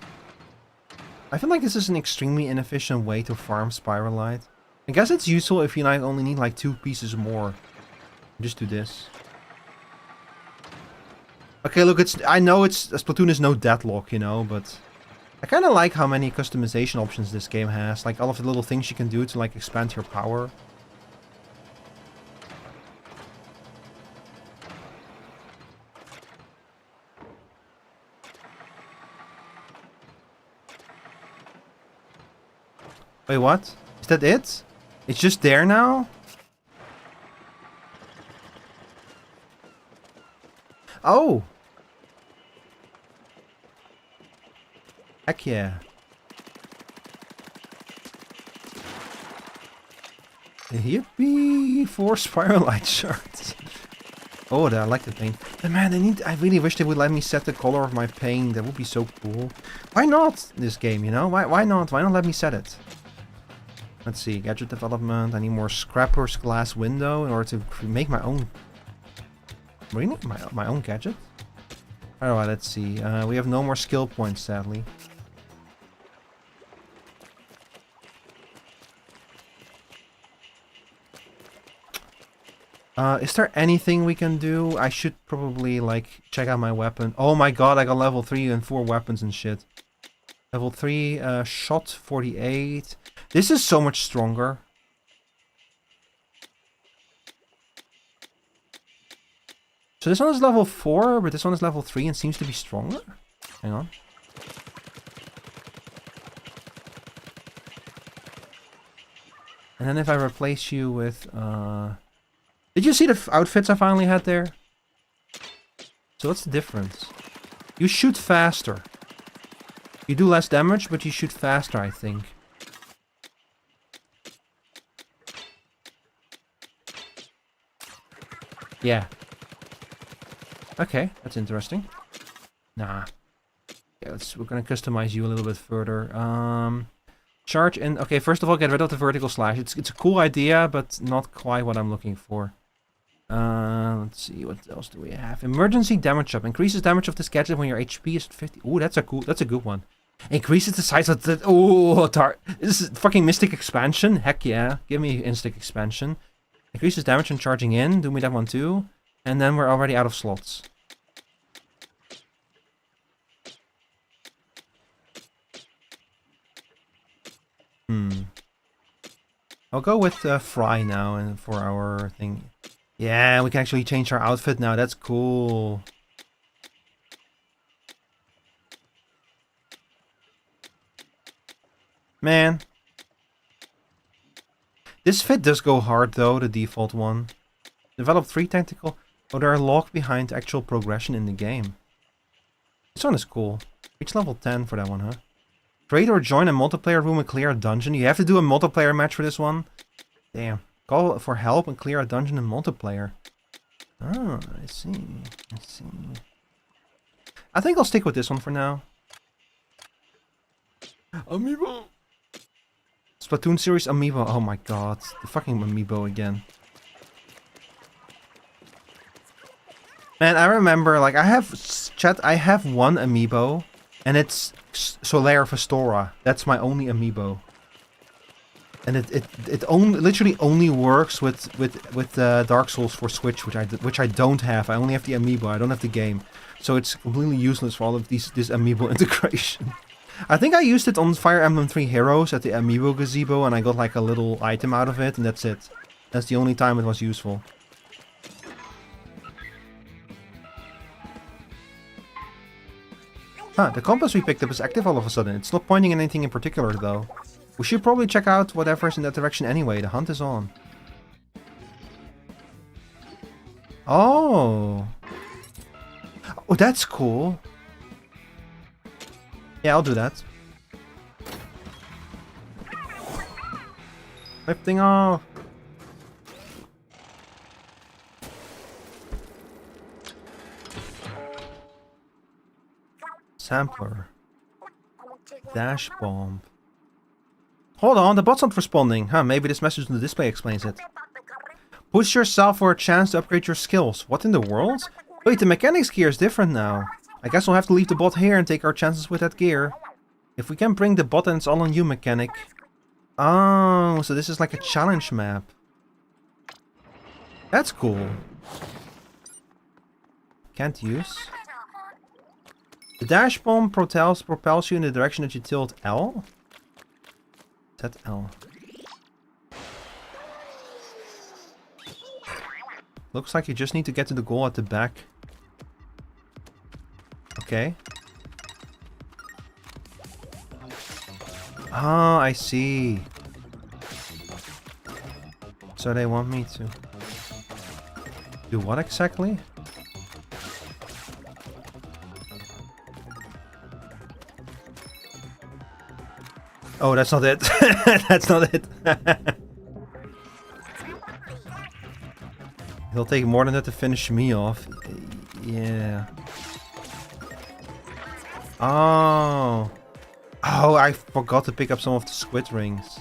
[SPEAKER 1] I feel like this is an extremely inefficient way to farm spiral light. I guess it's useful if you like only need like 2 pieces more. Just do this. Okay, look, I know Splatoon is no deadlock, you know, but I kind of like how many customization options this game has. Like all of the little things you can do to like expand your power. Wait, what? Is that it? It's just there now? Oh! Heck yeah. Yippee! 4 spiral light shards. Oh, I like the paint. But man, I really wish they would let me set the color of my paint. That would be so cool. Why not this game, you know? Why not? Why not let me set it? Let's see, gadget development. I need more scrappers glass window in order to make my own. Really? My own gadget? Alright, let's see. We have no more skill points, sadly. Is there anything we can do? I should probably, like, check out my weapon. Oh my god, I got level 3 and 4 weapons and shit. Level 3, shot 48. This is so much stronger. So this one is level 4, but this one is level 3 and seems to be stronger. Hang on. And then if I replace you with... Did you see the outfits I finally had there? So what's the difference? You shoot faster. You do less damage, but you shoot faster, I think. Yeah. Okay, that's interesting. Nah. Yeah, we're gonna customize you a little bit further. Charge in. Okay, first of all, get rid of the vertical slash. It's a cool idea, but not quite what I'm looking for. Let's see, what else do we have? Emergency damage up. Increases damage of this gadget when your HP is 50. Ooh, that's a good one. Increases the size of the... this is fucking Mystic Expansion. Heck yeah. Give me Instinct Expansion. Increases damage when charging in. Do me that one too. And then we're already out of slots. I'll go with Fry now and for our thing. Yeah, we can actually change our outfit now. That's cool. Man. This fit does go hard though, the default one. Develop 3 tactical... Oh, they're locked behind actual progression in the game. This one is cool. Reach level 10 for that one, huh? Trade or join a multiplayer room and clear a dungeon. You have to do a multiplayer match for this one? Damn. Call for help and clear a dungeon in multiplayer. Oh, I see. I see. I think I'll stick with this one for now. Amiibo! Splatoon series Amiibo. Oh my god. The fucking Amiibo again. Man, I remember, like, I have one Amiibo, and it's Solaire Festora. That's my only Amiibo. And it only literally only works with Dark Souls for Switch, which I don't have. I only have the Amiibo. I don't have the game, so it's completely useless for all of this Amiibo integration. I think I used it on Fire Emblem 3 Heroes at the Amiibo gazebo, and I got like a little item out of it, and that's it. That's the only time it was useful. Huh, the compass we picked up is active all of a sudden. It's not pointing at anything in particular, though. We should probably check out whatever's in that direction anyway. The hunt is on. Oh. Oh, that's cool. Yeah, I'll do that. Lifting off. Sampler. Dash bomb. Hold on, the bot's not responding. Huh, maybe this message on the display explains it. Push yourself for a chance to upgrade your skills. What in the world? Wait, the mechanics gear is different now. I guess we'll have to leave the bot here and take our chances with that gear. If we can bring the bot, then it's all on you, mechanic. Oh, so this is like a challenge map. That's cool. Can't use. The dash bomb propels you in the direction that you tilt L. Set L. Looks like you just need to get to the goal at the back. Okay. Ah, I see. So they want me to do what exactly? Oh, that's not it. That's not it. He'll take more than that to finish me off. Yeah. Oh. Oh, I forgot to pick up some of the squid rings.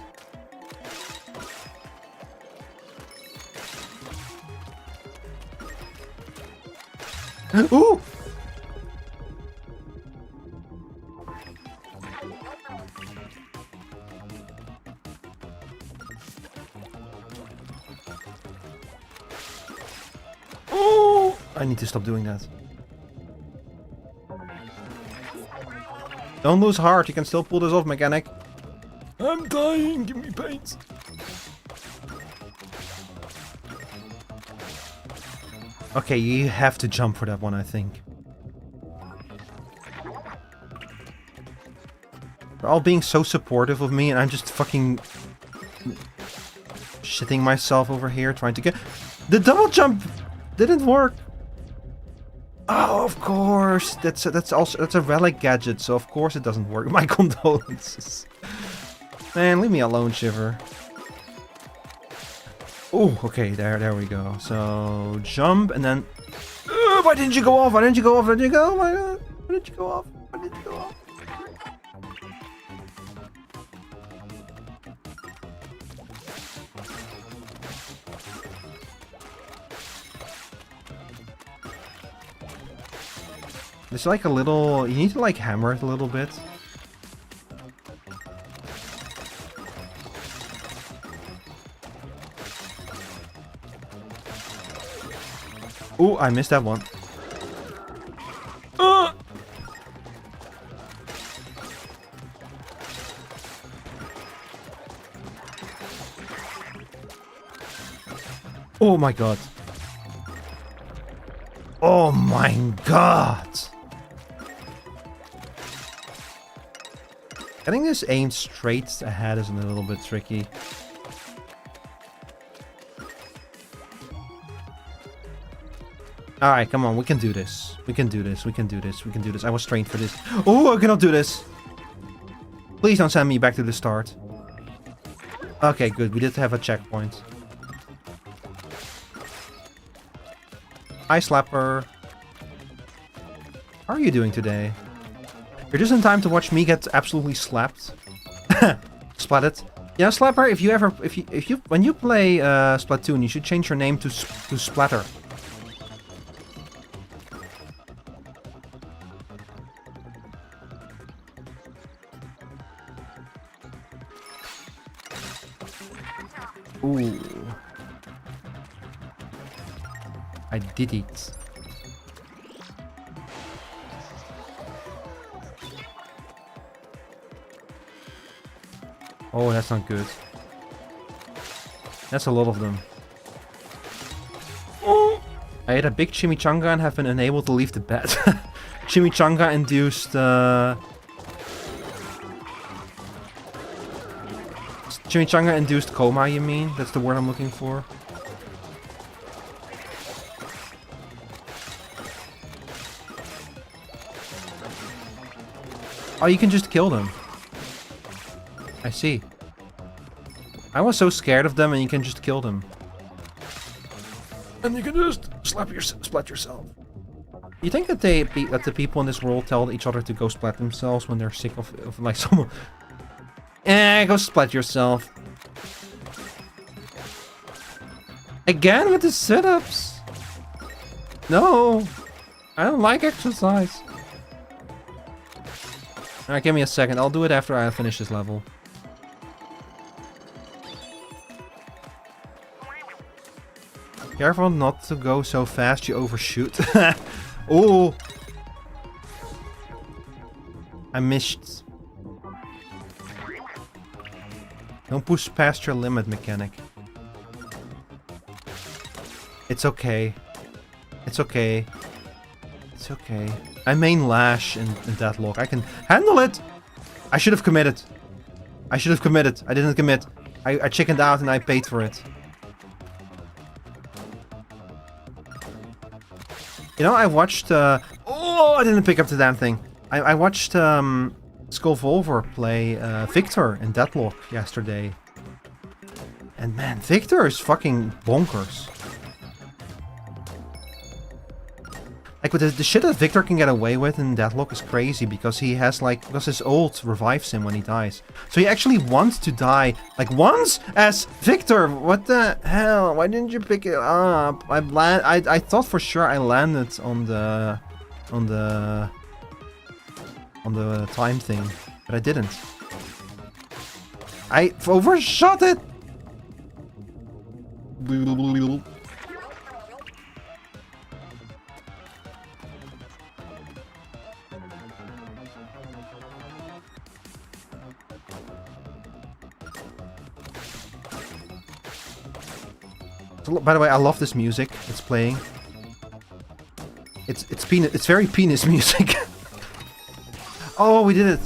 [SPEAKER 1] Ooh! Oh! I need to stop doing that. Don't lose heart, you can still pull this off, mechanic. I'm dying, give me pains. Okay, you have to jump for that one, I think. They're all being so supportive of me, and I'm just fucking shitting myself over here trying to get... The double jump didn't work. Oh, of course. That's a relic gadget, so of course it doesn't work. My condolences. Man, leave me alone, Shiver. Oh, okay, there we go. So jump and then. Why didn't you go off? Why didn't you go off? Why didn't you go? Oh my god! Why didn't you go off? Why didn't you go off? There's like a little... You need to like hammer it a little bit. Ooh, I missed that one. Oh my god. Oh my god. Getting this aimed straight ahead is a little bit tricky. Alright, come on, we can do this. We can do this, we can do this, we can do this. I was trained for this. Oh, I cannot do this! Please don't send me back to the start. Okay, good, we did have a checkpoint. Hi, Slapper. How are you doing today? You're just in time to watch me get absolutely slapped. Splatted. Yeah, Slapper, if you when you play Splatoon, you should change your name to Splatter. Ooh. I did it. Oh, that's not good. That's a lot of them. Oh. I ate a big chimichanga and have been unable to leave the bed. Chimichanga induced Chimichanga induced coma, you mean? That's the word I'm looking for. Oh, you can just kill them. I see. I was so scared of them and you can just kill them. And you can just splat yourself. You think that the people in this world tell each other to go splat themselves when they're sick of like someone... go splat yourself. Again with the sit-ups. No. I don't like exercise. Alright, give me a second. I'll do it after I finish this level. Careful not to go so fast you overshoot. Oh! I missed. Don't push past your limit, mechanic. It's okay. It's okay. It's okay. I main Lash in Deadlock. I can handle it! I should have committed. I should have committed. I didn't commit. I chickened out and I paid for it. You know, I watched... oh, I didn't pick up the damn thing. I watched Skullvolver play Victor in Deadlock yesterday. And man, Victor is fucking bonkers. Like, with the shit that Victor can get away with in Deathlock is crazy, because he has, like, because his ult revives him when he dies. So he actually wants to die, like, once as Victor. What the hell? Why didn't you pick it up? I thought for sure I landed on the time thing, but I didn't. I overshot it. By the way, I love this music. It's playing. It's penis. It's very penis music. Oh, we did it!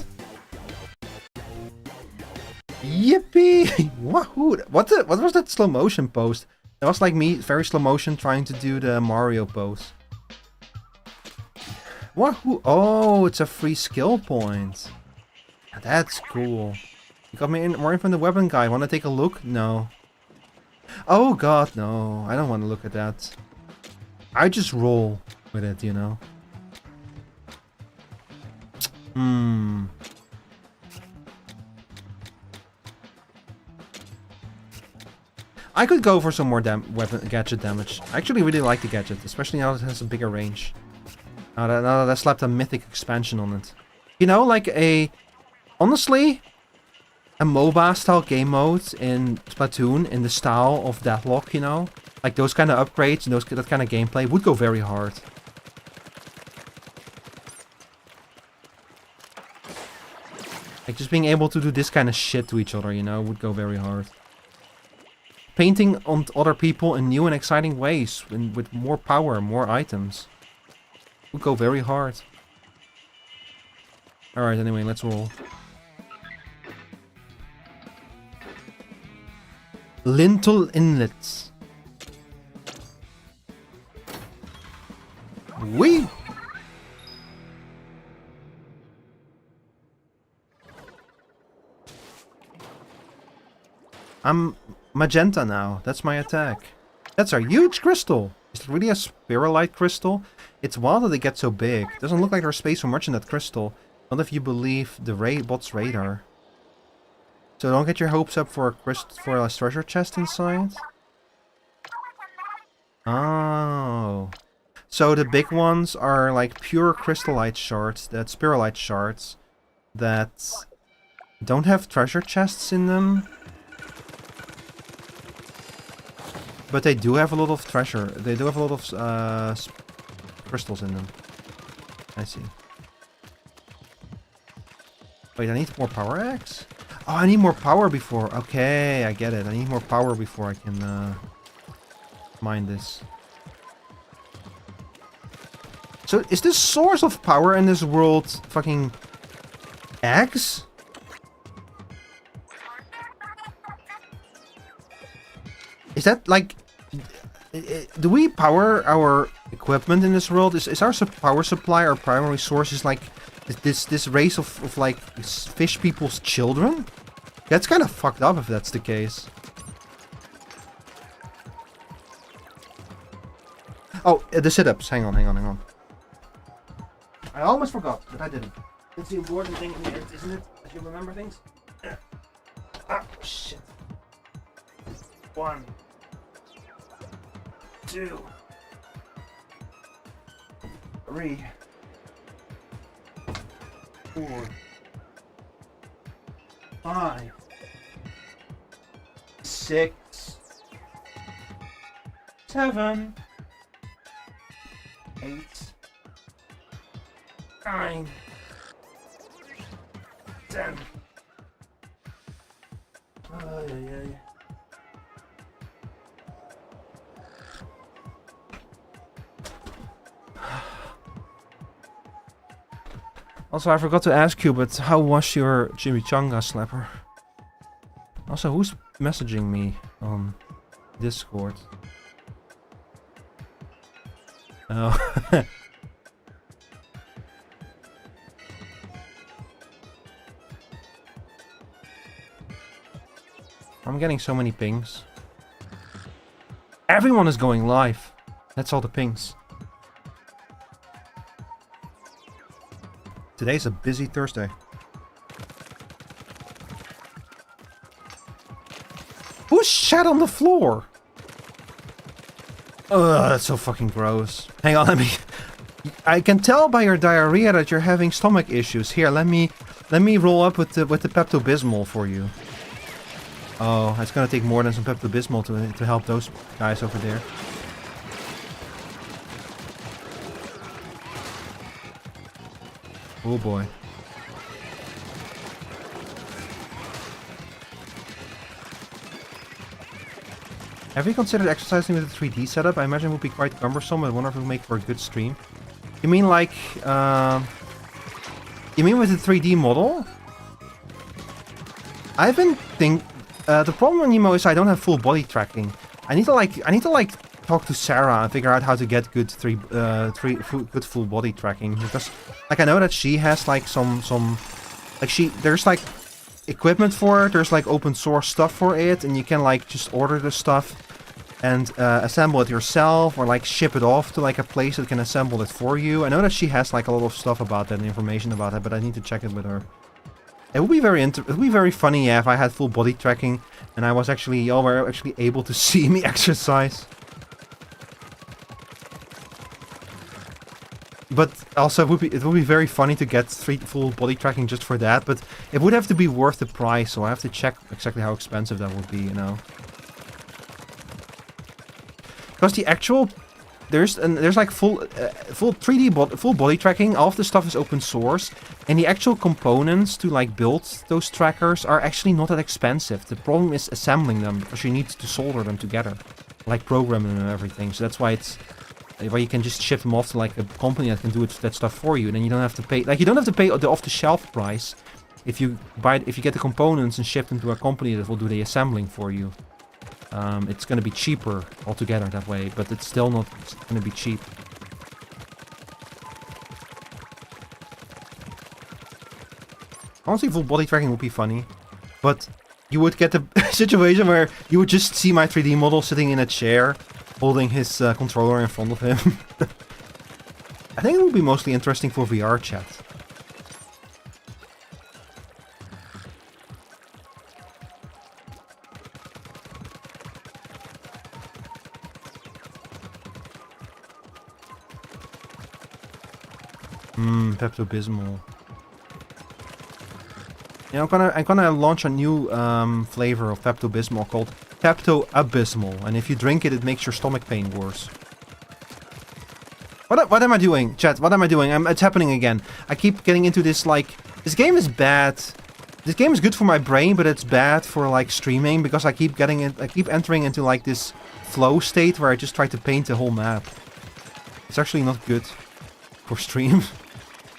[SPEAKER 1] Yippee! Wahoo! What was that slow motion pose? That was like me, very slow motion, trying to do the Mario pose. Wahoo! Oh, it's a free skill point. That's cool. You got me more info on the weapon guy. Want to take a look? No. Oh god, no. I don't want to look at that. I just roll with it, you know. I could go for some more weapon gadget damage. I actually really like the gadget, especially now that it has a bigger range. Now that I slapped a mythic expansion on it. You know, like honestly, a MOBA style game mode in Splatoon in the style of Deathlock, you know? Like those kind of upgrades and that kind of gameplay would go very hard. Like just being able to do this kind of shit to each other, you know, would go very hard. Painting on other people in new and exciting ways, with more power, more items, would go very hard. Alright, anyway, let's roll. Lintel inlets. Wee! I'm magenta now. That's my attack. That's a huge crystal. Is it really a spiralite crystal? It's wild that they get so big. Doesn't look like there's space for much in that crystal. Not if you believe the bot's radar. So don't get your hopes up for a treasure chest inside. Oh. So the big ones are like pure crystallite shards, spiralite shards, that don't have treasure chests in them. But they do have a lot of treasure. They do have a lot of crystals in them. I see. Wait, I need more power axe? Oh, I need more power before. Okay, I get it. I need more power before I can mine this. So is this source of power in this world fucking eggs? Is that like... Do we power our equipment in this world? Is our power supply our primary source is like this race of like fish people's children? That's kind of fucked up if that's the case. Oh, the sit-ups. Hang on. I almost forgot, but I didn't. It's the important thing in the end, isn't it? That you remember things? Ah, shit. 1, 2, 3, 4, 5, 6, 7, 8, 9, 10. Also, I forgot to ask you, but how was your chimichanga slapper? Also, who's messaging me on Discord? Oh. I'm getting so many pings. Everyone is going live. That's all the pings. Today's a busy Thursday. Who shat on the floor? Ugh, that's so fucking gross. Hang on, I can tell by your diarrhea that you're having stomach issues. Here, let me roll up with the Pepto-Bismol for you. Oh, it's gonna take more than some Pepto-Bismol to help those guys over there. Oh boy. Have you considered exercising with a 3D setup? I imagine it would be quite cumbersome, and I wonder if it would make for a good stream. You mean like, you mean with the 3D model? I've been the problem, Nemo, is I don't have full body tracking. I need to like talk to Sarah and figure out how to get good good full body tracking, because like I know that she has like some like there's like equipment for it, there's like open source stuff for it, and you can like just order the stuff and assemble it yourself, or like ship it off to like a place that can assemble it for you. I know that she has like a lot of stuff about that and information about that, but I need to check it with her. It would be very funny, yeah, if I had full body tracking and I was actually, y'all were actually able to see me exercise. But also it would be very funny to get full body tracking just for that, but it would have to be worth the price, so I have to check exactly how expensive that would be, you know. Because the actual there's like full 3D full body tracking. All of the stuff is open source, and the actual components to like build those trackers are actually not that expensive. The problem is assembling them, because you need to solder them together, like programming them and everything. So that's why it's where you can just ship them off to like a company that can do that stuff for you, and then you don't have to pay, like, you don't have to pay the off-the-shelf price if you get the components and ship them to a company that will do the assembling for you. It's going to be cheaper altogether that way, but it's still not going to be cheap. Honestly, full body tracking would be funny, but you would get the situation where you would just see my 3D model sitting in a chair, holding his controller in front of him. I think it would be mostly interesting for VR chat. Pepto-Bismol. Yeah, I'm gonna launch a new flavor of Pepto-Bismol called Pepto-Abysmal, and if you drink it, it makes your stomach pain worse. What am I doing, chat? What am I doing? It's happening again. I keep getting into this, like, this game is bad. This game is good for my brain, but it's bad for like streaming, because I keep entering into like this flow state where I just try to paint the whole map. It's actually not good for stream.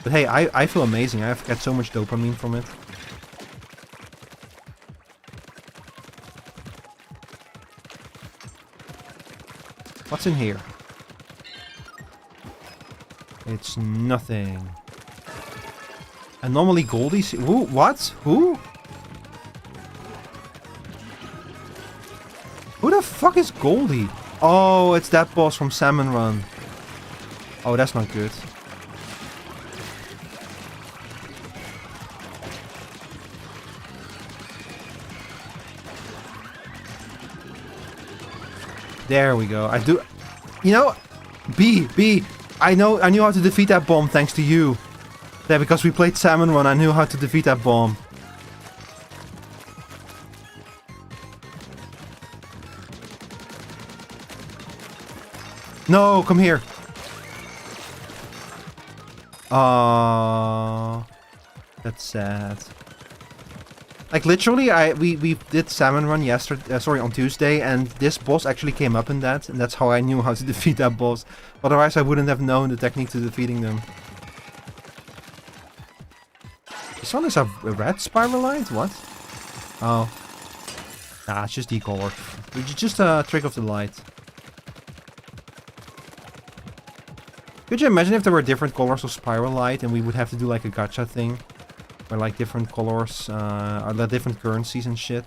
[SPEAKER 1] But hey, I feel amazing. I've got so much dopamine from it. What's in here? It's nothing. Anomaly Goldie? Who? What? Who? Who the fuck is Goldie? Oh, it's that boss from Salmon Run. Oh, that's not good. There we go. I do... You know... B! I knew how to defeat that bomb thanks to you. Yeah, because we played Salmon Run, I knew how to defeat that bomb. No, come here. That's sad. Like literally, we did Salmon Run yesterday, on Tuesday, and this boss actually came up in that, and that's how I knew how to defeat that boss. Otherwise, I wouldn't have known the technique to defeating them. This one is a red spiralite? What? Oh. Nah, it's just decolored. It's just a trick of the light. Could you imagine if there were different colors of spiralite and we would have to do like a gacha thing? Where like different colors, or the different currencies and shit.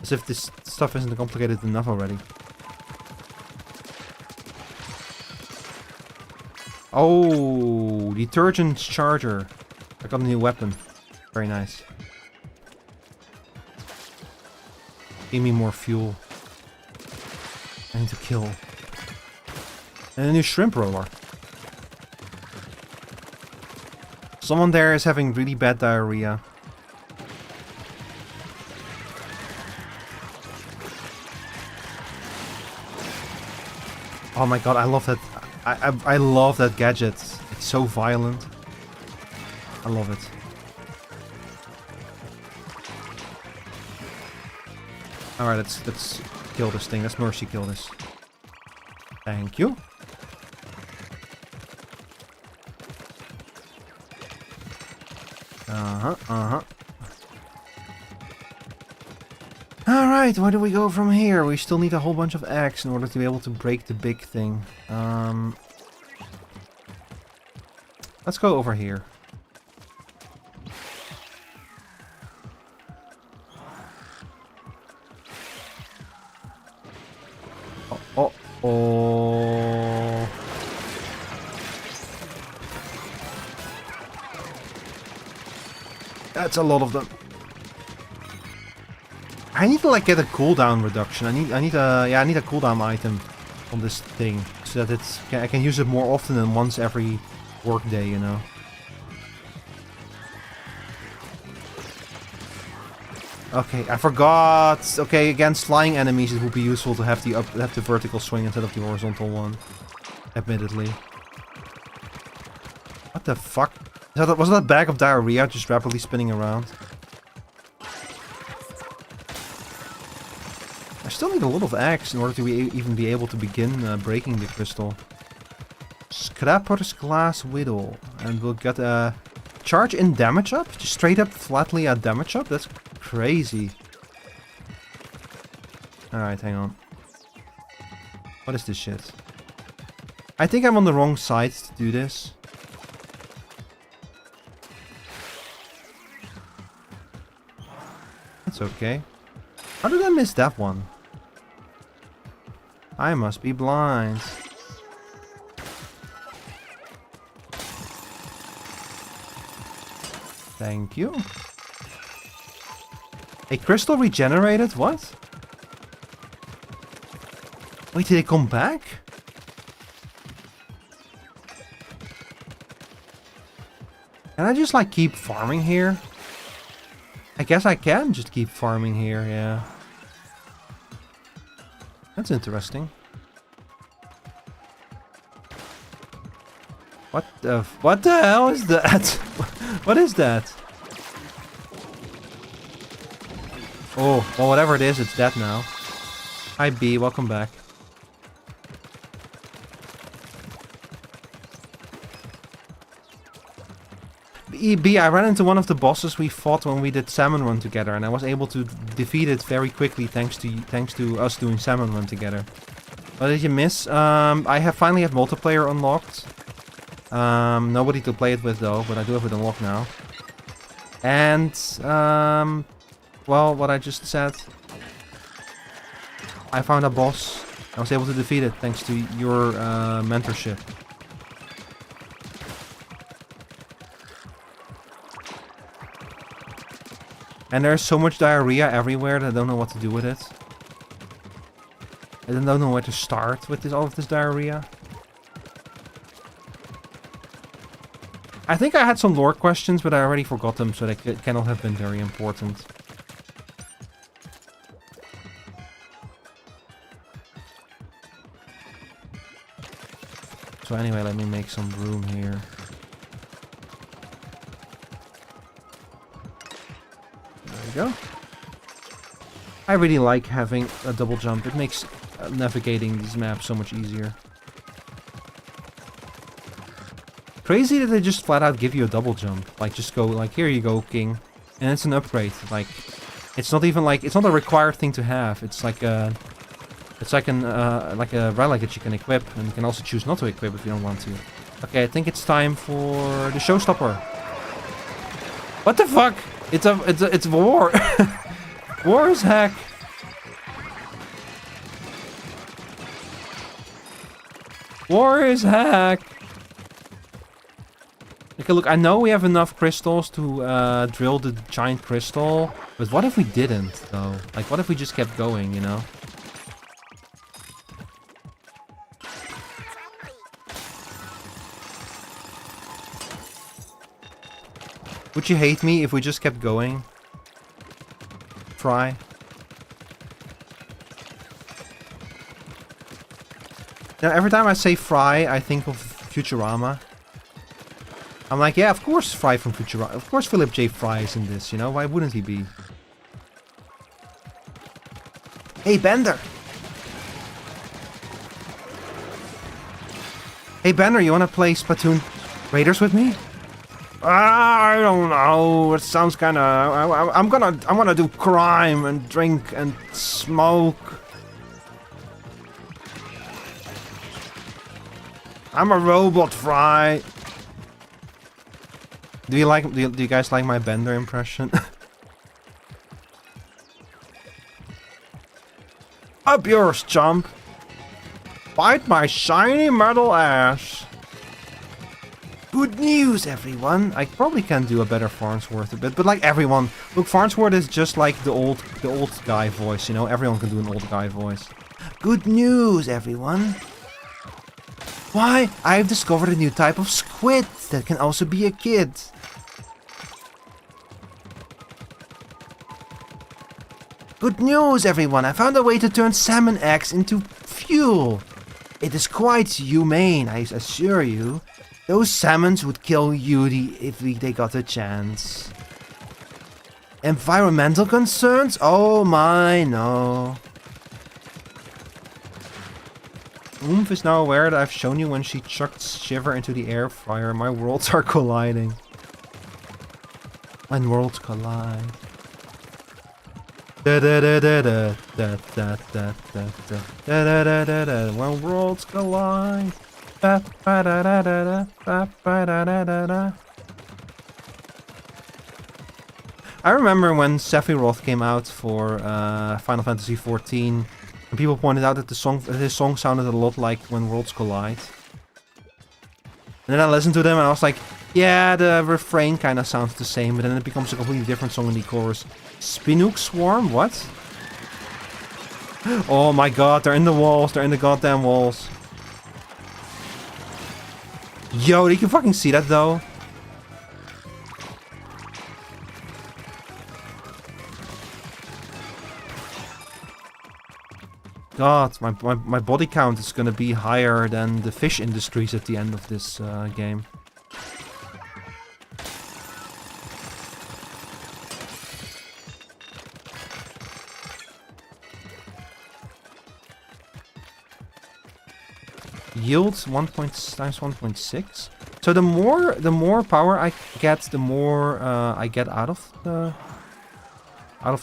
[SPEAKER 1] As if this stuff isn't complicated enough already. Oh, detergent charger. got a new weapon. Very nice. Give me more fuel. I need to kill. And a new shrimp roller. Someone there is having really bad diarrhea. Oh my god, I love that. I love that gadget. It's so violent. I love it. Alright, let's kill this thing. Let's mercy kill this. Thank you. Alright, where do we go from here? We still need a whole bunch of eggs in order to be able to break the big thing. Let's go over here. Oh. That's a lot of them. I need to like get a cooldown reduction. I need a cooldown item on this thing so that I can use it more often than once every workday, you know. Okay, I forgot. Okay, against flying enemies, it would be useful to have the vertical swing instead of the horizontal one. Admittedly. What the fuck? Was that a bag of diarrhea just rapidly spinning around? I still need a lot of eggs in order to even be able to begin breaking the crystal. Scrapper's Glass Whittle. And we'll get a charge in damage up? Just straight up flatly a damage up? That's crazy. Alright, hang on. What is this shit? I think I'm on the wrong side to do this. That's okay. How did I miss that one? I must be blind. Thank you. A crystal regenerated? What? Wait, did it come back? Can I just like keep farming here? I guess I can just keep farming here, yeah. That's interesting. What the hell is that? What is that? Oh, well, whatever it is, it's dead now. Hi B, welcome back. B, I ran into one of the bosses we fought when we did Salmon Run together, and I was able to defeat it very quickly thanks to us doing Salmon Run together. What did you miss? I finally have multiplayer unlocked. Nobody to play it with though, but I do have it unlocked now. And well, what I just said. I found a boss. I was able to defeat it thanks to your mentorship. And there's so much diarrhea everywhere that I don't know what to do with it. I don't know where to start with all of this diarrhea. I think I had some lore questions, but I already forgot them, so they cannot have been very important. So anyway, let me make some room here. Go. I really like having a double jump. It makes navigating these maps so much easier. Crazy that they just flat out give you a double jump. Like, just go, like, here you go, king. And it's an upgrade. Like, it's not even like, it's not a required thing to have. It's like a, like a relic that you can equip. And you can also choose not to equip if you don't want to. Okay, I think it's time for the showstopper. What the fuck? It's war. War is heck. War is heck. Okay, look, I know we have enough crystals to drill the giant crystal, but what if we didn't, though? Like, what if we just kept going, you know? Would you hate me if we just kept going? Try. Now, every time I say Fry, I think of Futurama. I'm like, yeah, of course Fry from Futurama. Of course Philip J. Fry is in this, you know? Why wouldn't he be? Hey, Bender! Hey, Bender, you wanna play Splatoon Raiders with me? I don't know. It sounds kinda... I'm gonna do crime and drink and smoke. I'm a robot, Fry. Do you guys like my Bender impression? Up yours, chump. Bite my shiny metal ass. Good news, everyone. I probably can do a better Farnsworth a bit, but like everyone, look, Farnsworth is just like the old guy voice, you know. Everyone can do an old guy voice. Good news, everyone. Why? I've discovered a new type of squid that can also be a kid. Good news, everyone. I found a way to turn salmon eggs into fuel. It is quite humane, I assure you. Those salmons would kill Yuri if they got a chance. Environmental concerns? Oh my, no. Oomph is now aware that I've shown you when she chucked Shiver into the air fryer. My worlds are colliding. When worlds collide. Da da da da da da da da da da da da da da. When worlds collide. Ba ba da da da da ba ba da da da da. I remember when Sephiroth came out for Final Fantasy XIV, and people pointed out that his song sounded a lot like When Worlds Collide. And then I listened to them and I was like, yeah, the refrain kind of sounds the same, but then it becomes a completely different song in the chorus. Spinook Swarm? What? Oh my god, they're in the walls, they're in the goddamn walls. Yo, you can fucking see that though. God, my body count is gonna be higher than the fish industries at the end of this game. Yields 1 times 1.6. So the more power I get, the more I get out of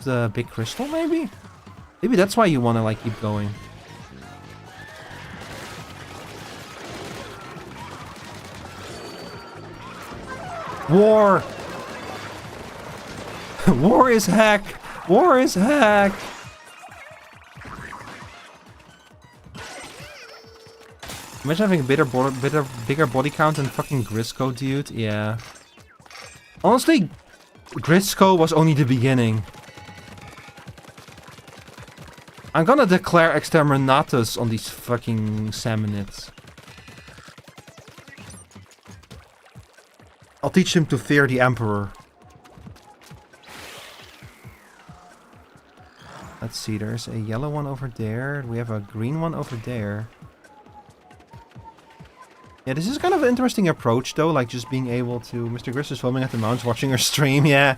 [SPEAKER 1] the big crystal, maybe? Maybe that's why you wanna like keep going. War! War is heck! War is heck! Imagine having a bigger body count than fucking Grisco, dude. Yeah. Honestly, Grisco was only the beginning. I'm gonna declare exterminatus on these fucking salmonids. I'll teach him to fear the Emperor. Let's see, there's a yellow one over there. We have a green one over there. Yeah, this is kind of an interesting approach though, like just being able to... Mr. Gris is filming at the mountains watching her stream, yeah.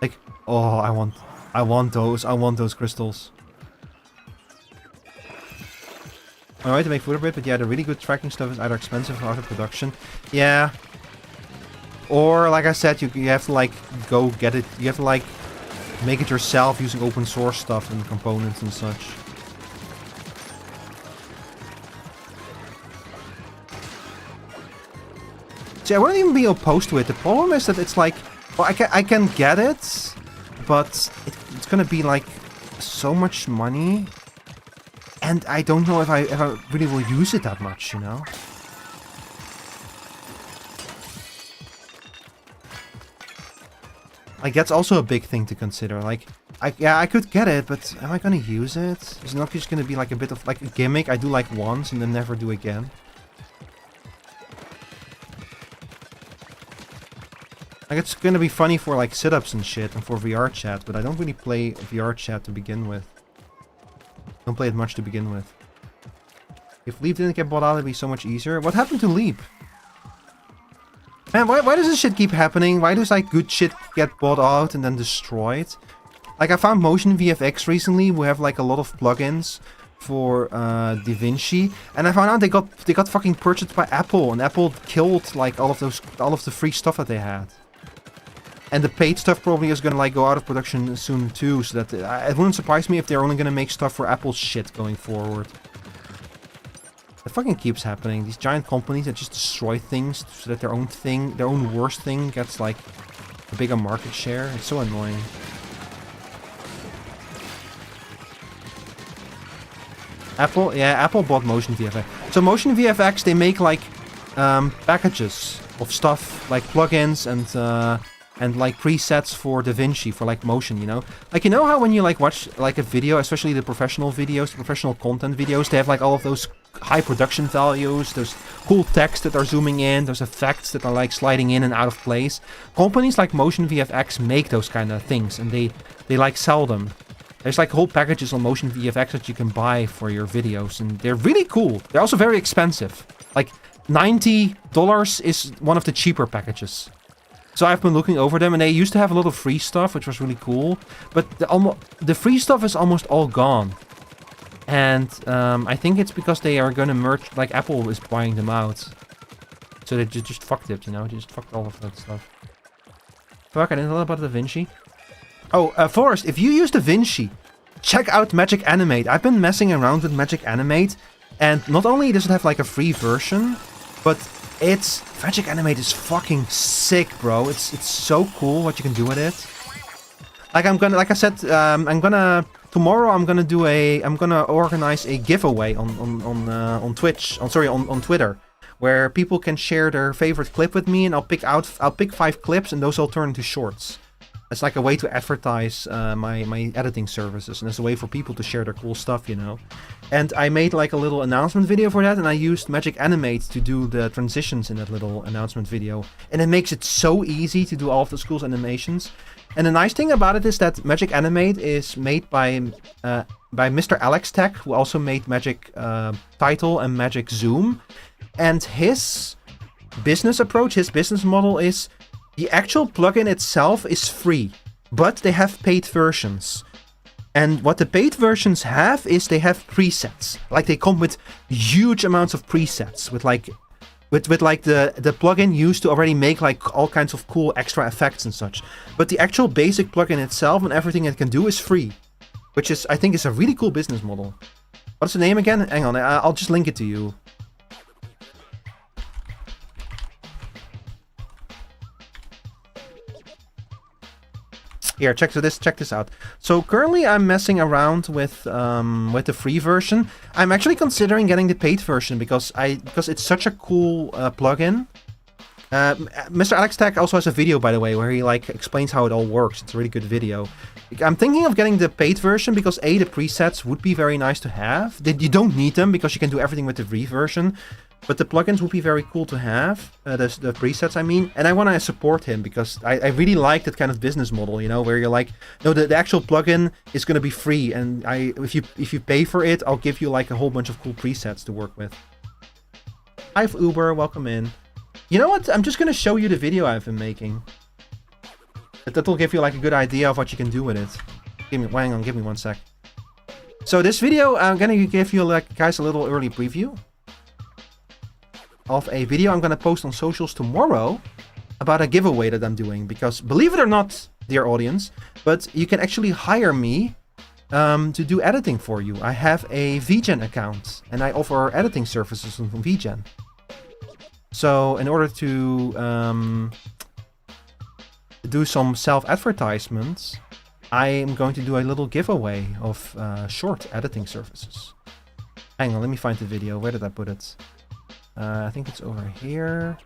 [SPEAKER 1] Like, oh, I want those crystals. Alright, to make food a bit, but yeah, the really good tracking stuff is either expensive or out of production. Yeah. Or, like I said, you have to like, go get it, you have to like, make it yourself using open source stuff and components and such. See, I wouldn't even be opposed to it. The problem is that it's like, well, I can get it, but it's gonna be like so much money, and I don't know if I really will use it that much, you know. Like, that's also a big thing to consider. Like, I could get it, but am I gonna use it? Is it not just gonna be like a bit of like a gimmick I do like once and then never do again? Like, it's gonna be funny for like sit-ups and shit and for VR chat, but I don't really play VR chat to begin with. Don't play it much to begin with. If Leap didn't get bought out, it'd be so much easier. What happened to Leap? Man, why does this shit keep happening? Why does like good shit get bought out and then destroyed? Like, I found Motion VFX recently. We have like a lot of plugins for DaVinci, and I found out they got fucking purchased by Apple, and Apple killed like all of the free stuff that they had. And the paid stuff probably is gonna like go out of production soon too, so that it wouldn't surprise me if they're only gonna make stuff for Apple's shit going forward. It fucking keeps happening. These giant companies that just destroy things so that their own worst thing gets like a bigger market share. It's so annoying. Apple bought Motion VFX. So Motion VFX, they make like packages of stuff like plugins and like presets for DaVinci for like motion, you know? Like, you know how when you like watch like a video, especially the professional videos, the professional content videos, they have like all of those high production values, those cool text that are zooming in, those effects that are like sliding in and out of place. Companies like Motion VFX make those kind of things, and they like sell them. There's like whole packages on Motion VFX that you can buy for your videos, and they're really cool. They're also very expensive. Like $90 is one of the cheaper packages. So I've been looking over them, and they used to have a lot of free stuff, which was really cool. But the free stuff is almost all gone. And I think it's because they are gonna merge, like Apple is buying them out. So they just fucked it, you know? Just fucked all of that stuff. Fuck, I didn't know about DaVinci. Oh, Forrest, if you use DaVinci, check out Magic Animate. I've been messing around with Magic Animate, and not only does it have like a free version, but Magic Animate is fucking sick, bro. It's so cool what you can do with it. Like tomorrow I'm gonna organize a giveaway on Twitch, on Twitter, where people can share their favorite clip with me, and I'll pick 5 clips, and those will turn into shorts. It's like a way to advertise my editing services, and it's a way for people to share their cool stuff, you know. And I made like a little announcement video for that, and I used Magic Animate to do the transitions in that little announcement video. And it makes it so easy to do all of those cool animations. And the nice thing about it is that Magic Animate is made by Mr. Alex Tech, who also made Magic Title and Magic Zoom. And his business approach, his business model is the actual plugin itself is free, but they have paid versions. And what the paid versions have is they have presets. Like, they come with huge amounts of presets with like the plugin used to already make like all kinds of cool extra effects and such. But the actual basic plugin itself and everything it can do is free, which is, I think, is a really cool business model. What's the name again? Hang on, I'll just link it to you. Here, check this out. So currently I'm messing around with the free version. I'm actually considering getting the paid version because it's such a cool plugin. Mr. Alex Tech also has a video, by the way, where he like explains how it all works. It's a really good video. I'm thinking of getting the paid version because the presets would be very nice to have. You don't need them because you can do everything with the free version. But the plugins would be very cool to have, the presets, I mean. And I want to support him because I really like that kind of business model, you know, where you're like, no, the actual plugin is going to be free, and if you pay for it, I'll give you like a whole bunch of cool presets to work with. Hi, Vtuber, welcome in. You know what? I'm just going to show you the video I've been making. That'll give you like a good idea of what you can do with it. Hang on, give me 1 sec. So this video, I'm going to give you like guys a little early preview of a video I'm going to post on socials tomorrow about a giveaway that I'm doing. Because believe it or not, dear audience, but you can actually hire me to do editing for you. I have a VGen account, and I offer editing services on VGen. So in order to do some self-advertisements, I am going to do a little giveaway of short editing services. Hang on, let me find the video. Where did I put it? I think it's over here.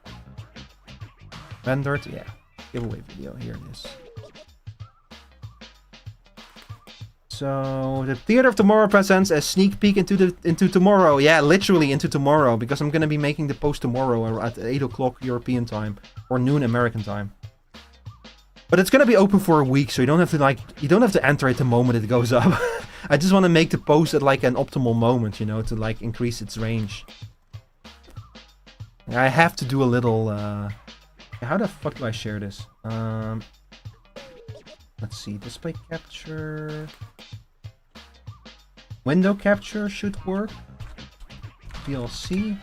[SPEAKER 1] Rendered, yeah. Giveaway video, here it is. So the Theater of Tomorrow presents a sneak peek into tomorrow. Yeah, literally into tomorrow, because I'm gonna be making the post tomorrow at 8 o'clock European time or noon American time. But it's gonna be open for a week, so you don't have to enter it the moment it goes up. I just want to make the post at like an optimal moment, you know, to like increase its range. I have to do a little. How the fuck do I share this? Let's see, display capture. Window capture should work. VLC.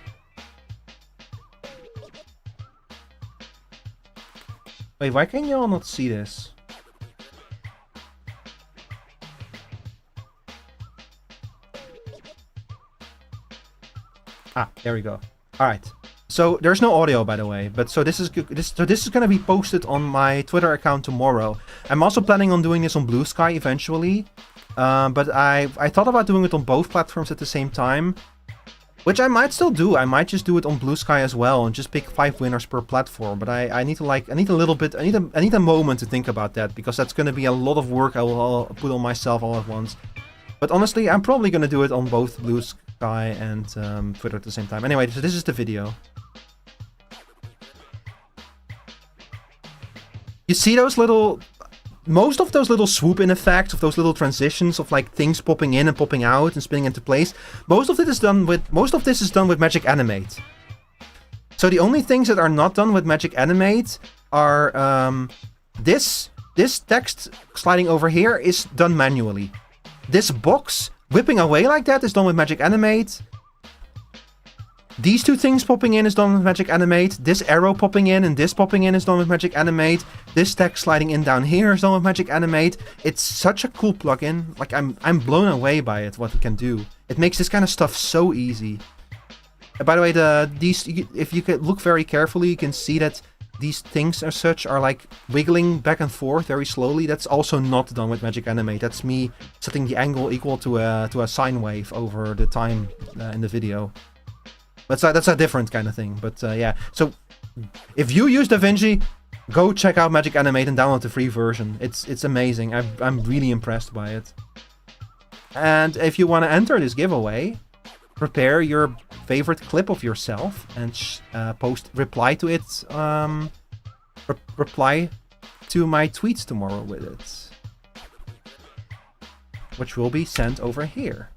[SPEAKER 1] Wait, why can you all not see this? Ah, there we go. All right. So there's no audio, by the way, but so this is going to be posted on my Twitter account tomorrow. I'm also planning on doing this on Blue Sky eventually, but I thought about doing it on both platforms at the same time, which I might still do. I might just do it on Blue Sky as well and just pick 5 winners per platform. But I need a moment to think about that, because that's going to be a lot of work I will put on myself all at once. But honestly, I'm probably going to do it on both Blue Sky and Twitter at the same time. Anyway, so this is the video. You see those little... Most of those little swoop-in effects, of those little transitions of like things popping in and popping out and spinning into place, most of this is done with Magic Animate. So the only things that are not done with Magic Animate are this text sliding over here is done manually. This box whipping away like that is done with Magic Animate. These two things popping in is done with Magic Animate. This arrow popping in and this popping in is done with Magic Animate. This text sliding in down here is done with Magic Animate. It's such a cool plugin. Like I'm blown away by it, what it can do. It makes this kind of stuff so easy. By the way, if you could look very carefully, you can see that these things as such are like wiggling back and forth very slowly. That's also not done with Magic Animate. That's me setting the angle equal to a sine wave over the time in the video. That's a different kind of thing, but yeah. So, if you use DaVinci, go check out Magic Animate and download the free version. It's amazing. I'm really impressed by it. And if you want to enter this giveaway, prepare your favorite clip of yourself and reply to it. Reply to my tweets tomorrow with it, which will be sent over here.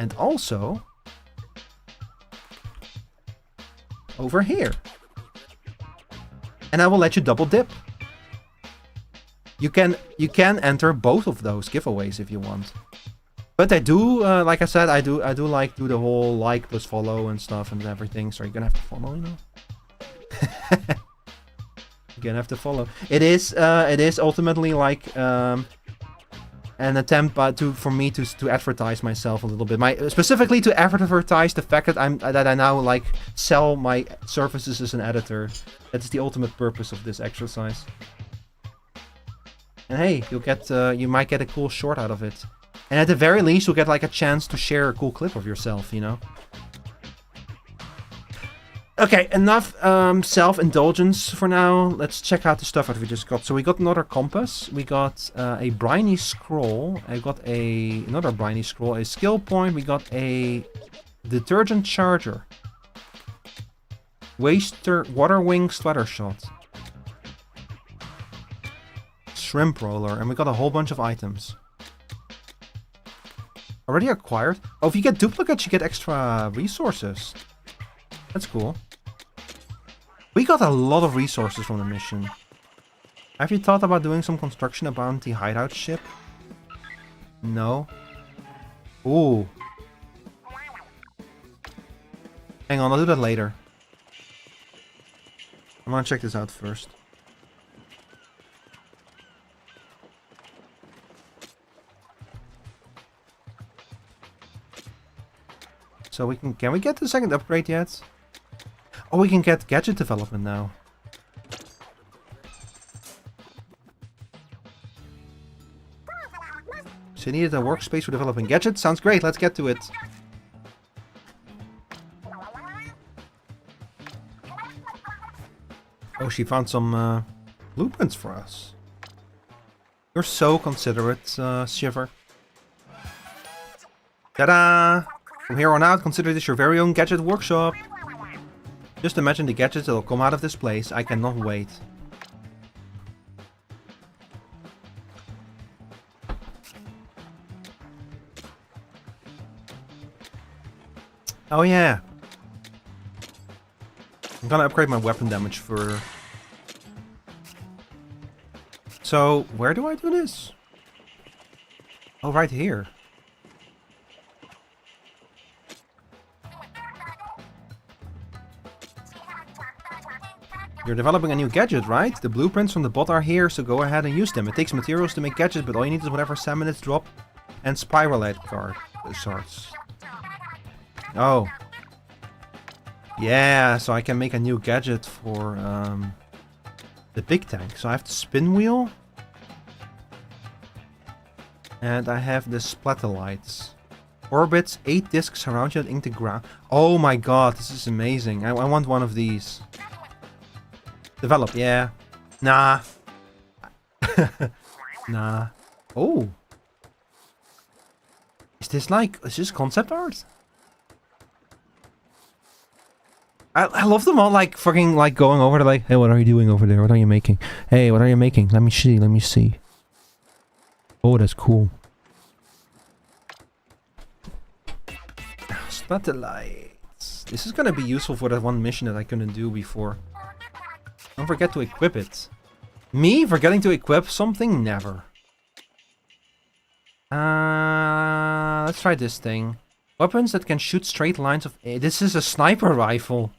[SPEAKER 1] And also over here. And I will let you double dip. You can enter both of those giveaways if you want. But I do, like I said, I do like do the whole like plus follow and stuff and everything. So you're gonna have to follow, you know. You're gonna have to follow. It is ultimately like an attempt for me to advertise myself a little bit. Specifically to advertise the fact that I now like sell my services as an editor. That's the ultimate purpose of this exercise. And hey, you might get a cool short out of it. And at the very least, you'll get like a chance to share a cool clip of yourself, you know? Okay, enough self-indulgence for now. Let's check out the stuff that we just got. So we got another compass. We got a briny scroll. I got another briny scroll. A skill point. We got a detergent charger. Water wing sweater shot. Shrimp roller. And we got a whole bunch of items. Already acquired? Oh, if you get duplicates, you get extra resources. That's cool. We got a lot of resources from the mission. Have you thought about doing some construction about the hideout ship? No? Ooh. Hang on, I'll do that later. I'm gonna check this out first. So can we get the second upgrade yet? Oh, we can get gadget development now. So you needed a workspace for developing gadgets? Sounds great, let's get to it. Oh, she found some blueprints for us. You're so considerate, Shiver. Ta-da! From here on out, consider this your very own gadget workshop. Just imagine the gadgets that'll come out of this place. I cannot wait. Oh yeah. I'm gonna upgrade my weapon damage for... So, where do I do this? Oh, right here. You're developing a new gadget, right? The blueprints from the bot are here, so go ahead and use them. It takes materials to make gadgets, but all you need is whatever salmonids drop and spiralite card shards. Oh. Yeah, so I can make a new gadget for the big tank. So I have the spin wheel. And I have the splatterlights. Orbits, 8 discs around you that ink the ground. Oh my god, this is amazing. I want one of these. Develop, yeah. Nah. Nah. Oh. Is this concept art? I love them all like fucking like going over to like, hey, what are you doing over there? What are you making? Hey, what are you making? Let me see. Oh, that's cool. Spotlights. This is gonna be useful for that one mission that I couldn't do before. Don't forget to equip it. Me forgetting to equip something? Never. Let's try this thing. Weapons that can shoot straight lines of... This is a sniper rifle.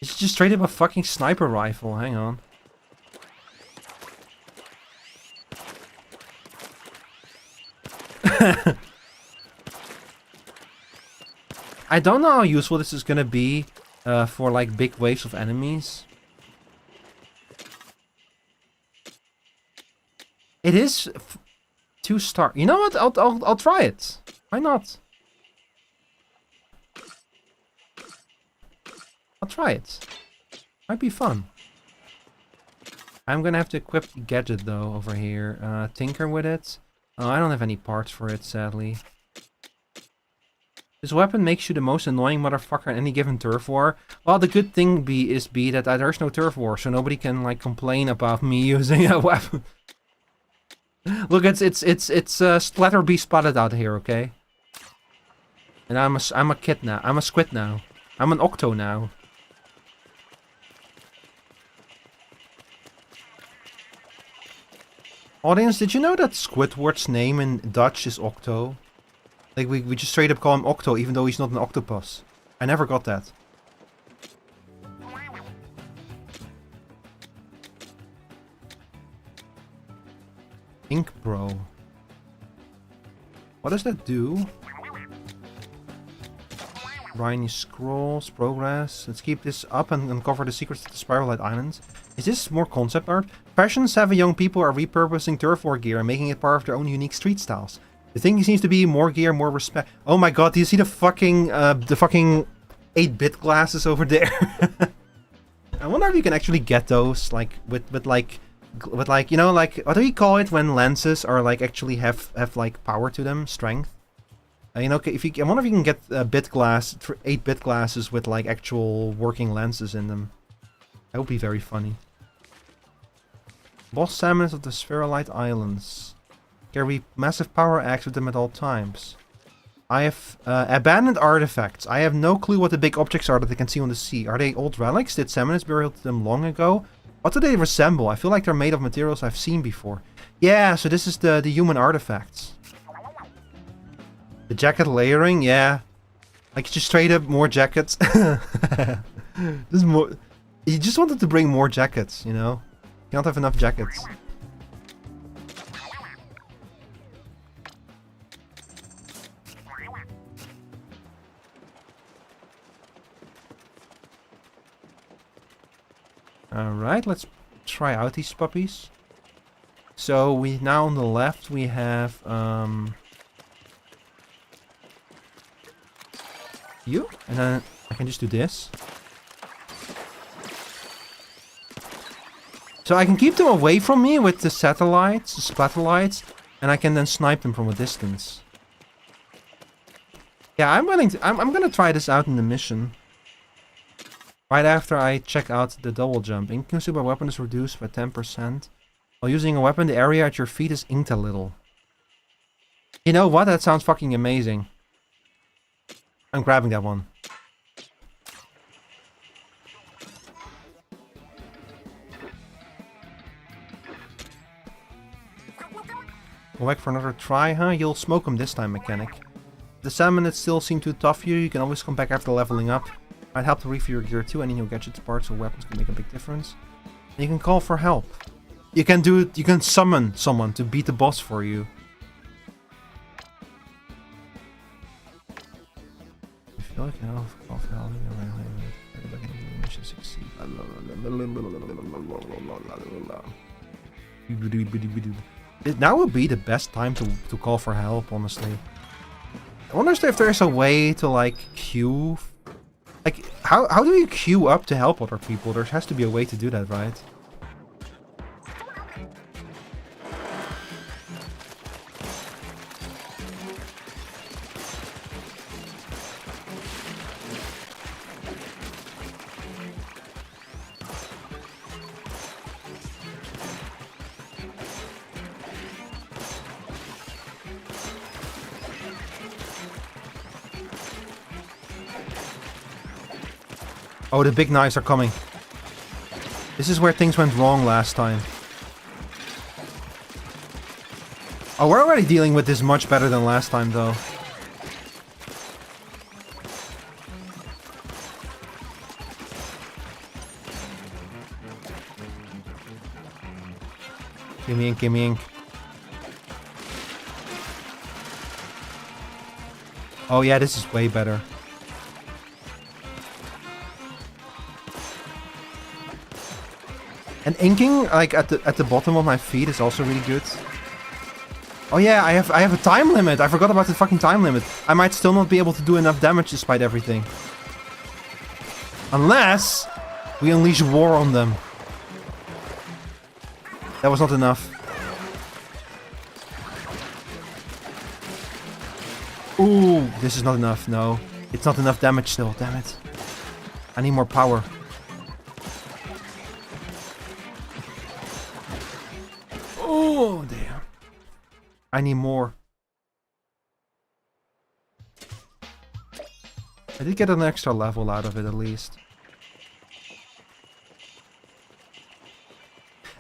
[SPEAKER 1] It's just straight up a fucking sniper rifle. Hang on. I don't know how useful this is gonna be for like big waves of enemies. It is 2-star. You know what? I'll try it. Why not? I'll try it. Might be fun. I'm gonna have to equip the gadget though over here. Tinker with it. Oh, I don't have any parts for it, sadly. This weapon makes you the most annoying motherfucker in any given turf war. Well, the good thing is that there's no turf war, so nobody can like complain about me using a weapon. Look, it's splatter be spotted out here, okay? And I'm a kid now. I'm a squid now. I'm an octo now. Audience, did you know that Squidward's name in Dutch is Octo? Like, we just straight up call him Octo, even though he's not an octopus. I never got that. Ink Bro. What does that do? Briny Scrolls, Progress. Let's keep this up and uncover the secrets of the Spiralite Islands. Is this more concept art? Fashion-savvy young people are repurposing turf war gear and making it part of their own unique street styles. The thing seems to be more gear, more respect. Oh my god, do you see the fucking 8-bit glasses over there? I wonder if you can actually get those, like, with you know, like, what do you call it when lenses are, like, actually have like, power to them? Strength? You know, I wonder if you can get 8-bit glasses with, like, actual working lenses in them. That would be very funny. Boss salmons of the Spherolite Islands. Carry massive power axe with them at all times. I have abandoned artifacts. I have no clue what the big objects are that I can see on the sea. Are they old relics? Did salmonids bury them long ago? What do they resemble? I feel like they're made of materials I've seen before. Yeah, so this is the human artifacts. The jacket layering, yeah. Like, just straight up more jackets. This is more... You just wanted to bring more jackets, you know? You don't have enough jackets. Alright, let's try out these puppies. So, now on the left we have, you, and then I can just do this. So I can keep them away from me with the satellites, the satellites, and I can then snipe them from a distance. Yeah, I'm willing to. I'm gonna try this out in the mission. Right after I check out the double jump. Ink consumed by weapon is reduced by 10%. While using a weapon, the area at your feet is inked a little. You know what? That sounds fucking amazing. I'm grabbing that one. Go back for another try, huh? You'll smoke him this time, mechanic. If the 7 minutes still seem too tough for you, you can always come back after leveling up. Might help to refill your gear too. Any new gadgets, parts, or weapons can make a big difference. And you can call for help. You can do it. You can summon someone to beat the boss for you. I feel like now call for help. You should succeed. Now would be the best time to call for help, honestly. I wonder if there's a way to like queue. Like, how do you queue up to help other people? There has to be a way to do that, right? Oh, the big knives are coming. This is where things went wrong last time. Oh, we're already dealing with this much better than last time, though. Give me ink, give me ink. Oh yeah, this is way better. And inking, like at the bottom of my feet, is also really good. Oh yeah, I have a time limit. I forgot about the fucking time limit. I might still not be able to do enough damage despite everything. Unless we unleash war on them. That was not enough. Ooh, this is not enough. No, it's not enough damage still. Damn it. I need more power. Oh, damn. I need more. I did get an extra level out of it at least.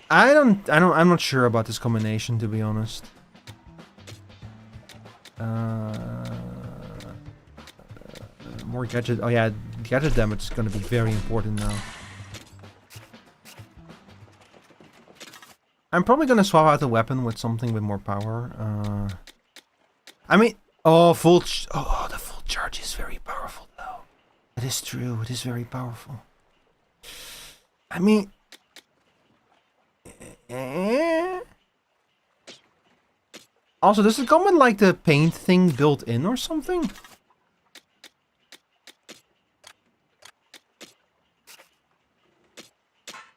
[SPEAKER 1] I'm not sure about this combination, to be honest. More gadget. Oh yeah, gadget damage is going to be very important now. I'm probably going to swap out the weapon with something with more power. I mean, oh, the full charge is very powerful though. It is true. It is very powerful. I mean, also, does it come with like the paint thing built in or something?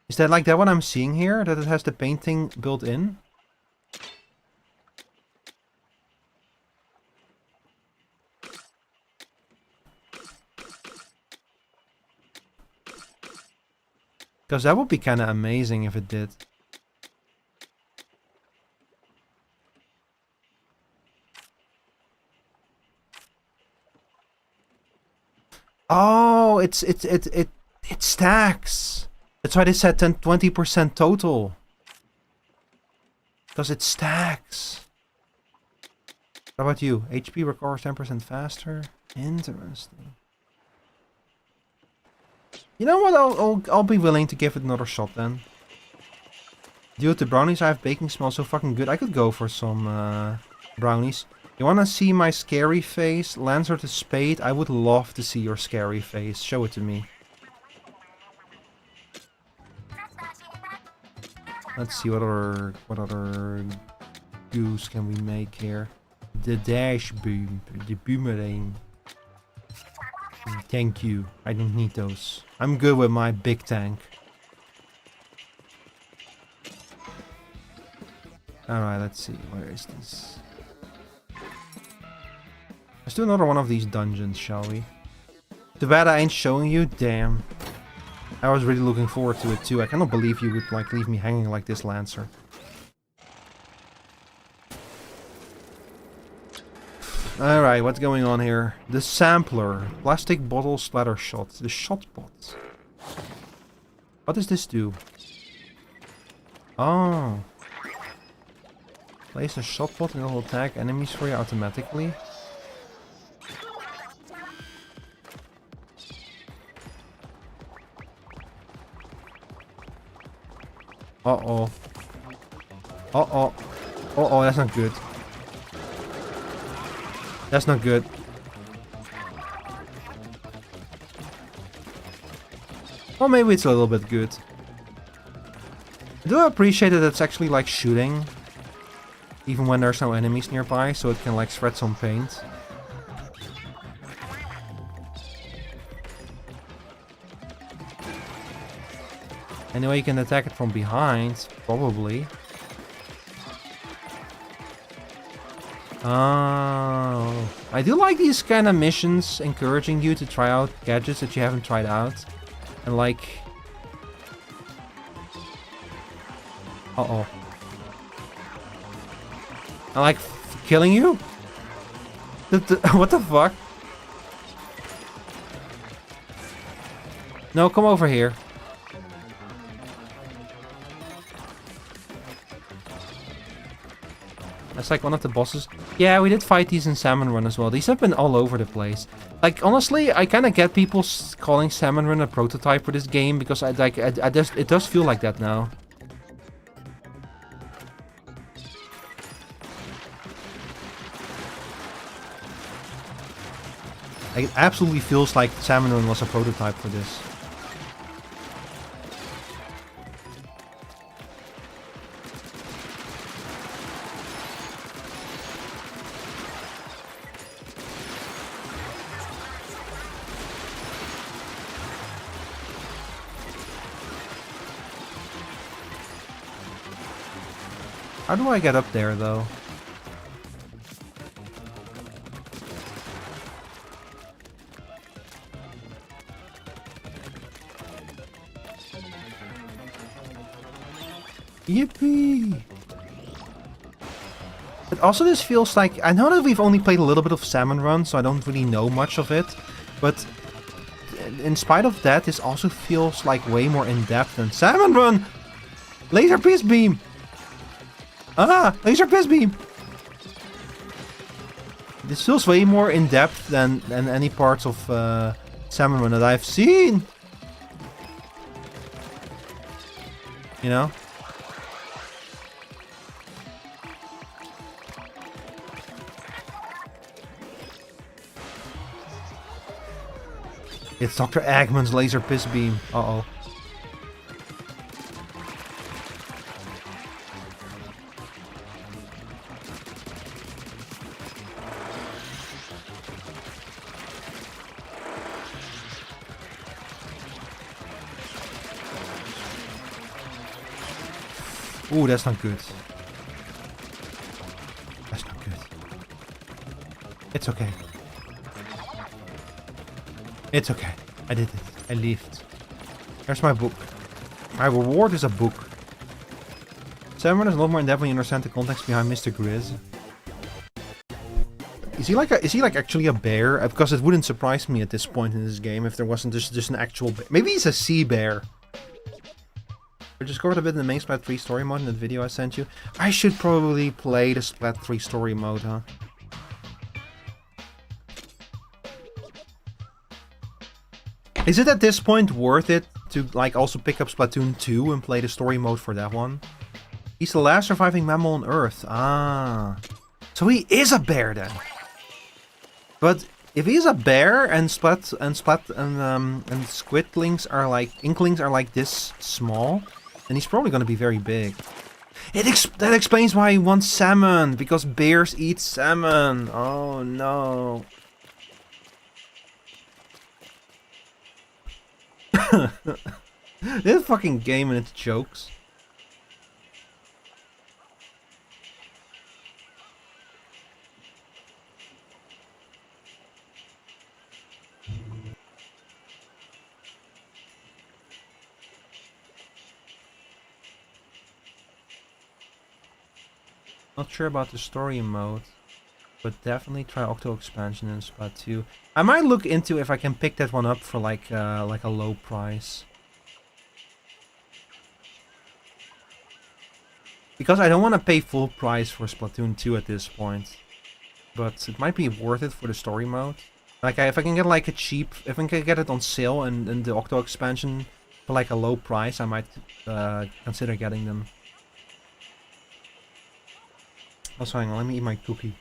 [SPEAKER 1] Is that like that what I'm seeing here? That it has the painting built in? Because that would be kind of amazing if it did. Oh, it stacks. That's why they said 20% total. Because it stacks. How about you? HP recovers 10% faster. Interesting. You know what? I'll be willing to give it another shot then. Dude, the brownies I have baking smell so fucking good. I could go for some brownies. You wanna see my scary face? Lancer the Spade. I would love to see your scary face. Show it to me. Let's see what other goose can we make here. The dash boom, the boomerang. Thank you. I don't need those. I'm good with my big tank. Alright, let's see. Where is this? Let's do another one of these dungeons, shall we? Too bad I ain't showing you. Damn. I was really looking forward to it too. I cannot believe you would like leave me hanging like this, Lancer. Alright, what's going on here? The sampler. Plastic bottle splatter shot. The shot bot. What does this do? Oh. Place a shot bot and it will attack enemies for you automatically. Uh-oh. Uh-oh. Uh-oh, that's not good. That's not good. Well, maybe it's a little bit good. I do appreciate that it's actually like shooting. Even when there's no enemies nearby, so it can like spread some paint. Anyway, you can attack it from behind, probably. Oh, I do like these kind of missions encouraging you to try out gadgets that you haven't tried out. And like... Uh-oh. I like killing you? What the fuck? No, come over here. That's like one of the bosses. Yeah, we did fight these in Salmon Run as well. These have been all over the place. Like, honestly, I kind of get people calling Salmon Run a prototype for this game because I just, it does feel like that now. Like, it absolutely feels like Salmon Run was a prototype for this. How do I get up there, though? Yippee! But also this feels like... I know that we've only played a little bit of Salmon Run, so I don't really know much of it. But in spite of that, this also feels like way more in-depth than Salmon Run! Laser Piss Beam! Ah! Laser Piss Beam! This feels way more in-depth than any parts of Salmon Run that I've seen! You know? It's Dr. Eggman's Laser Piss Beam. Uh-oh. Ooh, that's not good. That's not good. It's okay. It's okay. I did it. I lived. Here's my book. My reward is a book. Salmon is a lot more in-depth when you understand the context behind Mr. Grizz. Is he like actually a bear? Because it wouldn't surprise me at this point in this game if there wasn't just an actual bear. Maybe he's a sea bear. I discovered a bit in the main Splat 3 story mode in that video I sent you. I should probably play the Splat 3 story mode, huh? Is it at this point worth it to like also pick up Splatoon 2 and play the story mode for that one? He's the last surviving mammal on Earth. Ah. So he is a bear then. But if he's a bear and squidlings are like inklings are like this small, then he's probably gonna be very big. That explains why he wants salmon, because bears eat salmon. Oh no. This fucking game and its jokes. Not sure about the story mode, but definitely try Octo expansion in Splatoon 2. I might look into if I can pick that one up for like a low price. Because I don't want to pay full price for Splatoon 2 at this point. But it might be worth it for the story mode. Like, if I can get like a cheap... If I can get it on sale and the Octo expansion for like a low price, I might consider getting them. Also, hang on, let me eat my cookie.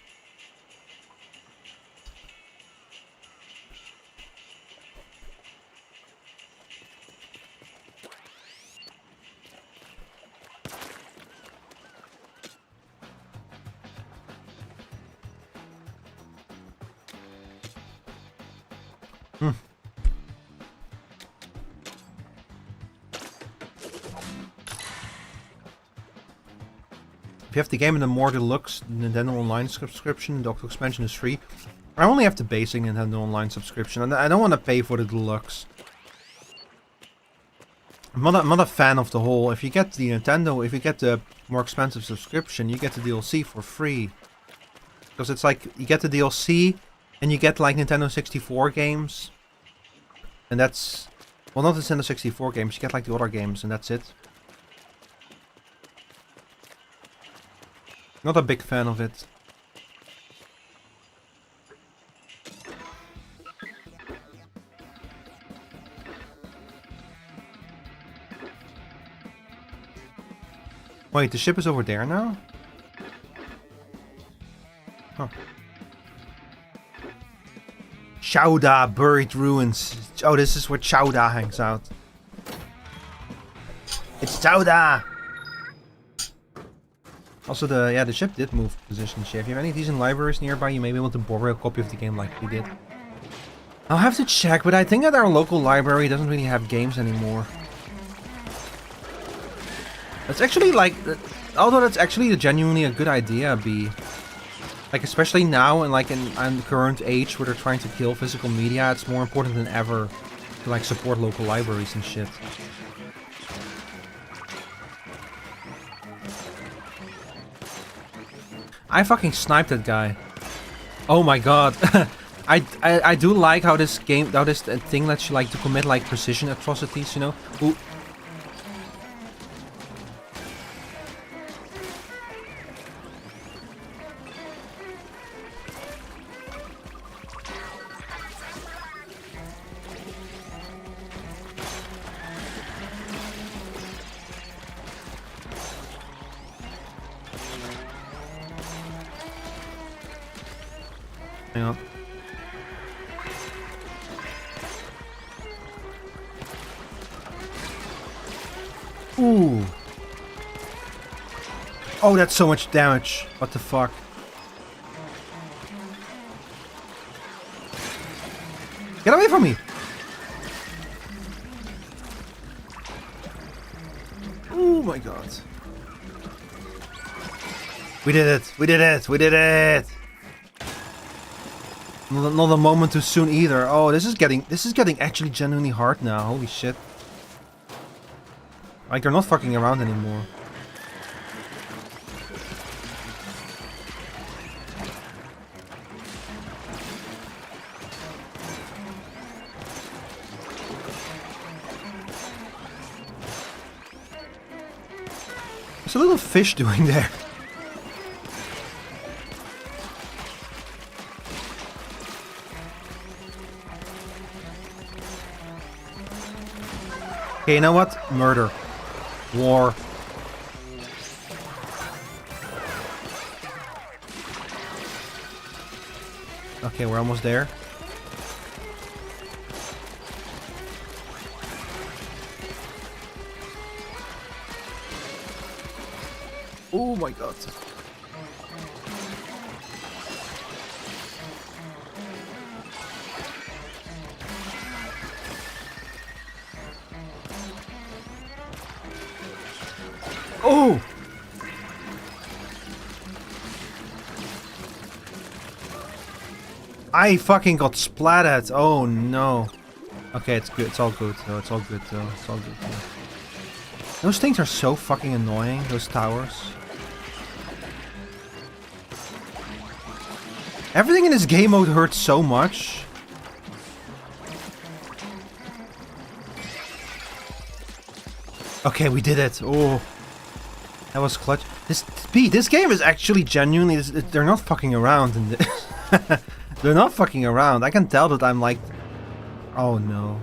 [SPEAKER 1] If you have the game in the more deluxe Nintendo Online subscription, the Octo expansion is free. I only have the basic Nintendo Online subscription, and I don't want to pay for the deluxe. I'm not a fan of the whole. If you get the Nintendo, if you get the more expensive subscription, you get the DLC for free. Because it's like, you get the DLC, and you get like Nintendo 64 games. And that's... Well, not the Nintendo 64 games, you get like the other games, and that's it. Not a big fan of it. Wait, the ship is over there now? Huh. Chowda, buried ruins. Oh, this is where Chowda hangs out. It's Chowda! Also, the ship did move position shift. If you have any decent libraries nearby, you may be able to borrow a copy of the game like we did. I'll have to check, but I think that our local library doesn't really have games anymore. That's actually like... Although that's actually genuinely a good idea, B. Like, especially now, and like in the current age where they're trying to kill physical media, it's more important than ever to like support local libraries and shit. I fucking sniped that guy. Oh my god. I do like how this game, how this thing lets you like to commit like precision atrocities, you know? Ooh. Hang on. Ooh. Oh, that's so much damage. What the fuck? Get away from me! Oh my god. We did it! We did it! We did it! Not a moment too soon either. Oh, this is getting actually genuinely hard now. Holy shit. Like, they're not fucking around anymore. What's a little fish doing there? Okay, you know what? Murder. War. Okay, we're almost there. Oh my god. Oh! I fucking got splattered. Oh no. Okay, it's good. It's all good though. It's all good though. It's all good though. Those things are so fucking annoying, those towers. Everything in this game mode hurts so much. Okay, we did it. Oh, that was clutch. This game is actually genuinely. They're not fucking around. They're not fucking around. I can tell that I'm like. Oh no.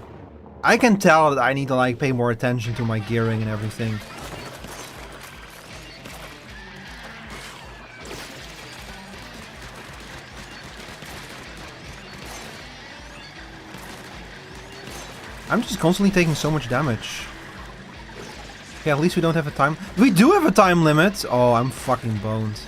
[SPEAKER 1] I can tell that I need to like pay more attention to my gearing and everything. I'm just constantly taking so much damage. Okay, at least we don't have a time... We do have a time limit! Oh, I'm fucking boned.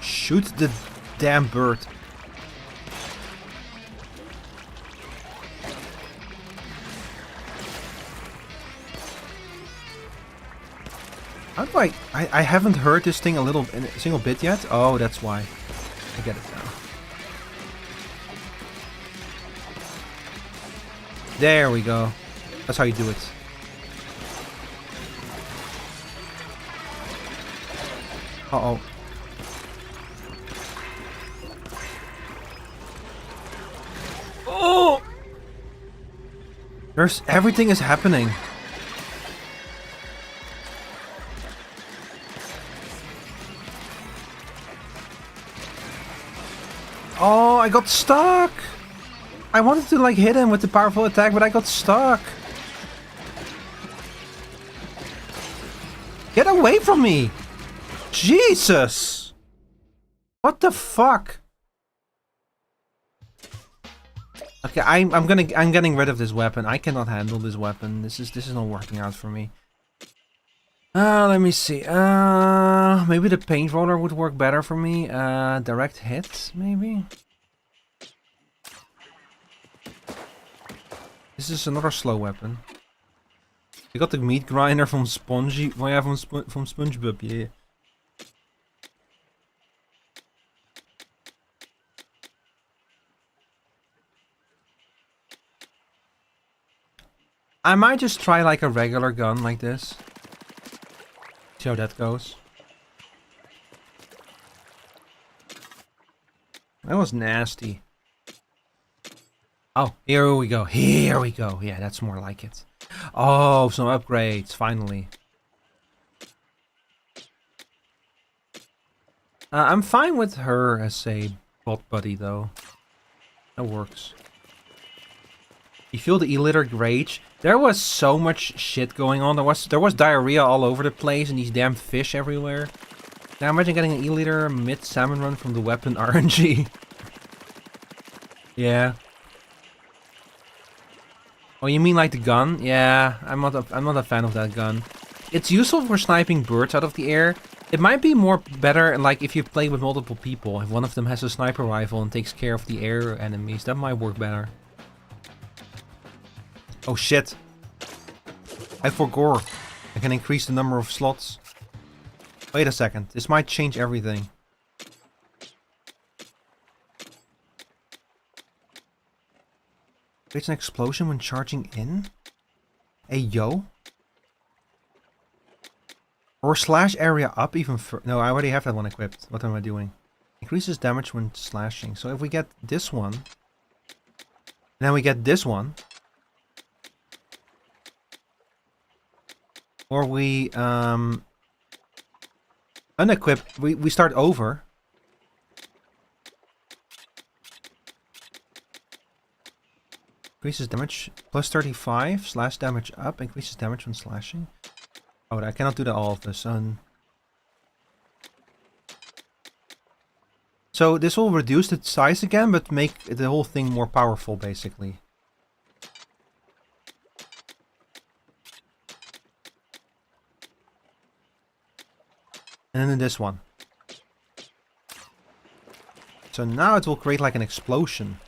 [SPEAKER 1] Shoot the damn bird. How do I haven't heard this thing a single bit yet? Oh, that's why. I get it now. There we go. That's how you do it. Uh-oh. Oh! Everything is happening. Oh, I got stuck! I wanted to like hit him with the powerful attack, but I got stuck. Get away from me! Jesus! What the fuck? Okay, I'm getting rid of this weapon. I cannot handle this weapon. This is not working out for me. Let me see. Maybe the paint roller would work better for me. Direct hit, maybe? This is another slow weapon. We got the meat grinder from Spongy. Oh yeah, from SpongeBob, yeah. I might just try like a regular gun like this. See how that goes. That was nasty. Oh, here we go. Here we go. Yeah, that's more like it. Oh, some upgrades, finally. I'm fine with her as a bot buddy, though. That works. You feel the E-liter rage? There was so much shit going on. There was diarrhea all over the place and these damn fish everywhere. Now imagine getting an E-liter mid-salmon run from the weapon RNG. Yeah. Oh, you mean like the gun? Yeah, I'm not a fan of that gun. It's useful for sniping birds out of the air. It might be more better like if you play with multiple people. If one of them has a sniper rifle and takes care of the air enemies, that might work better. Oh shit. I forgot. I can increase the number of slots. Wait a second. This might change everything. Creates an explosion when charging in? Hey yo? Or slash area up even further. No, I already have that one equipped. What am I doing? Increases damage when slashing. So if we get this one. And then we get this one. Or we unequip, we start over. Increases damage plus 35, slash damage up, increases damage when slashing. Oh, I cannot do that all of a sudden. So this will reduce the size again, but make the whole thing more powerful, basically. And then this one. So now it will create like an explosion.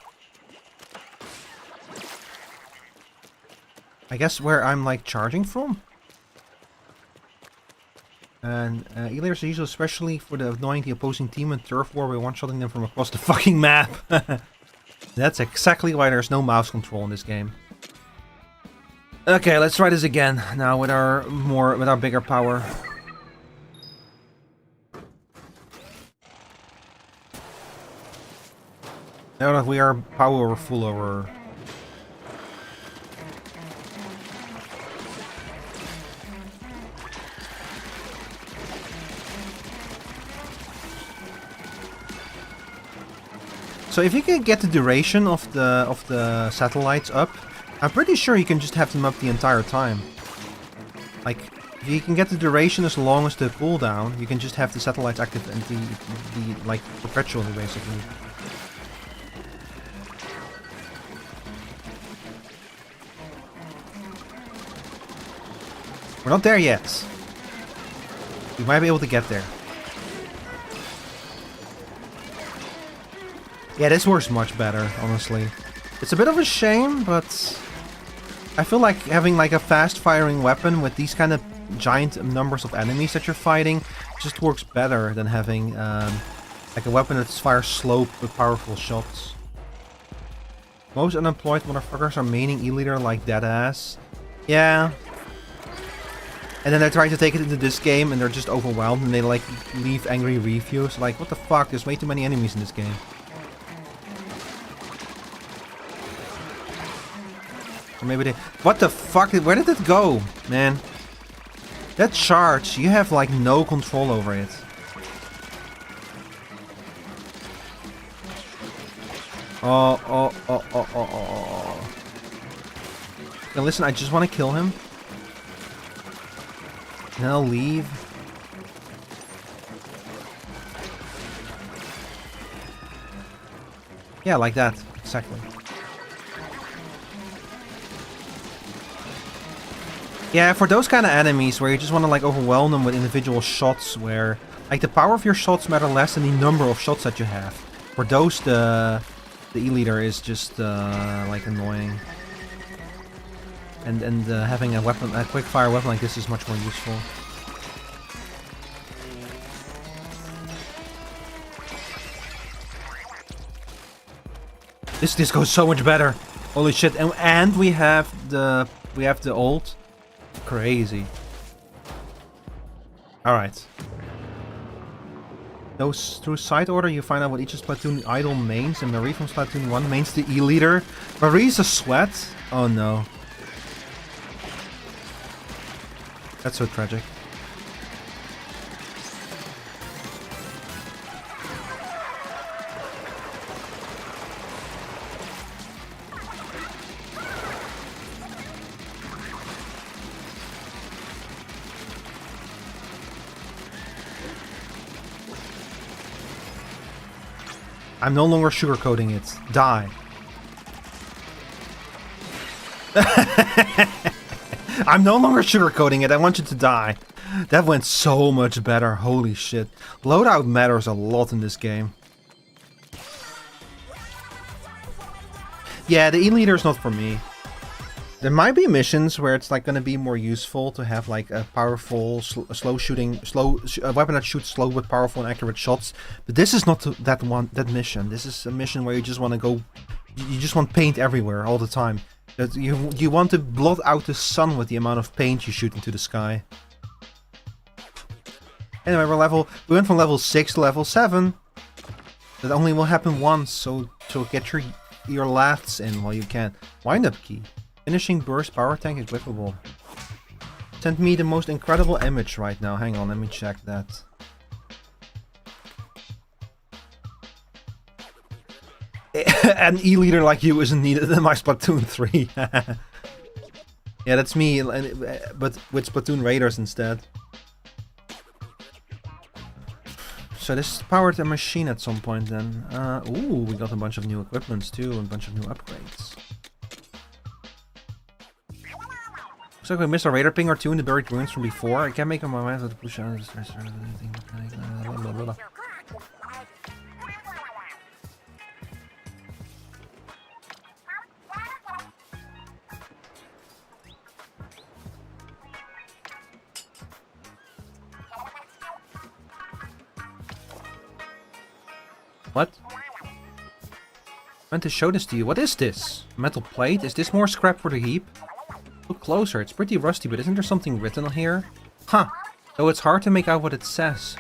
[SPEAKER 1] I guess where I'm like charging from. And E-layers are used especially for the annoying the opposing team in turf war by one-shotting them from across the fucking map. That's exactly why there's no mouse control in this game. Okay, let's try this again now with our bigger power. Now that we are powerful over. So if you can get the duration of the satellites up, I'm pretty sure you can just have them up the entire time. Like, if you can get the duration as long as the cooldown, you can just have the satellites active and the like perpetually basically. We're not there yet. We might be able to get there. Yeah, this works much better, honestly. It's a bit of a shame, but I feel like having like a fast-firing weapon with these kind of giant numbers of enemies that you're fighting just works better than having like a weapon that fires slow but powerful shots. Most unemployed motherfuckers are maining E-Leader like deadass. Yeah. And then they're trying to take it into this game and they're just overwhelmed and they like leave angry reviews like, what the fuck, there's way too many enemies in this game. Or maybe they... What the fuck? Where did it go, man? That charge, you have like no control over it. Oh. Okay, listen, I just want to kill him. And then I'll leave. Yeah, like that. Exactly. Yeah, for those kind of enemies where you just want to like overwhelm them with individual shots where like the power of your shots matter less than the number of shots that you have. For those the E-Leader is just like annoying. And having a weapon, a quick fire weapon like this is much more useful. This goes so much better. Holy shit! And we have the ult. Crazy. Alright. Through side order you find out what each Splatoon idol mains, and Marie from Splatoon 1 mains the E-Leader. Marie's a sweat? Oh no. That's so tragic. I'm no longer sugarcoating it. Die. I'm no longer sugarcoating it. I want you to die. That went so much better. Holy shit. Loadout matters a lot in this game. Yeah, the E-Leader is not for me. There might be missions where it's like going to be more useful to have like a powerful, a weapon that shoots slow but powerful and accurate shots. But this is not that mission. This is a mission where you just want to go, you just want paint everywhere all the time. That you want to blot out the sun with the amount of paint you shoot into the sky. Anyway, we went from level 6 to level 7. That only will happen once, so get your laughs in while you can. Wind-up key. Finishing burst power tank equipable. Send me the most incredible image right now. Hang on, let me check that. An E-Leader like you isn't needed in my Splatoon 3. Yeah, that's me, but with Splatoon Raiders instead. So this powered a machine at some point then. Ooh, we got a bunch of new equipments too, and a bunch of new upgrades. Looks like we missed a radar ping or two in the buried ruins from before. I can't make up my mind how to push out this. What? I meant to show this to you. What is this? A metal plate? Is this more scrap for the heap? Look closer, it's pretty rusty, but isn't there something written here? Huh. Though it's hard to make out what it says.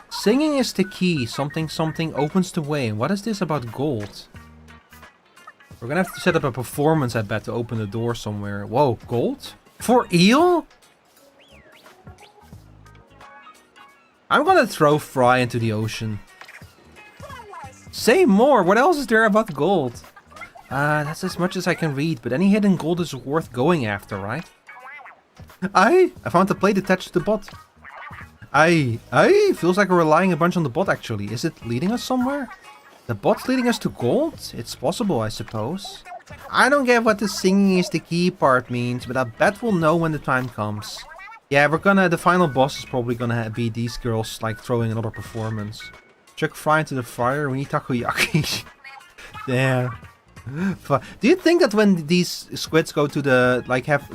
[SPEAKER 1] Singing is the key. Something something opens the way. What is this about gold? We're gonna have to set up a performance, I bet, to open the door somewhere. Whoa, gold? For eel? I'm gonna throw Fry into the ocean. Say more! What else is there about gold? That's as much as I can read, but any hidden gold is worth going after, right? I found the plate attached to the bot. Feels like we're relying a bunch on the bot, actually. Is it leading us somewhere? The bot's leading us to gold? It's possible, I suppose. I don't get what the singing is the key part means, but I bet we'll know when the time comes. Yeah, the final boss is probably gonna be these girls, like, throwing another performance. Chuck Fry into the fire, we need takoyaki. Damn. Do you think that when these squids go to the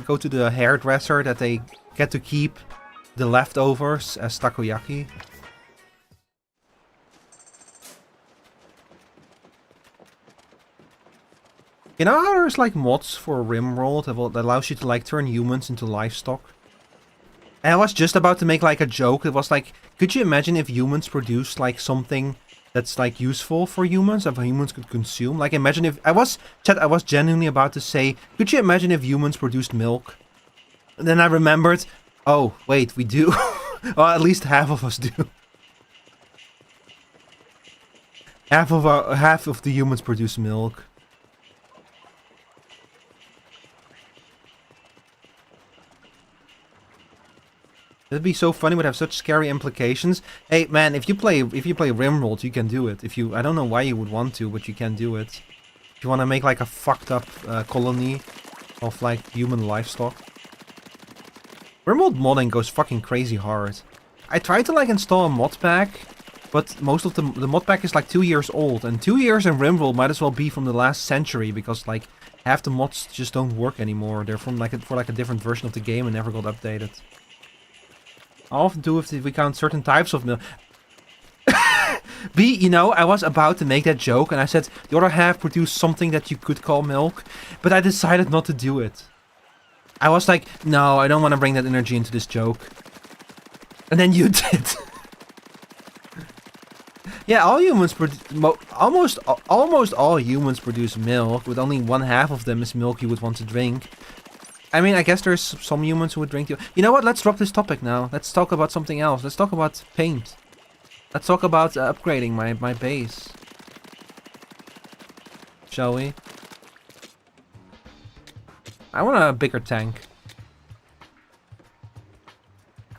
[SPEAKER 1] go to the hairdresser that they get to keep the leftovers as takoyaki? You know how there's like mods for Rimworld that allows you to like turn humans into livestock? And I was just about to make like a joke. It was like, could you imagine if humans produced like something that's like useful for humans, that humans could consume? Like, imagine if I was genuinely about to say, could you imagine if humans produced milk? And then I remembered, oh wait, we do. Well, at least half of us do. Half of the humans produce milk. That'd be so funny, would have such scary implications. Hey man, if you play Rimworld, you can do it. I don't know why you would want to, but you can do it. If you want to make like a fucked up colony of like human livestock. Rimworld modding goes fucking crazy hard. I tried to like install a mod pack, but most of the mod pack is like 2 years old, and 2 years in Rimworld might as well be from the last century, because like half the mods just don't work anymore. They're from like for a different version of the game and never got updated. I often do if we count certain types of milk. You know, I was about to make that joke and I said the other half produced something that you could call milk, but I decided not to do it. I was like, no, I don't want to bring that energy into this joke. And then you did. Yeah, all humans almost all humans produce milk, with only 1/2 of them is milk you would want to drink. I mean, I guess there's some humans who would drink the... You know what? Let's drop this topic now. Let's talk about something else. Let's talk about paint. Let's talk about upgrading my base. Shall we? I want a bigger tank.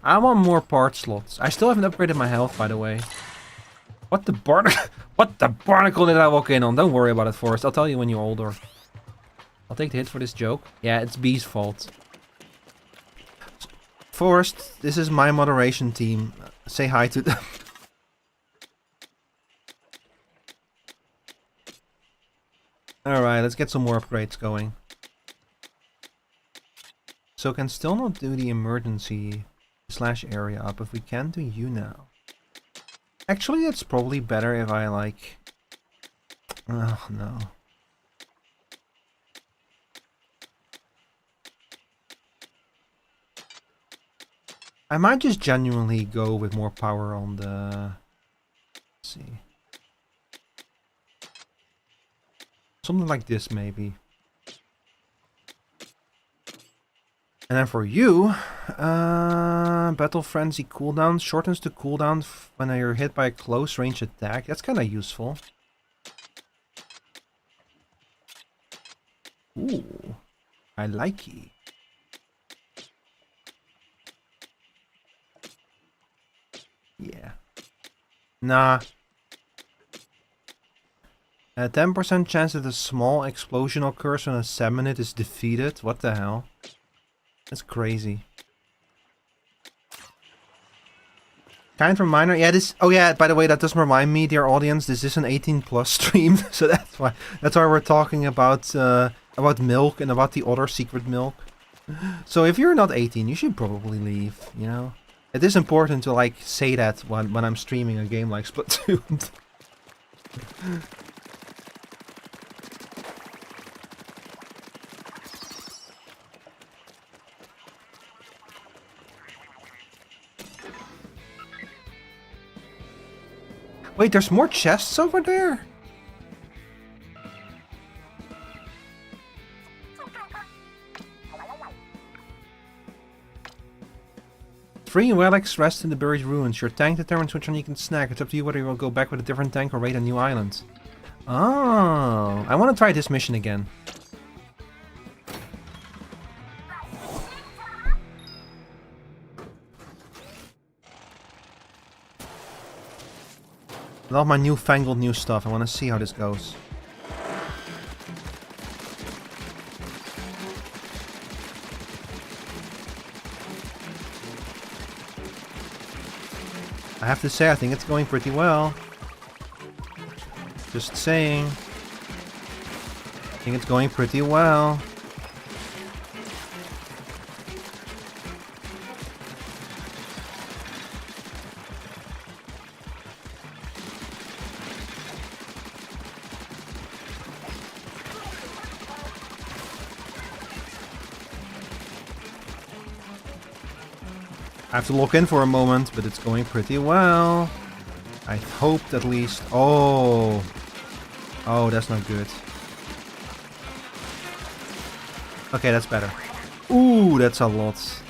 [SPEAKER 1] I want more part slots. I still haven't upgraded my health, by the way. What the barnacle did I walk in on? Don't worry about it, Forrest. I'll tell you when you're older. I'll take the hit for this joke. Yeah, it's B's fault. Forrest, this is my moderation team. Say hi to them. Alright, let's get some more upgrades going. So can still not do the emergency / area up, if we can do you now. Actually, it's probably better if I like... Oh, no. I might just genuinely go with more power on the... Let's see. Something like this, maybe. And then for you, Battle Frenzy cooldown shortens the cooldown when you're hit by a close range attack. That's kind of useful. Ooh, I like it. Yeah. Nah. A 10% chance that a small explosion occurs when a Seminid is defeated. What the hell? That's crazy. Kind reminder. Yeah, this... Oh yeah, by the way, that does remind me, dear audience, this is an 18+ stream. So that's why we're talking about milk and about the other secret milk. So if you're not 18, you should probably leave, you know? It is important to, like, say that when I'm streaming a game like Splatoon. Wait, there's more chests over there? Three relics rest in the buried ruins. Your tank determines which one you can snack. It's up to you whether you will go back with a different tank or raid a new island. Oh, I want to try this mission again. With all my newfangled new stuff, I want to see how this goes. I have to say, I think it's going pretty well. Just saying. I think it's going pretty well. I have to lock in for a moment, but it's going pretty well. I hoped at least. Oh. Oh, that's not good. Okay, that's better. Ooh, that's a lot.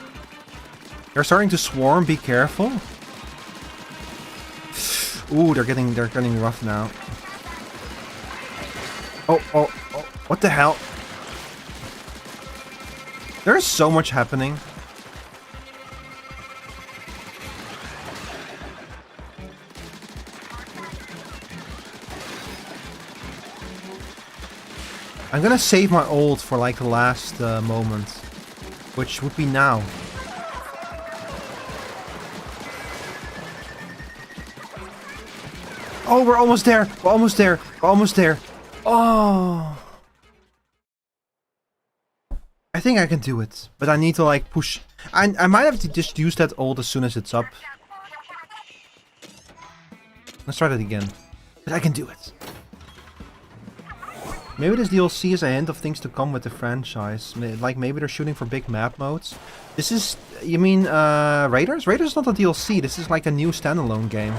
[SPEAKER 1] They're starting to swarm, be careful. Ooh, they're getting rough now. Oh, oh, oh, what the hell? There's so much happening. I'm gonna save my ult for like the last moment, which would be now. Oh, we're almost there! We're almost there! We're almost there! Oh! I think I can do it, but I need to like push. I might have to just use that ult as soon as it's up. Let's try that again. But I can do it. Maybe this DLC is a hint of things to come with the franchise. Like maybe they're shooting for big map modes. This is... You mean Raiders? Raiders is not a DLC. This is like a new standalone game.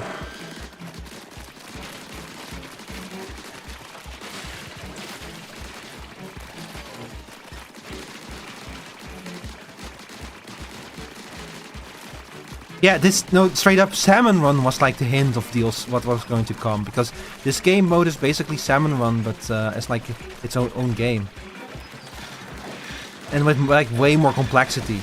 [SPEAKER 1] Yeah, this, no, straight up Salmon Run was like the hint of deals what was going to come, because this game mode is basically Salmon Run, but it's like its own game. And with like way more complexity.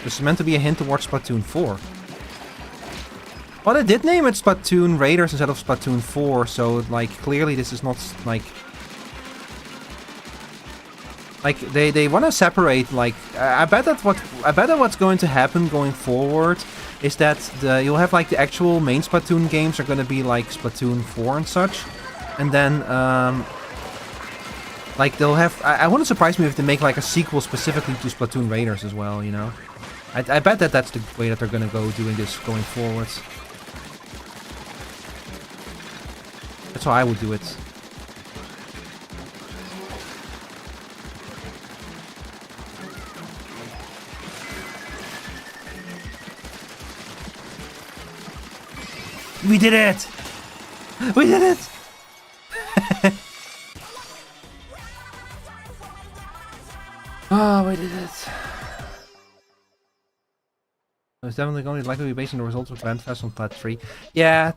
[SPEAKER 1] This is meant to be a hint towards Splatoon 4. Well, they did name it Splatoon Raiders instead of Splatoon 4, so like clearly this is not like they want to separate. Like I bet that what's going to happen going forward is that you'll have like the actual main Splatoon games are going to be like Splatoon 4 and such, and then like they'll have. I wouldn't surprise me if they make like a sequel specifically to Splatoon Raiders as well. You know, I bet that that's the way that they're going to go doing this going forward. That's how I would do it. We did it! We did it! Oh, we did it. It's definitely going to likely be based on the results of Landfest on Plat 3. Yeah,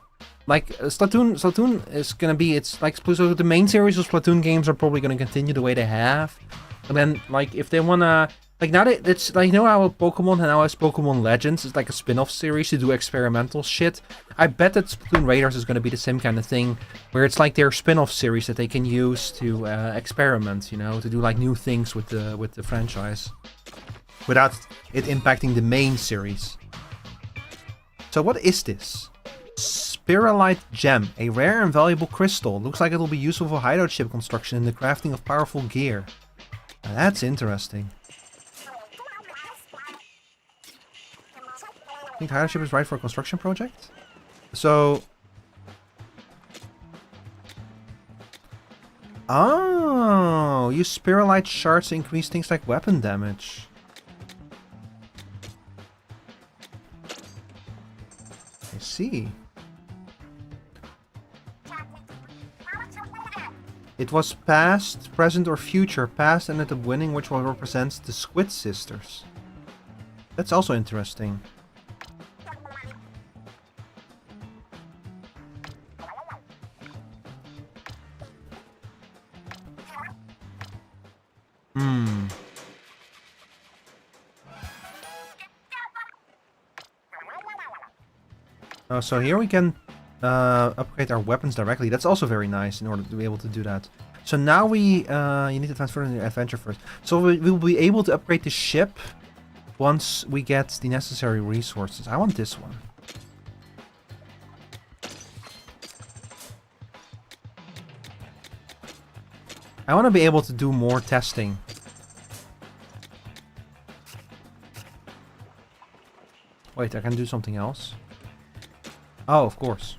[SPEAKER 1] like Splatoon is gonna be, it's like, so the main series of Splatoon games are probably gonna continue the way they have. And then, like, if they wanna, like, now that it's, like, you know how Pokemon and now has Pokemon Legends, it's like a spin-off series to do experimental shit. I bet that Splatoon Raiders is gonna be the same kind of thing, where it's like their spin-off series that they can use to experiment, you know, to do like new things with the franchise, without it impacting the main series. So what is this? Spiralite Gem, a rare and valuable crystal. Looks like it'll be useful for hideout ship construction and the crafting of powerful gear. Now that's interesting. I think hideout ship is right for a construction project? So... Oh, Oh, use spiralite shards to increase things like weapon damage. I see. It was past, present, or future. Past ended up winning, which will represent the Squid Sisters. That's also interesting. Oh, so here we can upgrade our weapons directly. That's also very nice in order to be able to do that. So now we, you need to transfer in the adventure first. So we will be able to upgrade the ship once we get the necessary resources. I want this one. I want to be able to do more testing. Wait, I can do something else? Oh, of course.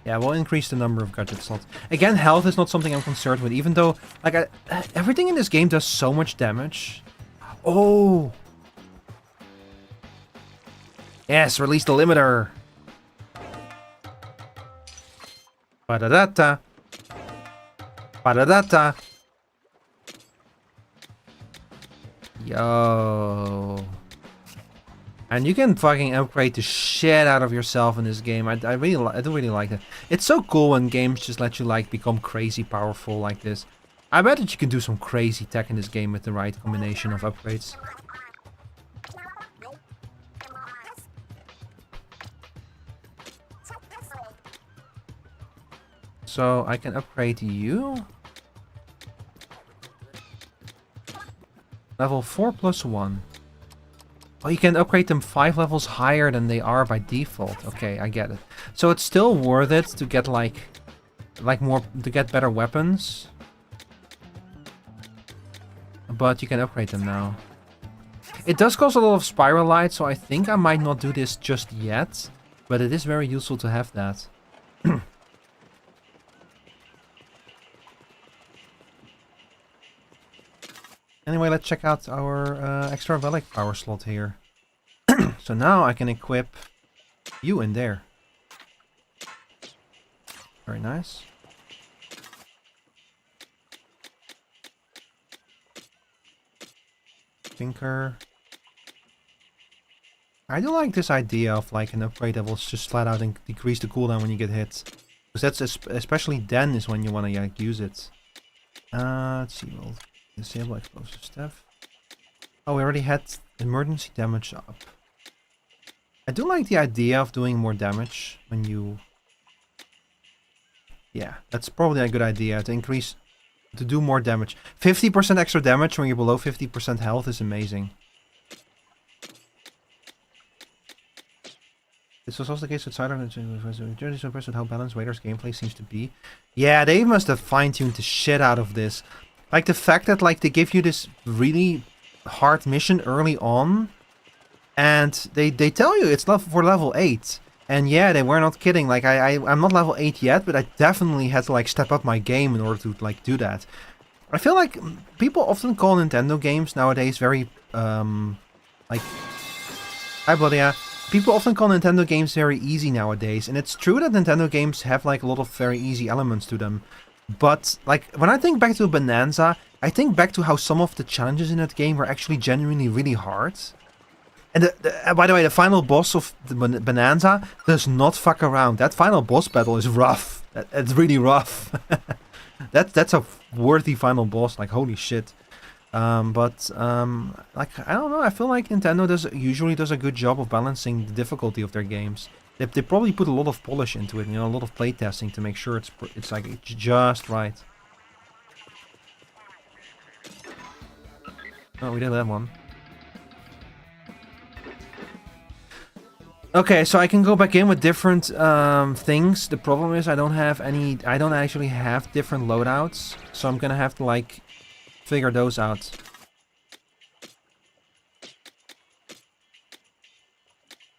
[SPEAKER 1] Yeah, we'll increase the number of gadget slots. Again, health is not something I'm concerned with, even though, like, everything in this game does so much damage. Oh! Yes, release the limiter! Ba-da-da-da! Ba-da-da-da! Yo... And you can fucking upgrade the shit out of yourself in this game. I do really like it. It's so cool when games just let you like become crazy powerful like this. I bet that you can do some crazy tech in this game with the right combination of upgrades. So I can upgrade you. Level 4+1. Oh, you can upgrade them 5 levels higher than they are by default. Okay, I get it. So it's still worth it to get like more, to get better weapons. But you can upgrade them now. It does cost a lot of spiralite, so I think I might not do this just yet. But it is very useful to have that. Anyway, let's check out our extra relic power slot here. So now I can equip you in there. Very nice. Tinker. I do like this idea of like an upgrade that will just flat out and decrease the cooldown when you get hit. Because that's especially then is when you want to like, use it. Let's see, we'll disable explosive stuff. Oh, we already had emergency damage up. I do like the idea of doing more damage when you... Yeah, that's probably a good idea to increase... To do more damage. 50% extra damage when you're below 50% health is amazing. This was also the case with Cider and Journey so impressed with how balanced Raiders gameplay seems to be. Yeah, they must have fine-tuned the shit out of this. Like the fact that like they give you this really hard mission early on, and they tell you it's for level 8. And yeah, they were not kidding. Like I'm not level 8 yet, but I definitely had to like step up my game in order to like do that. I feel like people often call Nintendo games nowadays very like hi Blodia. People often call Nintendo games very easy nowadays, and it's true that Nintendo games have like a lot of very easy elements to them. But like when I think back to Bonanza, I think back to how some of the challenges in that game were actually genuinely really hard. And by the way, the final boss of the Bonanza does not fuck around. That final boss battle is rough. It's really rough. That's a worthy final boss. Like holy shit. Like I don't know. I feel like Nintendo usually does a good job of balancing the difficulty of their games. They probably put a lot of polish into it. You know, a lot of playtesting to make sure it's like just right. Oh, we did that one. Okay, so I can go back in with different things. The problem is I don't actually have different loadouts. So I'm gonna have to like figure those out.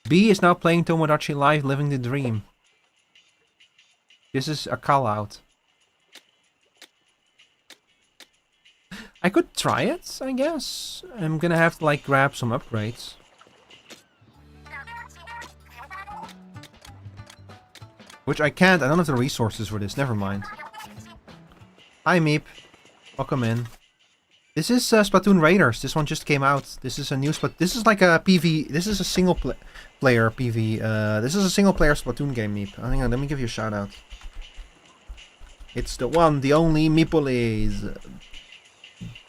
[SPEAKER 1] B is now playing Tomodachi Live, living the dream. This is a call out. I could try it, I guess. I'm gonna have to like grab some upgrades. Which I can't. I don't have the resources for this. Never mind. Hi, Meep. Welcome in. This is Splatoon Raiders. This one just came out. This is a new This is like a PV. This is a single player PV. This is a single player Splatoon game, Meep. Hang on, let me give you a shout out. It's the one, the only Meepolis.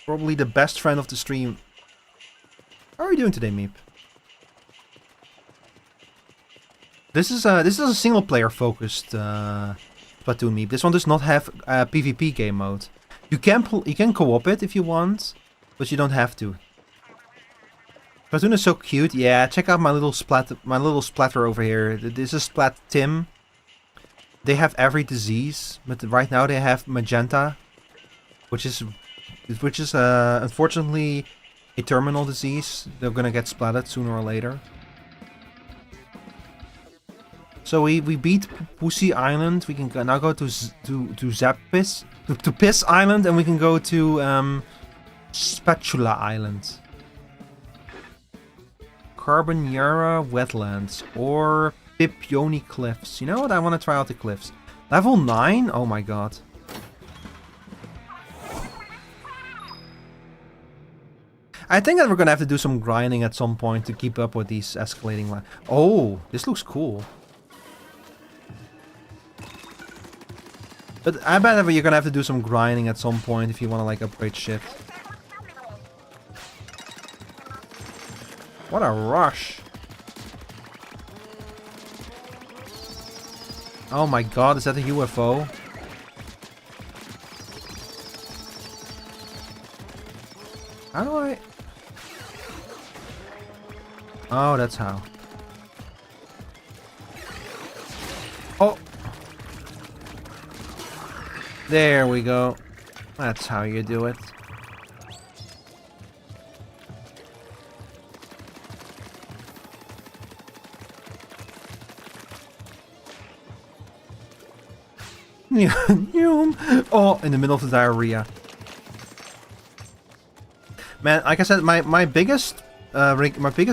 [SPEAKER 1] Probably the best friend of the stream. How are you doing today, Meep? This is a single player focused Splatoon, Meep. This one does not have a PvP game mode. You can co-op it if you want, but you don't have to. Splatoon is so cute. Yeah, check out my little splatter over here. This is Splat Tim. They have every disease, but right now they have magenta, which is unfortunately a terminal disease. They're gonna get splatted sooner or later. So we beat Pussy Island. We can now go to Zappis, to Piss Island, and we can go to Spatula Island, Carbonera Wetlands, or Pipioni Cliffs. You know what? I want to try out the cliffs. Level 9? Oh my god. I think that we're gonna have to do some grinding at some point to keep up with these escalating lines. Oh, this looks cool. But I bet you're gonna have to do some grinding at some point if you want to like upgrade shit. What a rush. Oh my god, is that a UFO? How do I... Oh, that's how. Oh! There we go. That's how you do it. Oh, in the middle of the diarrhea. Man, like I said, my biggest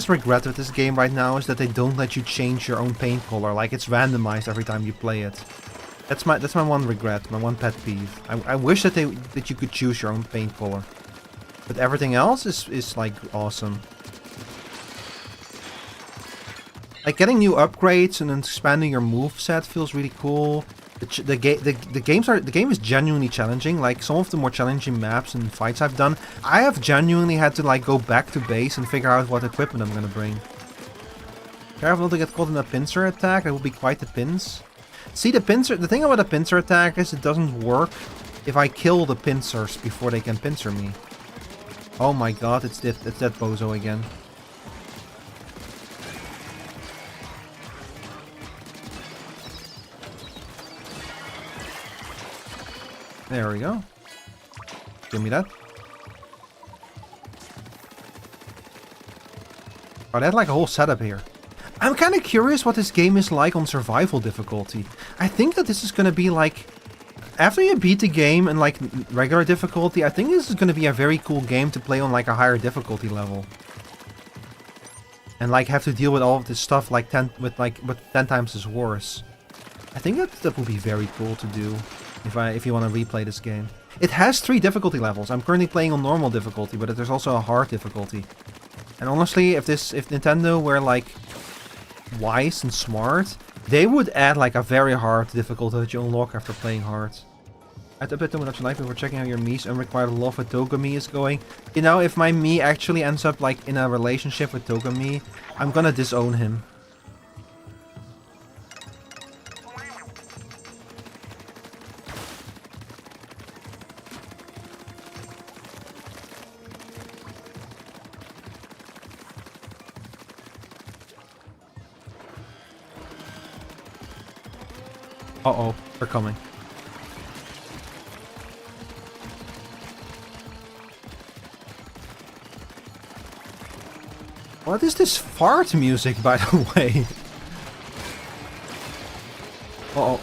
[SPEAKER 1] regret with this game right now is that they don't let you change your own paint color. Like, it's randomized every time you play it. That's my one regret, my one pet peeve. I wish that you could choose your own paint color. But everything else is like awesome. Like getting new upgrades and expanding your moveset feels really cool. The game is genuinely challenging. Like some of the more challenging maps and fights I've done, I have genuinely had to like go back to base and figure out what equipment I'm gonna bring. Careful not to get caught in a pincer attack. That would be quite the pins. See, the thing about a pincer attack is it doesn't work if I kill the pincers before they can pincer me. Oh my god, it's that bozo again. There we go. Give me that. Oh, they had like a whole setup here. I'm kind of curious what this game is like on survival difficulty. I think that this is going to be like... After you beat the game in like regular difficulty, I think this is going to be a very cool game to play on like a higher difficulty level. And like have to deal with all of this stuff like 10 times as worse. I think that would be very cool to do if you want to replay this game. It has 3 difficulty levels. I'm currently playing on normal difficulty, but there's also a hard difficulty. And honestly, if Nintendo were like wise and smart, they would add like a very hard difficulty that you unlock after playing hard. At a bit too much life before checking how your Mii's unrequited love with Togami is going. You know, if my Mii actually ends up like in a relationship with Togami, I'm gonna disown him. Uh-oh, they're coming. What is this fart music, by the way? Uh-oh.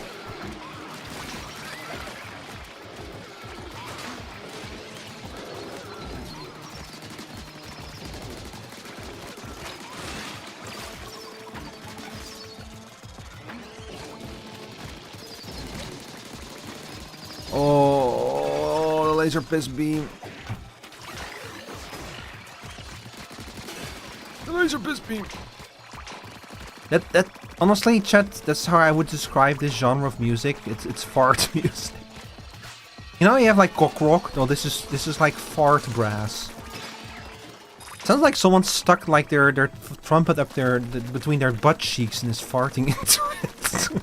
[SPEAKER 1] laser piss beam. The laser piss beam. That honestly, chat, that's how I would describe this genre of music. It's fart music. You know, you have like cock rock. No, this is like fart brass. Sounds like someone stuck like their trumpet up between their butt cheeks and is farting into it.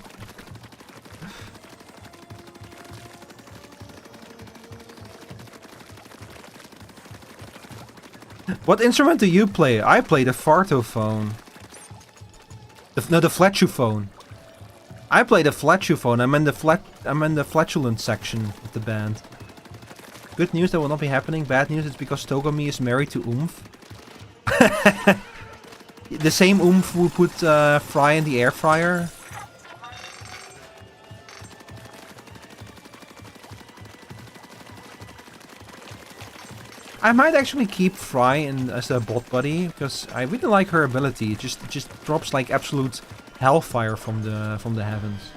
[SPEAKER 1] What instrument do you play? I play the fartophone. No, the flatuphone. I play the flatuphone. I'm in the flatulent section of the band. Good news, that will not be happening. Bad news, it's because Togomi is married to Oomph. The same Oomph who put Fry in the air fryer. I might actually keep Fry as a bot buddy, because I really like her ability. It just drops like absolute hellfire from the heavens.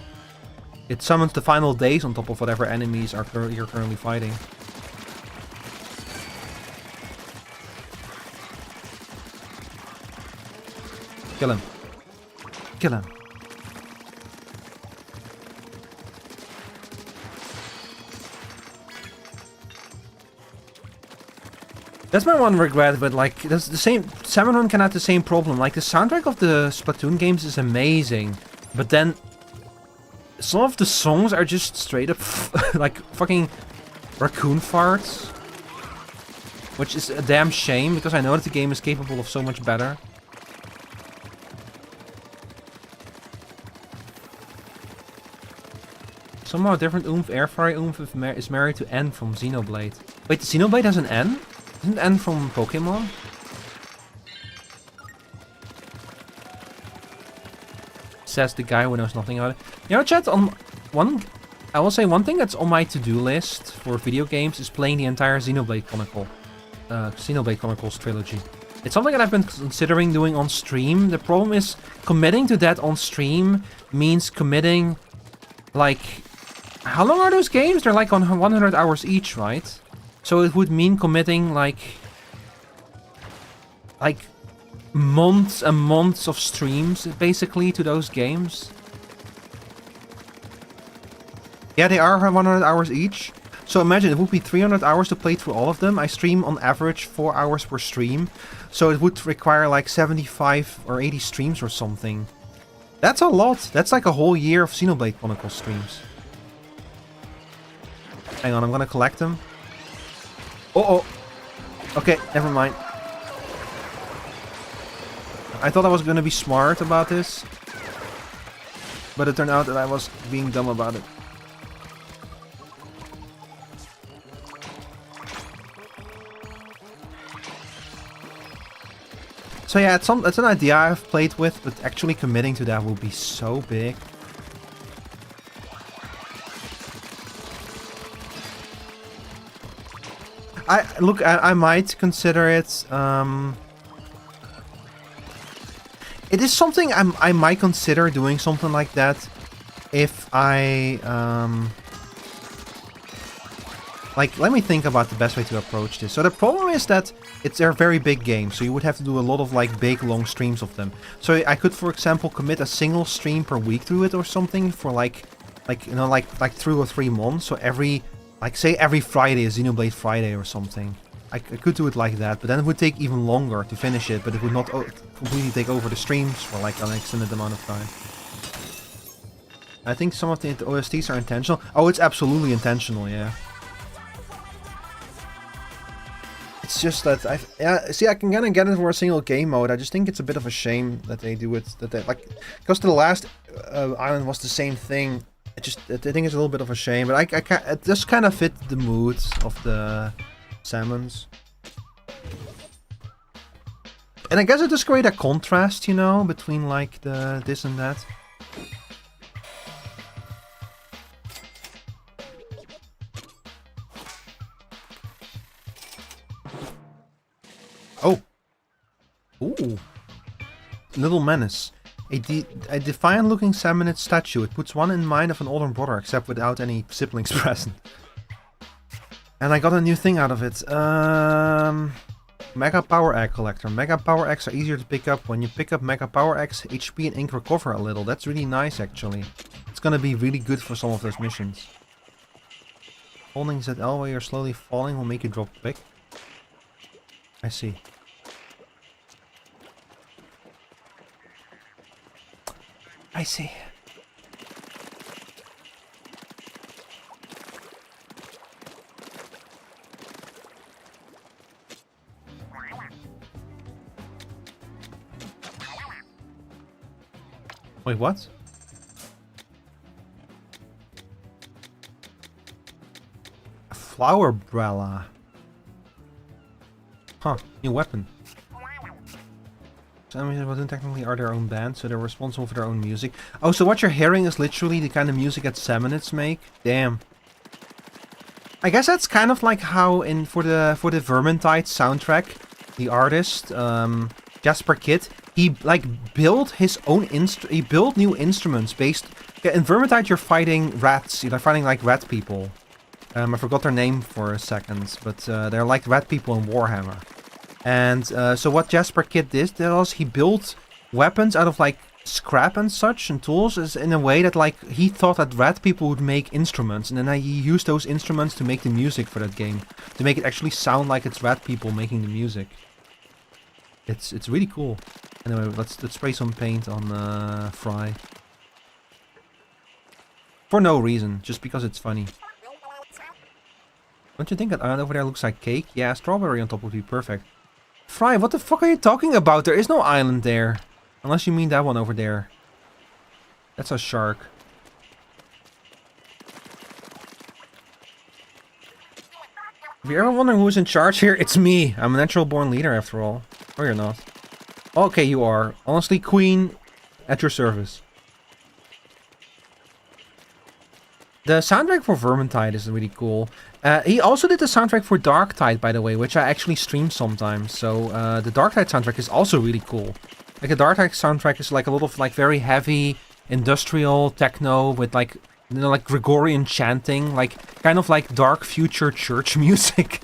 [SPEAKER 1] It summons the final days on top of whatever enemies you're currently fighting. Kill him. Kill him. That's my one regret, but like, that's the same. Salmon Run can have the same problem. Like, the soundtrack of the Splatoon games is amazing, but then some of the songs are just straight up like fucking raccoon farts, which is a damn shame because I know that the game is capable of so much better. Somehow different Oomph, Airfryer Oomph is married to N from Xenoblade. Wait, Xenoblade has an N? Isn't N from Pokemon? Says the guy who knows nothing about it. You know, chat, I will say one thing that's on my to-do list for video games is playing the entire Xenoblade Chronicles trilogy. It's something that I've been considering doing on stream. The problem is committing to that on stream means committing, like, how long are those games? They're like on 100 hours each, right? So it would mean committing like months and months of streams basically to those games. Yeah, they are 100 hours each. So imagine it would be 300 hours to play through all of them. I stream on average 4 hours per stream. So it would require like 75 or 80 streams or something. That's a lot. That's like a whole year of Xenoblade Chronicles streams. Hang on, I'm gonna collect them. Oh. Okay, never mind. I thought I was gonna be smart about this, but it turned out that I was being dumb about it. So yeah, it's an idea I've played with, but actually committing to that will be so big. I might consider it. It is something I might consider doing something like that if I like. Let me think about the best way to approach this. So the problem is that they're very big games, so you would have to do a lot of like big long streams of them. So I could, for example, commit a single stream per week to it or something for like 2 or 3 months. So say every Friday is Xenoblade Friday or something. I could do it like that, but then it would take even longer to finish it, but it would not completely take over the streams for like an extended amount of time. I think some of the OSTs are intentional. Oh, it's absolutely intentional, yeah. It's just that I can kind of get it for a single game mode. I just think it's a bit of a shame that they do it, because the last island was the same thing. I think it's a little bit of a shame, but it just kind of fit the mood of the salmons. And I guess it does create a contrast, you know, between like this and that. Oh. Ooh. Little Menace. A defiant-looking salmonid statue. It puts one in mind of an older brother, except without any siblings present. And I got a new thing out of it. Mega Power Egg Collector. Mega Power Eggs are easier to pick up. When you pick up Mega Power Eggs, HP and ink recover a little. That's really nice, actually. It's gonna be really good for some of those missions. Holding ZL while you're slowly falling will make you drop quick. I see. I see. Wait, what? A flower umbrella. Huh, new weapon. So enemies in Splatoon technically are their own band, so they're responsible for their own music. Oh, so what you're hearing is literally the kind of music that Salmonids make? Damn. I guess that's kind of like how in for the Vermintide soundtrack, the artist, Jasper Kidd, he like built his own he built new instruments based. Yeah, in Vermintide you're fighting rats. You're fighting like rat people. I forgot their name for a second, but they're like rat people in Warhammer. And so what Jasper Kidd did was he built weapons out of like scrap and such and tools is in a way that like he thought that rat people would make instruments, and then he used those instruments to make the music for that game, to make it actually sound like it's rat people making the music. It's really cool. Anyway, let's spray some paint on Fry. For no reason, just because it's funny. Don't you think that island over there looks like cake? Yeah, strawberry on top would be perfect. Fry, what the fuck are you talking about? There is no island there. Unless you mean that one over there. That's a shark. If you're ever wondering who's in charge here, it's me. I'm a natural born leader after all. Or you're not. Okay, you are. Honestly, Queen, at your service. The soundtrack for Vermintide is really cool. He also did the soundtrack for Darktide, by the way, which I actually stream sometimes. So the Darktide soundtrack is also really cool. Like the Darktide soundtrack is like a lot of like very heavy industrial techno with like, you know, like Gregorian chanting, like kind of like dark future church music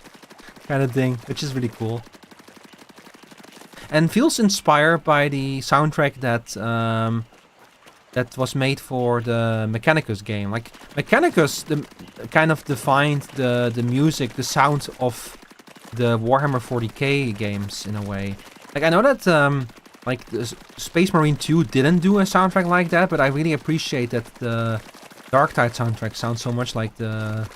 [SPEAKER 1] kind of thing, which is really cool. And feels inspired by the soundtrack that that was made for the Mechanicus game. Like Mechanicus kind of defined the music, the sound of the Warhammer 40k games in a way. Like I know that like the Space Marine 2 didn't do a soundtrack like that, but I really appreciate that the Darktide soundtrack sounds so much like the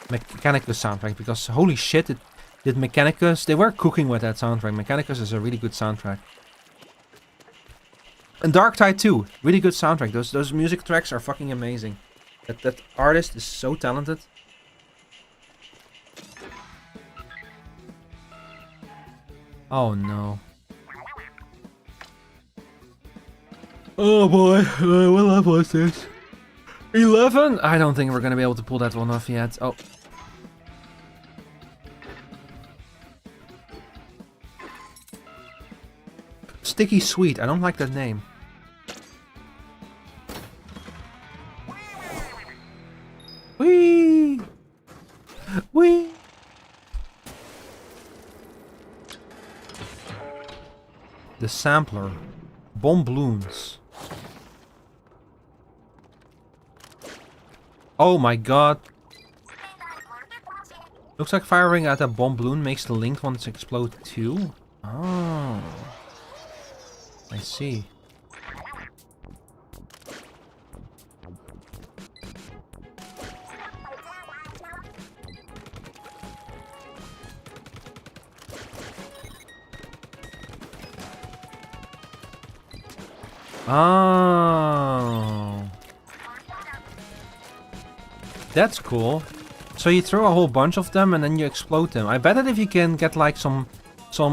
[SPEAKER 1] Mechanicus soundtrack, because holy shit, it did Mechanicus. They were cooking with that soundtrack. Mechanicus is a really good soundtrack. And Darktide too, really good soundtrack. Those music tracks are fucking amazing. That artist is so talented. Oh no. Oh boy, what level is this? 11? I don't think we're gonna be able to pull that one off yet. Oh. Sticky Sweet, I don't like that name. Whee! Whee! The Sampler. Bomb balloons. Oh my god. Looks like firing at a bomb balloon makes the linked ones explode too. Oh. I see. Oh. That's cool. So you throw a whole bunch of them and then you explode them. I bet that if you can get like some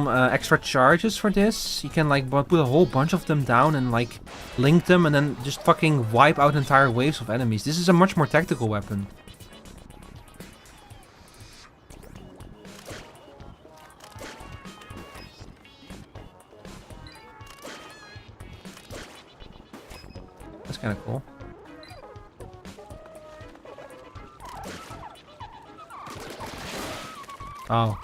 [SPEAKER 1] extra charges for this, you can like put a whole bunch of them down and like link them and then just fucking wipe out entire waves of enemies. This is a much more tactical weapon. That's kind of cool. Oh.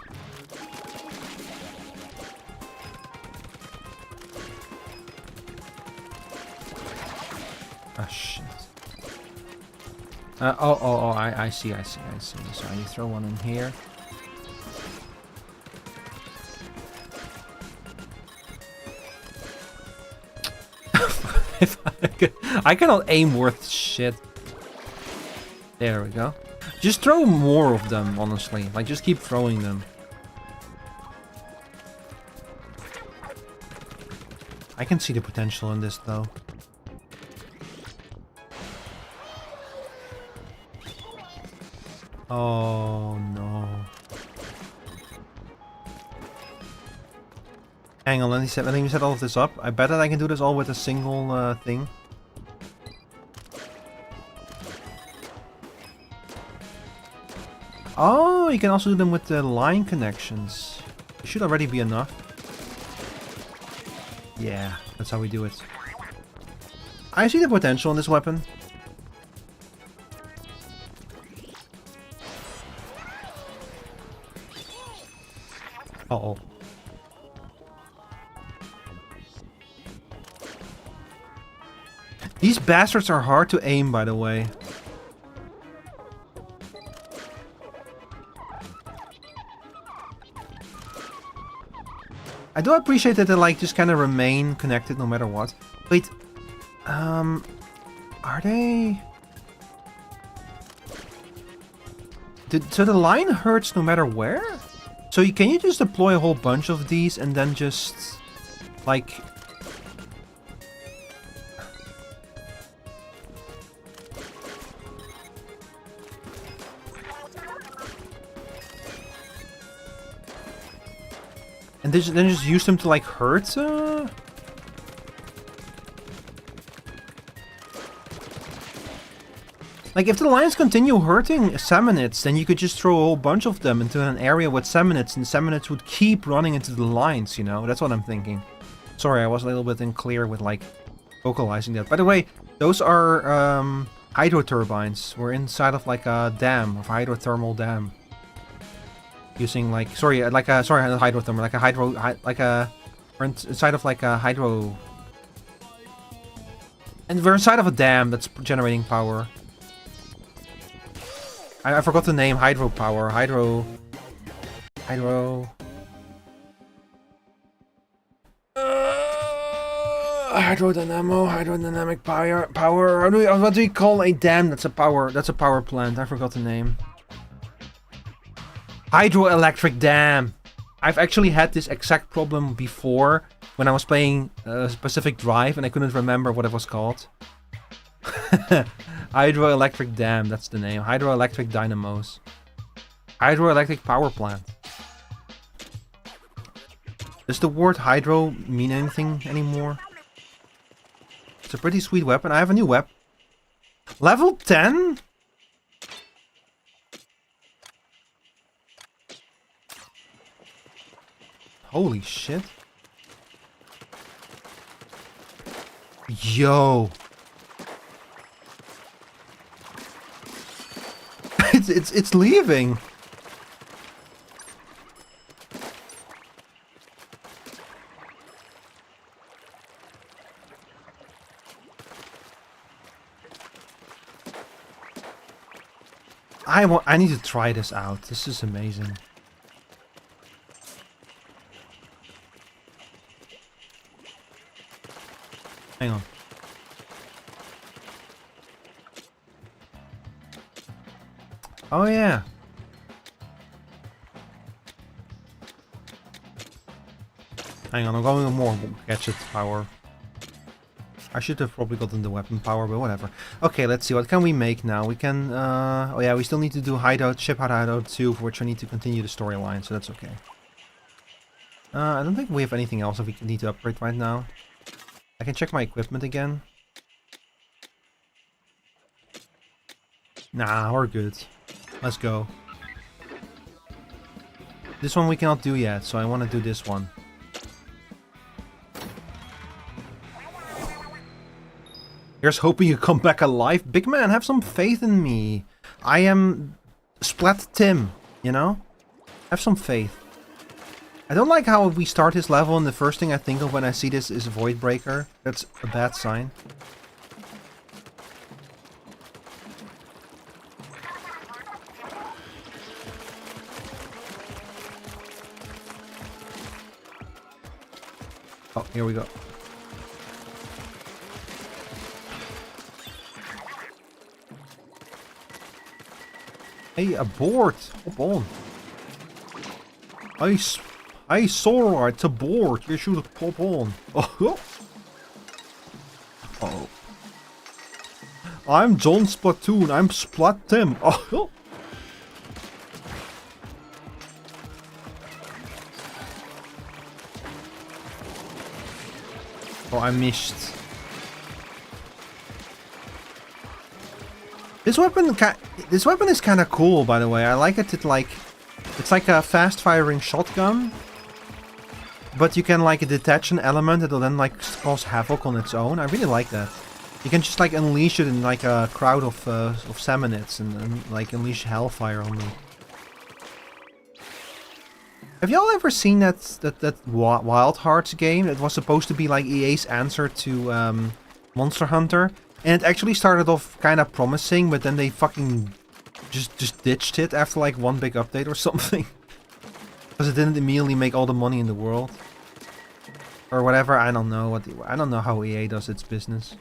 [SPEAKER 1] Ah, shit. I see. So you throw one in here. I cannot aim worth shit. There we go. Just throw more of them, honestly. Like, just keep throwing them. I can see the potential in this, though. Oh, no. Hang on, let me set all of this up. I bet that I can do this all with a single thing. Oh, you can also do them with the line connections. It should already be enough. Yeah, that's how we do it. I see the potential in this weapon. Uh-oh. These bastards are hard to aim, by the way. I do appreciate that they like just kind of remain connected no matter what. Wait, are they? So the line hurts no matter where? So can you just deploy a whole bunch of these and then just like? And then just use them to like hurt? Like if the lions continue hurting Salmonids, then you could just throw a whole bunch of them into an area with Salmonids, and Salmonids would keep running into the lines, you know? That's what I'm thinking. Sorry, I was a little bit unclear with like vocalizing that. By the way, those are hydro turbines. We're inside of like a dam, of a hydrothermal dam. Using like sorry not hydrothermal, we're inside of like a hydro, and we're inside of a dam that's generating power. I forgot the name. Hydropower, hydrodynamic power. What do we call a dam that's a power plant? I forgot the name. Hydroelectric dam. I've actually had this exact problem before when I was playing Pacific Drive and I couldn't remember what it was called. Hydroelectric dam, that's the name. Hydroelectric dynamos. Hydroelectric power plant. Does the word hydro mean anything anymore? It's a pretty sweet weapon. I have a new weapon. Level 10? Holy shit. Yo. it's leaving. I need to try this out. This is amazing. Hang on. Oh yeah. Hang on, I'm going with more gadget power. I should have probably gotten the weapon power, but whatever. Okay, let's see. What can we make now? We can, oh yeah, we still need to do ship hideout 2, for which I need to continue the storyline, so that's okay. I don't think we have anything else that we need to upgrade right now. I can check my equipment again. Nah, we're good. Let's go. This one we cannot do yet, so I want to do this one. Here's hoping you come back alive. Big man, have some faith in me. I am Splat Tim, you know? Have some faith. I don't like how we start this level and the first thing I think of when I see this is a void breaker. That's a bad sign. Oh, here we go. Hey, abort! Hop on. I saw it, abort. You should pop on. Oh. Oh. I'm John Splatoon. I'm Splat Tim. Oh. Oh, I missed. This weapon is kind of cool, by the way. I like it. It's like a fast-firing shotgun, but you can like detach an element that'll then like cause havoc on its own. I really like that. You can just like unleash it in like a crowd of salmonids and like unleash hellfire on them. Have y'all ever seen that Wild Hearts game? It was supposed to be like EA's answer to Monster Hunter. And it actually started off kind of promising, but then they fucking just ditched it after like one big update or something. Because it didn't immediately make all the money in the world. Or whatever, I don't know. I don't know how EA does its business.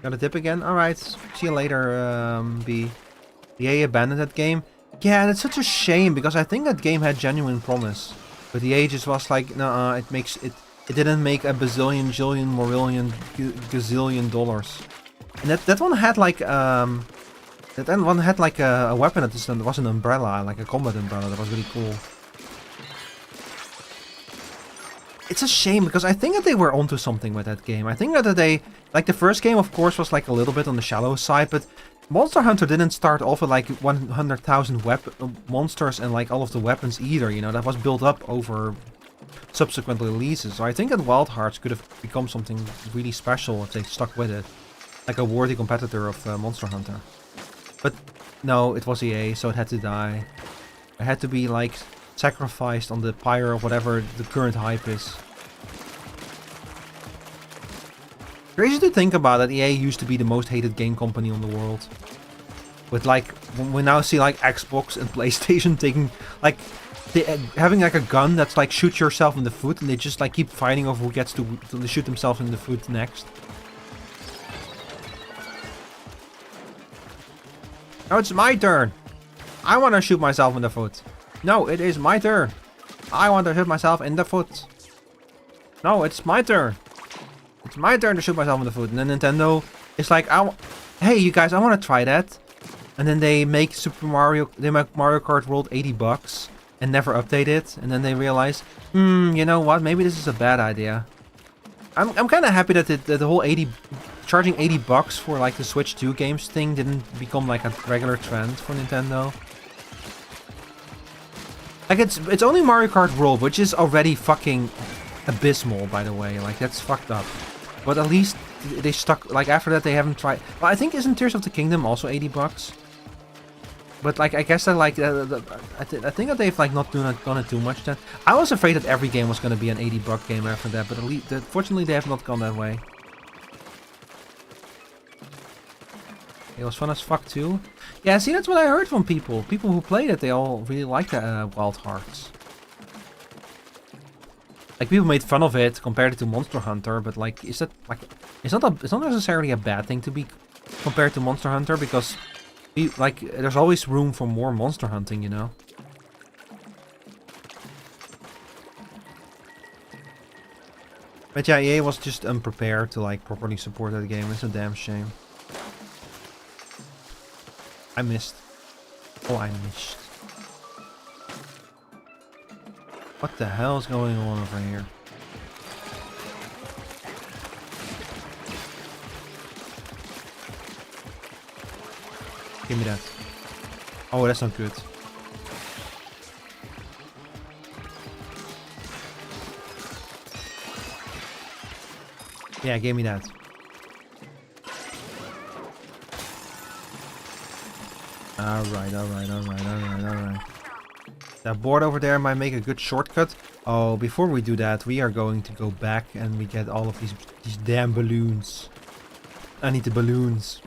[SPEAKER 1] Got a dip again? Alright, see you later, B. EA abandoned that game. Yeah, that's such a shame, because I think that game had genuine promise. But EA just was like, nah, it didn't make a bazillion, jillion, morillion, gazillion dollars. And that one had like a weapon that was an umbrella, like a combat umbrella. That was really cool. It's a shame because I think that they were onto something with that game. I think that they, like the first game, of course, was like a little bit on the shallow side, but Monster Hunter didn't start off with like 100,000 monsters and like all of the weapons either. You know, that was built up over subsequent releases. So I think that Wild Hearts could have become something really special if they stuck with it. Like a worthy competitor of Monster Hunter. But no, it was EA, so it had to die. It had to be like sacrificed on the pyre of whatever the current hype is. Crazy to think about that EA used to be the most hated game company in the world. With like, we now see like Xbox and PlayStation taking like having like a gun that's like shoot yourself in the foot, and they just like keep fighting over who gets to shoot themselves in the foot next. Now it's my turn. I want to shoot myself in the foot. No, it is my turn. I want to shoot myself in the foot. No, it's my turn. It's my turn to shoot myself in the foot. And then Nintendo is like, hey, you guys, I want to try that. And then they make Mario Kart World $80 and never update it. And then they realize, you know what? Maybe this is a bad idea. I'm kind of happy that the whole charging $80 for like the Switch 2 games thing didn't become like a regular trend for Nintendo. Like it's only Mario Kart World, which is already fucking abysmal, by the way. Like that's fucked up. But at least they stuck. Like after that, they haven't tried. Well, I think isn't Tears of the Kingdom also $80? But like I guess that like I think that they've like not done it too much then. I was afraid that every game was gonna be an $80 game after that, but at least fortunately they have not gone that way. It was fun as fuck too. Yeah, see, that's what I heard from people. People who played it, they all really liked Wild Hearts. Like people made fun of it, compared it to Monster Hunter, but like, is that like, it's not necessarily a bad thing to be compared to Monster Hunter, because like there's always room for more monster hunting, you know. But yeah, EA was just unprepared to like properly support that game. It's a damn shame. I missed. Oh, I missed. What the hell is going on over here? Give me that. Oh, that's not good. Yeah, give me that. Alright. That board over there might make a good shortcut. Oh, before we do that, we are going to go back and we get all of these damn balloons. I need the balloons.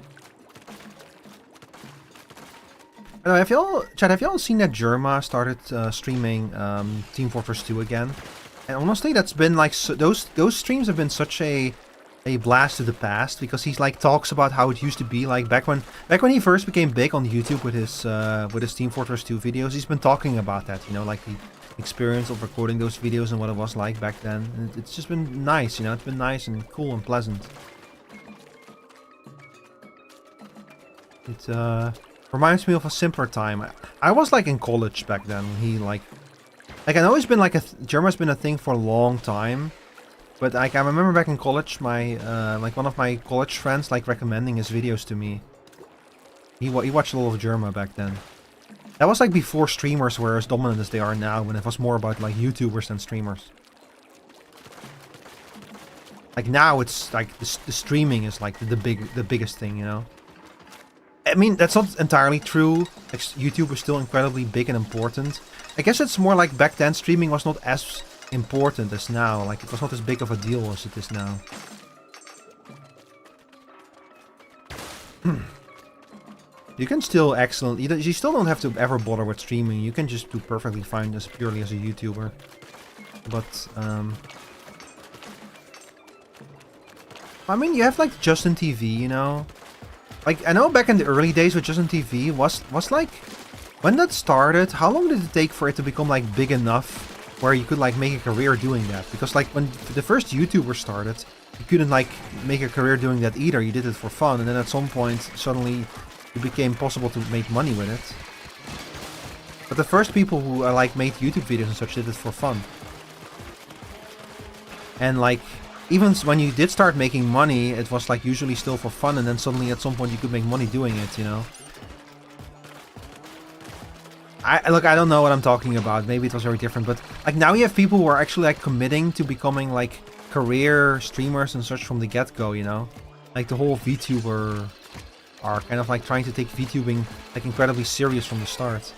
[SPEAKER 1] By the way, have y'all seen that Jerma started streaming Team Fortress 2 again? And honestly, that's been like those streams have been such a blast to the past, because he's like talks about how it used to be like back when he first became big on YouTube with his Team Fortress 2 videos. He's been talking about that, you know, like the experience of recording those videos and what it was like back then. And it's just been nice, you know, it's been nice and cool and pleasant. It reminds me of a simpler time. I was like in college back then when he like I know it's been like Jerma's been a thing for a long time. But like I remember back in college, my like one of my college friends like recommending his videos to me. He watched a lot of Jerma back then. That was like before streamers were as dominant as they are now, when it was more about like YouTubers than streamers. Like now it's like the streaming is like the biggest thing, you know. I mean, that's not entirely true. Like, YouTube was still incredibly big and important. I guess it's more like back then streaming was not as important as now. Like, it was not as big of a deal as it is now. You can still you still don't have to ever bother with streaming. You can just do perfectly fine just purely as a YouTuber. But, I mean, you have like Justin TV, you know? Like, I know back in the early days with Justin TV was like, when that started, how long did it take for it to become like big enough where you could like make a career doing that? Because like when the first YouTuber started, you couldn't like make a career doing that either. You did it for fun, and then at some point suddenly it became possible to make money with it. But the first people who like made YouTube videos and such did it for fun. And like, even when you did start making money, it was like usually still for fun, and then suddenly at some point you could make money doing it, you know? Look, I don't know what I'm talking about. Maybe it was very different, but like now you have people who are actually like committing to becoming like career streamers and such from the get-go, you know? Like the whole Vtuber are kind of like trying to take VTubing like incredibly serious from the start.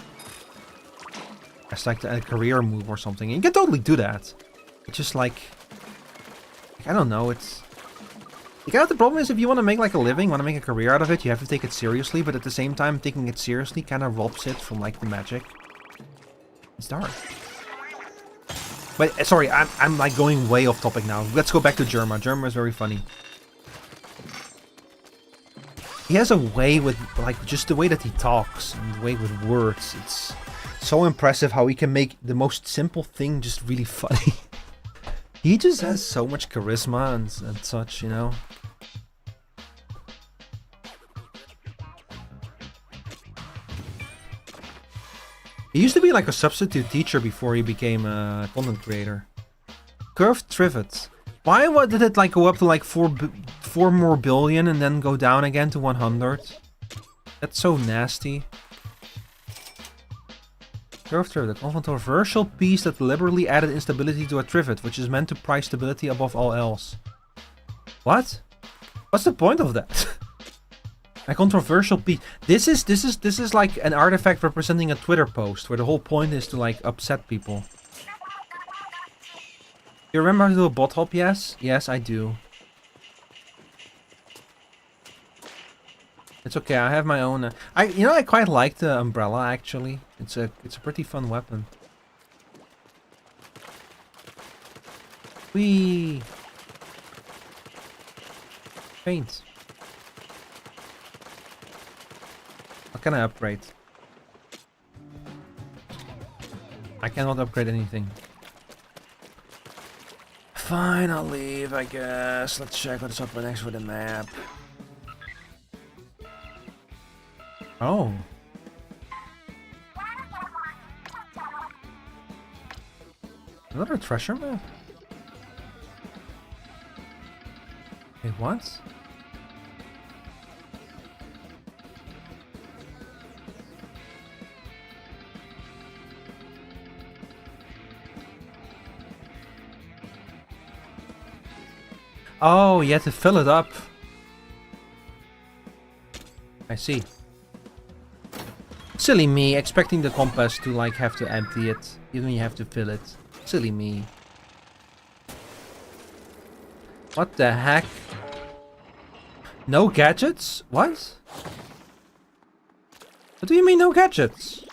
[SPEAKER 1] It's like a career move or something. And you can totally do that. It's just like I don't know, it's... the problem is if you want to make like a living, want to make a career out of it, you have to take it seriously, but at the same time, taking it seriously kind of robs it from like the magic. It's dark. But, sorry, I'm like going way off topic now. Let's go back to Jerma. Jerma is very funny. He has a way with, like, just the way that he talks, and the way with words. It's so impressive how he can make the most simple thing just really funny. He just has so much charisma and such, you know. He used to be like a substitute teacher before he became a content creator. Curved trivet. Why did it like go up to like 4 more billion and then go down again to 100? That's so nasty. Curved trivet, a controversial piece that deliberately added instability to a trivet, which is meant to prize stability above all else. What? What's the point of that? A controversial piece. This is like an artifact representing a Twitter post, where the whole point is to like upset people. You remember how to do a bot hop? Yes? Yes, I do. It's okay, I have my own... I quite like the umbrella, actually. It's a pretty fun weapon. Whee! Paint. What can I upgrade? I cannot upgrade anything. Fine, I'll leave, I guess. Let's check what's up next with the map. Oh. Another treasure map? Wait, what? Oh, you have to fill it up. I see. Silly me, expecting the compass to like have to empty it. Even you have to fill it. Silly me. What the heck? No gadgets? What? What do you mean no gadgets?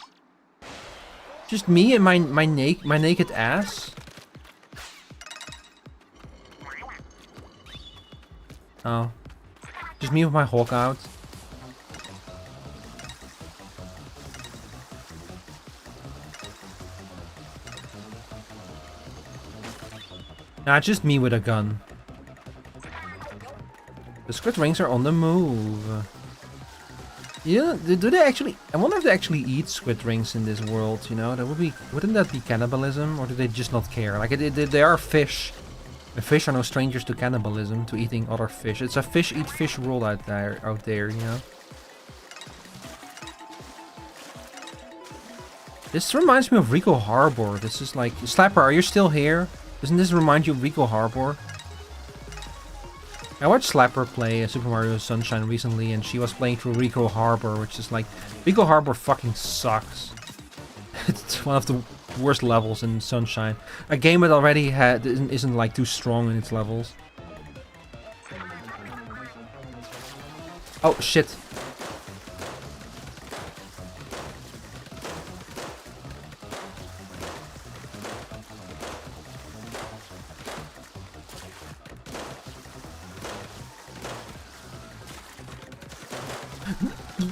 [SPEAKER 1] Just me and my naked ass? Oh. Just me with my hawk out. Nah, just me with a gun. The squid rings are on the move. Yeah, do they actually... I wonder if they actually eat squid rings in this world, you know? That would be... Wouldn't that be cannibalism? Or do they just not care? Like, they are fish. The fish are no strangers to cannibalism, to eating other fish. It's a fish eat fish world out there, you know? This reminds me of Rico Harbor. This is like... Slapper, are you still here? Doesn't this remind you of Rico Harbor? I watched Slapper play Super Mario Sunshine recently, and she was playing through Rico Harbor, which is like... Rico Harbor fucking sucks. It's one of the worst levels in Sunshine. A game that already isn't like too strong in its levels. Oh, shit.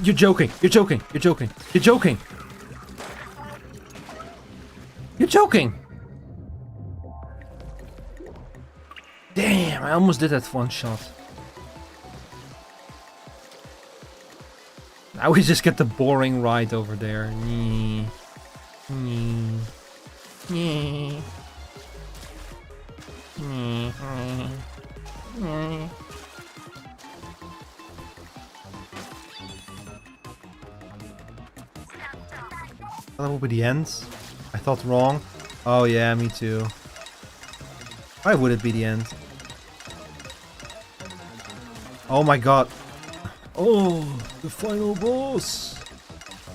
[SPEAKER 1] You're joking. You're joking. You're joking. You're joking. You're joking. Damn, I almost did that one shot. Now we just get the boring ride over there. That will be the end. I thought wrong. Oh yeah, me too. Why would it be the end? Oh my god. Oh, the final boss.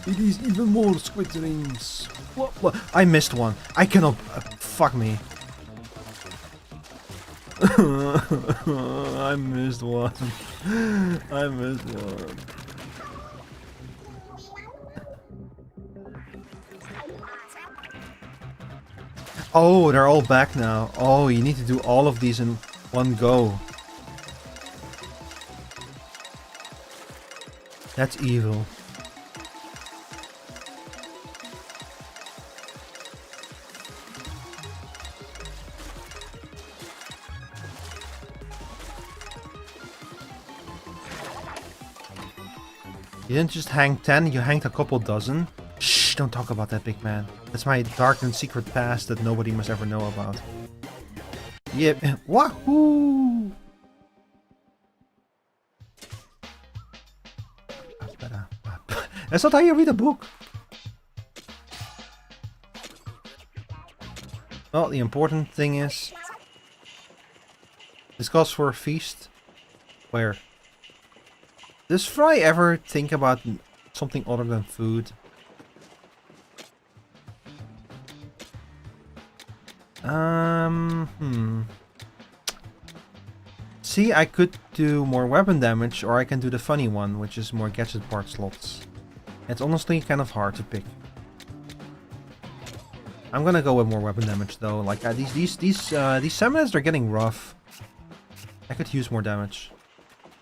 [SPEAKER 1] It is even more squid rings. What? I missed one. I cannot... fuck me. I missed one. I missed one. Oh, they're all back now. Oh, you need to do all of these in one go. That's evil. You didn't just hang 10, you hanged a couple dozen. Shh, don't talk about that, big man. That's my dark and secret past that nobody must ever know about. Yep. Wahoo! That's not how you read a book. Well, the important thing is... This calls for a feast. Where? Does Fry ever think about something other than food? See, I could do more weapon damage, or I can do the funny one, which is more gadget part slots. It's honestly kind of hard to pick. I'm gonna go with more weapon damage though. Like these 7 minutes are getting rough. I could use more damage.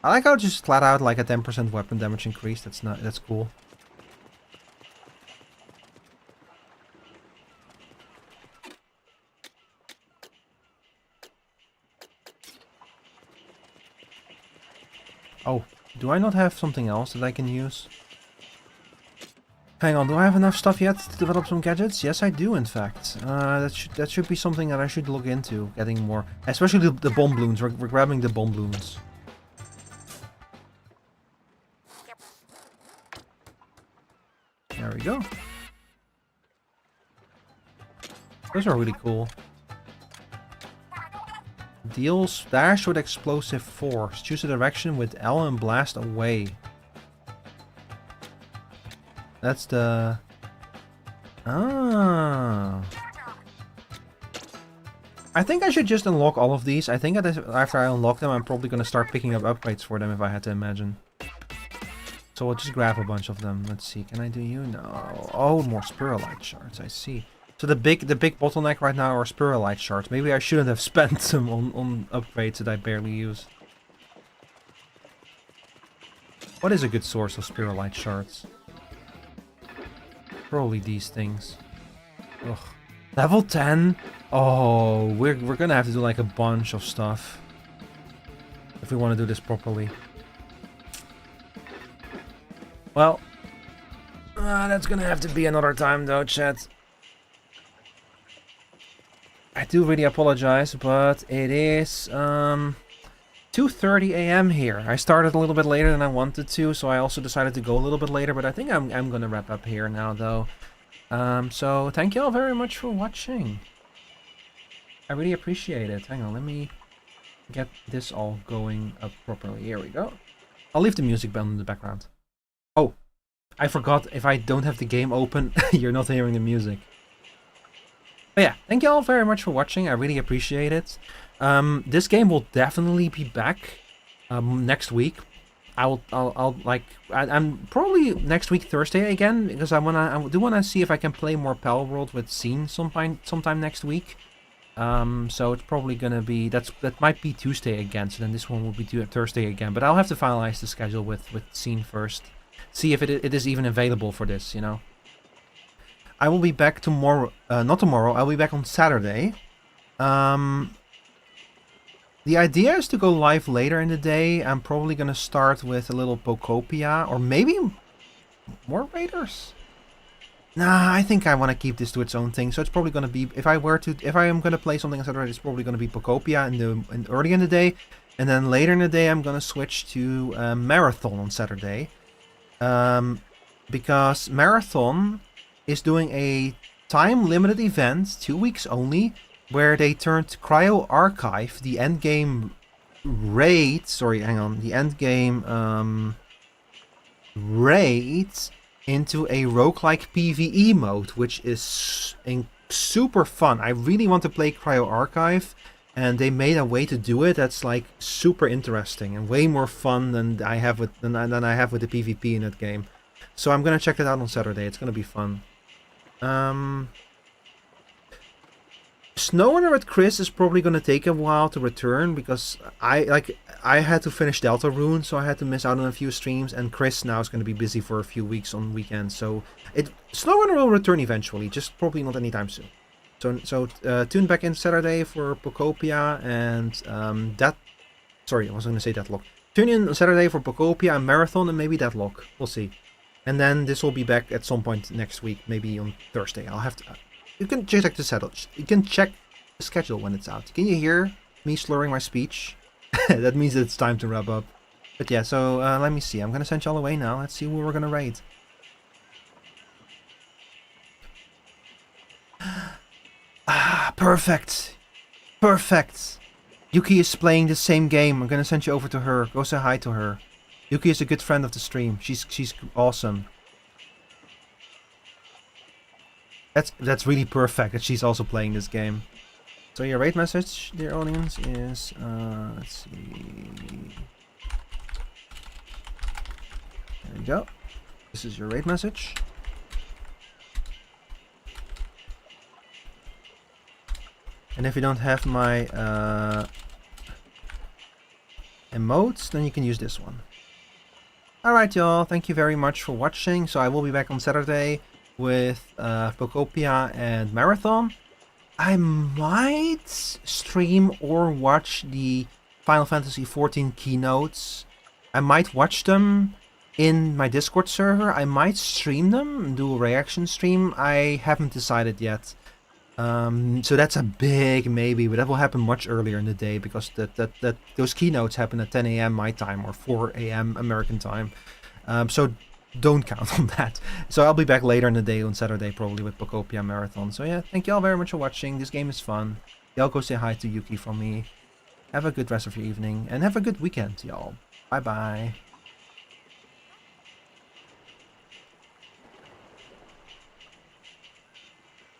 [SPEAKER 1] I like how just flat out like a 10% weapon damage increase. That's cool. Oh, do I not have something else that I can use? Hang on, do I have enough stuff yet to develop some gadgets? Yes, I do, in fact. That should be something that I should look into, getting more. Especially the bomb balloons. We're grabbing the bomb balloons. There we go. Those are really cool. Deals dash with explosive force. Choose a direction with L and blast away. That's the... Ah. I think I should just unlock all of these. I think after I unlock them, I'm probably going to start picking up upgrades for them if I had to imagine. So I'll just grab a bunch of them. Let's see. Can I do you? No. Oh, more spiralite shards. I see. So the big bottleneck right now are spiralite shards. Maybe I shouldn't have spent them on upgrades that I barely use. What is a good source of spiralite shards? Probably these things. Ugh. Level 10? Oh, we're gonna have to do like a bunch of stuff. If we want to do this properly. Well, that's gonna have to be another time though, chat. I do really apologize, but it is 2:30 a.m. here. I started a little bit later than I wanted to, so I also decided to go a little bit later, but I think I'm gonna wrap up here now though. So thank you all very much for watching. I really appreciate it. Hang on, let me get this all going up properly. Here we go. I'll leave the music band in the background. Oh, I forgot, if I don't have the game open, you're not hearing the music. But yeah, thank you all very much for watching. I really appreciate it. This game will definitely be back next week. I'm probably next week Thursday again, because I do wanna see if I can play more Pal World with Scene sometime next week. So it's probably gonna be that might be Tuesday again. So then this one will be Thursday again. But I'll have to finalize the schedule with Scene first. See if it is even available for this, you know. I will be back tomorrow. Not tomorrow. I'll be back on Saturday. The idea is to go live later in the day. I'm probably gonna start with a little Pokopia, or maybe more Raiders. Nah, I think I want to keep this to its own thing. So it's probably gonna be, if I am gonna play something on Saturday, it's probably gonna be Pokopia early in the day, and then later in the day I'm gonna switch to Marathon on Saturday, because Marathon is doing a time-limited event, 2 weeks only, where they turned Cryo Archive, the endgame raid, the endgame raid, into a roguelike PvE mode, which is super fun. I really want to play Cryo Archive, and they made a way to do it that's like super interesting and way more fun than I have with the PvP in that game. So I'm gonna check that out on Saturday. It's gonna be fun. Snowrunner with Chris is probably gonna take a while to return, because I had to finish Deltarune, so I had to miss out on a few streams, and Chris now is gonna be busy for a few weeks on weekends. So Snowrunner will return eventually, just probably not anytime soon. So tune back in Saturday for Pokopia and sorry, I was gonna say Deadlock. Tune in on Saturday for Pokopia and Marathon, and maybe Deadlock. We'll see. And then this will be back at some point next week, maybe on Thursday. I'll have to. You can check the schedule. You can check the schedule when it's out. Can you hear me slurring my speech? That means it's time to wrap up. But yeah, so let me see. I'm gonna send y'all away now. Let's see who we're gonna raid. Ah, perfect. Perfect. Yuki is playing the same game. I'm gonna send you over to her. Go say hi to her. Yuki is a good friend of the stream. She's awesome. That's really perfect that she's also playing this game. So your raid message, dear audience, is let's see. There you go. This is your raid message. And if you don't have my emotes, then you can use this one. Alright y'all, thank you very much for watching. So I will be back on Saturday with Pokopia and Marathon. I might stream or watch the Final Fantasy XIV keynotes. I might watch them in my Discord server. I might stream them and do a reaction stream. I haven't decided yet. So that's a big maybe, but that will happen much earlier in the day, because those keynotes happen at 10 a.m. my time or 4 a.m. American time. So don't count on that. So I'll be back later in the day on Saturday, probably with Pokopia Marathon. So yeah, thank you all very much for watching. This game is fun. Y'all go say hi to Yuki from me. Have a good rest of your evening, and have a good weekend, y'all. Bye bye.